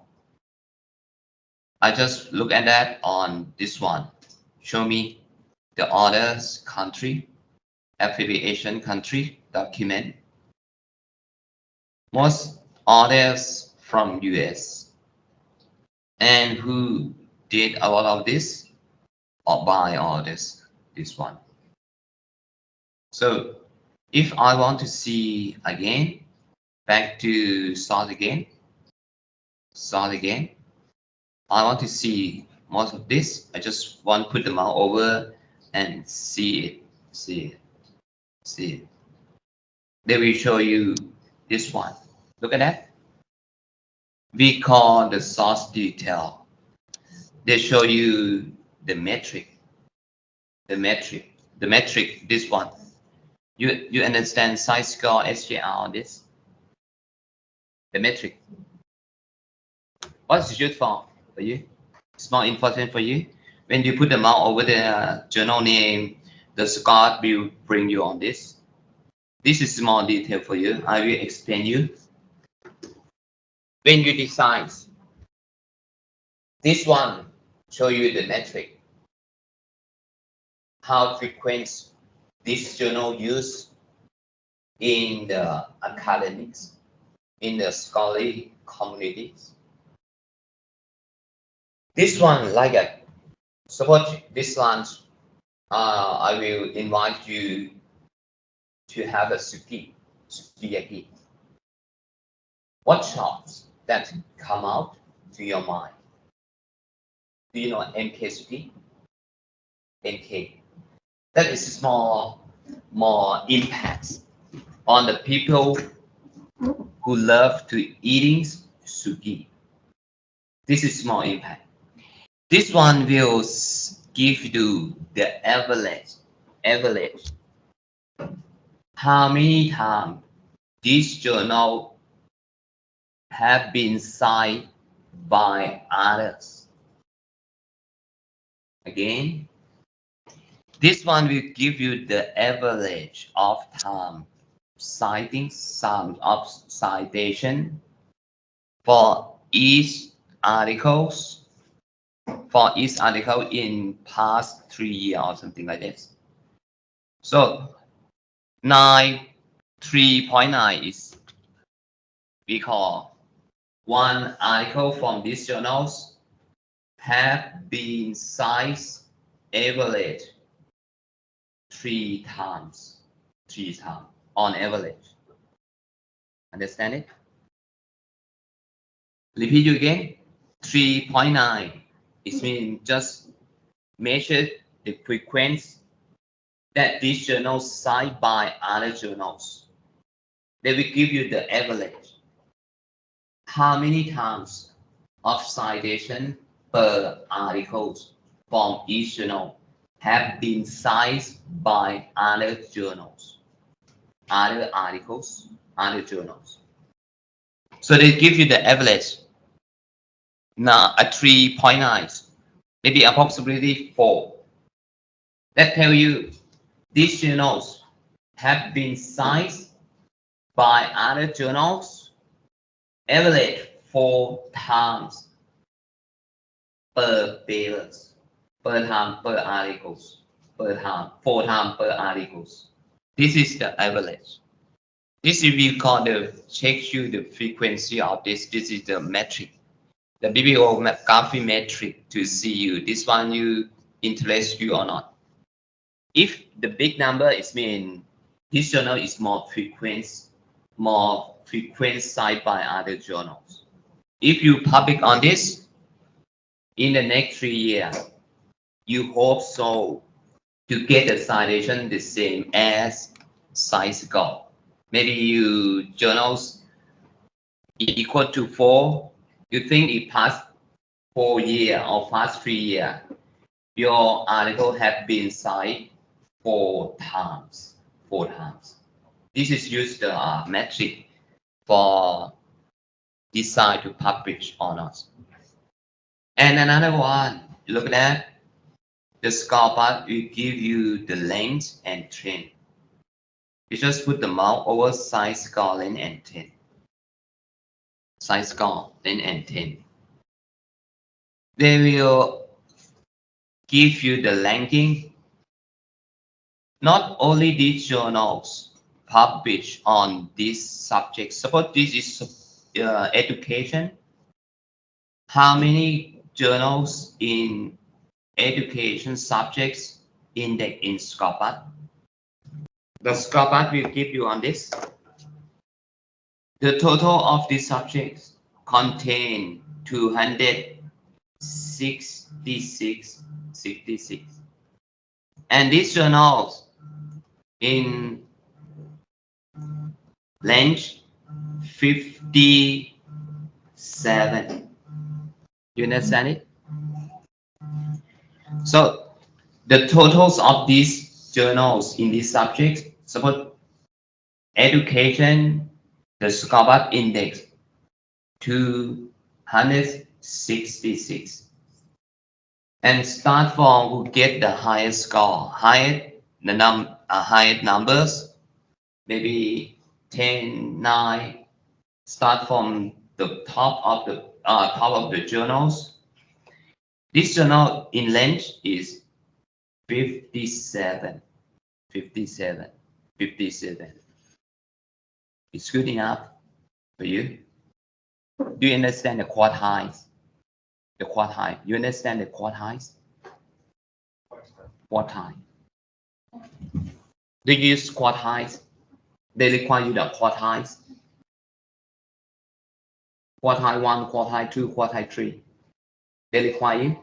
I just look at that on this one. Show me the author's country, affiliation country, document. Most authors from US, and who did a lot of this or by authors, this one. So if I want to see again, back to start again, I want to see most of this. I just want to put the mouse over and see it. They will show you this one. Look at that. We call the source detail. They show you the metric. This one. You understand size score, SGR on this? The metric. What's it used for you? It's more important for you. When you put the mouse over the journal name, the score will bring you on this. This is more detail for you. I will explain you. When you design, this one show you the metric. How frequent this journal used in the academics, in the scholarly communities. This one, like a suppose this lunch, I will invite you to have a sukiyaki. What shots that come out to your mind? Do you know MK suki? MK. That is small more impacts on the people who love to eating sugi. This is small impact. This one will give you the average. How many times this journal have been cited by others. Again, this one will give you the average of time citing some of citation for each articles in past 3 years or something like this. So 3.9 is we call one article from these journals have been cited average 3 times on average. Understand it? Repeat you again. 3.9. It means just measure the frequency that these journals cite by other journals. They will give you the average. How many times of citation per articles from each journal have been cited by other journals, other articles, other journals. So they give you the average. Now a 3.9, maybe approximately 4. That tell you these journals have been cited by other journals average 4 times per papers, per time per articles, per time, 4 times per articles. This is the average. This is we call the check you the frequency of this. This is the metric, the bibliography metric to see you. This one you interest you or not. If the big number is mean this journal is more frequent cited by other journals. If you public on this in the next 3 years, you hope so to get the citation the same as SciScore. Maybe you journals equal to 4. You think it passed 4 years or past 3 years, your article have been cited 4 times. 4 times. This is used the metric for decide to publish or not. And another one, look at that. The score part will give you the length and trend. You just put the mouse over SciScore length and trend. SciScore length and trend. They will give you the ranking. Not only these journals publish on this subject. Suppose this is education. How many journals in education subjects index in Scopat? The Scopat will give you on this. The total of these subjects contain 266. And these journals in length 57. You understand it? So the totals of these journals in these subjects, suppose education, the Scopat index 266. And start from who get the highest score, highest numbers, maybe 10, 9. Start from the top of the journals. This journal in length is 57. It's good enough for you. Do you understand the quartiles? The quartile. You understand the quartiles? Quartile. Do you use quartiles? They require you the quartiles. Quartile 1, quartile 2, quartile 3. They require you.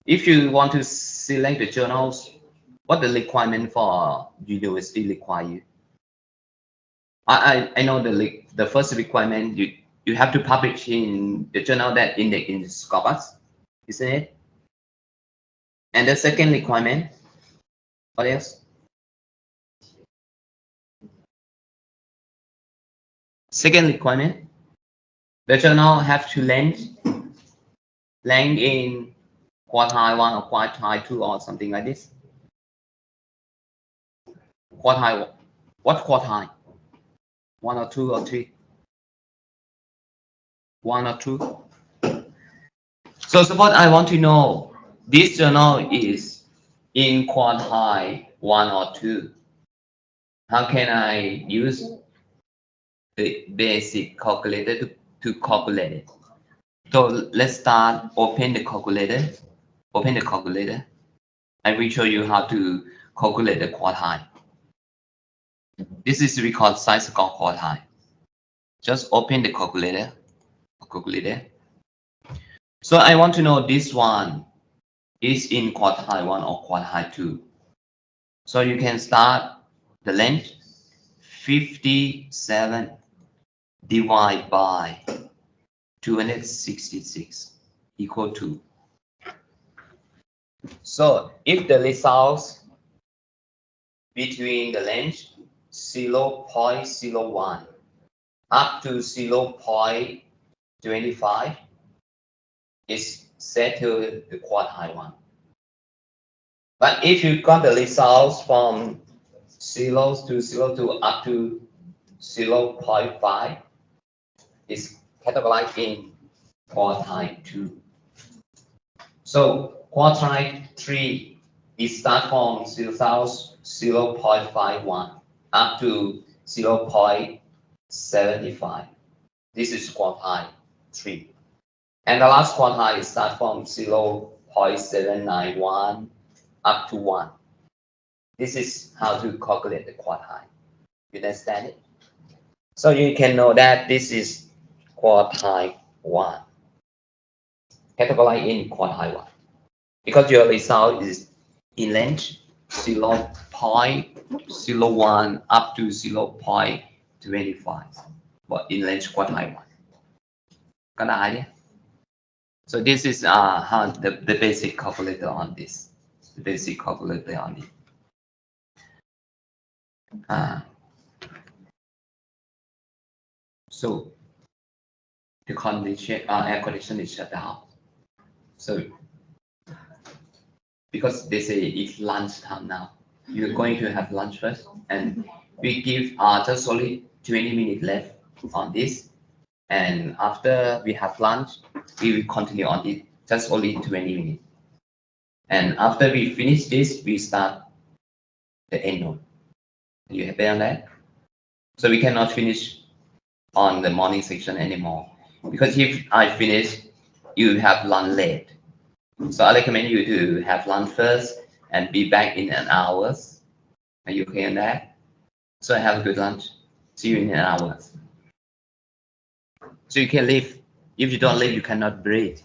If you want to select the journals what the requirement for university require you? I know the first requirement you have to publish in the journal that index in Scopus, isn't it? And the second requirement, what else? Second requirement, the journal have to rank in quartile 1 or quartile 2 or something like this. Quartile, what quartile? 1 or 2 or 3? 1 or 2? So suppose I want to know this journal is in quartile 1 or 2. How can I use the basic calculator to calculate it? So let's start, open the calculator. Open the calculator. I will show you how to calculate the quartile. This is we call size score quartile. Just open the calculator. So I want to know this one is in quartile 1 or quartile 2. So you can start the length 57 divided by 266 equal to. So if the results between the length 0.01 up to 0.25 is set to the quartile 1. But if you got the results from 0 to 0 up to 0.5, is categorized in quartile 2. So quartile 3 is start from 0.51 up to 0.75. This is quartile 3. And the last quartile is start from 0.791 up to 1. This is how to calculate the quartile. You understand it? So you can know that this is quartile 1. Categorize in quartile 1. Because your result is in length 0.01 up to 0.25. But in length quartile 1. Got the idea? So this is how the basic calculator on this. The basic calculator on it. So the condition, air condition is shut down. So because they say it's lunchtime now, you're going to have lunch first, and we give just only 20 minutes left on this, and after we have lunch, we will continue on it just only 20 minutes. And after we finish this, we start the Endnote. You happy on that? So we cannot finish on the morning section anymore, because if I finish, you have lunch late. So I recommend you to have lunch first and be back in an hour. Are you okay on that? So have a good lunch. See you in an hour. So you can leave. If you don't leave, you cannot breathe.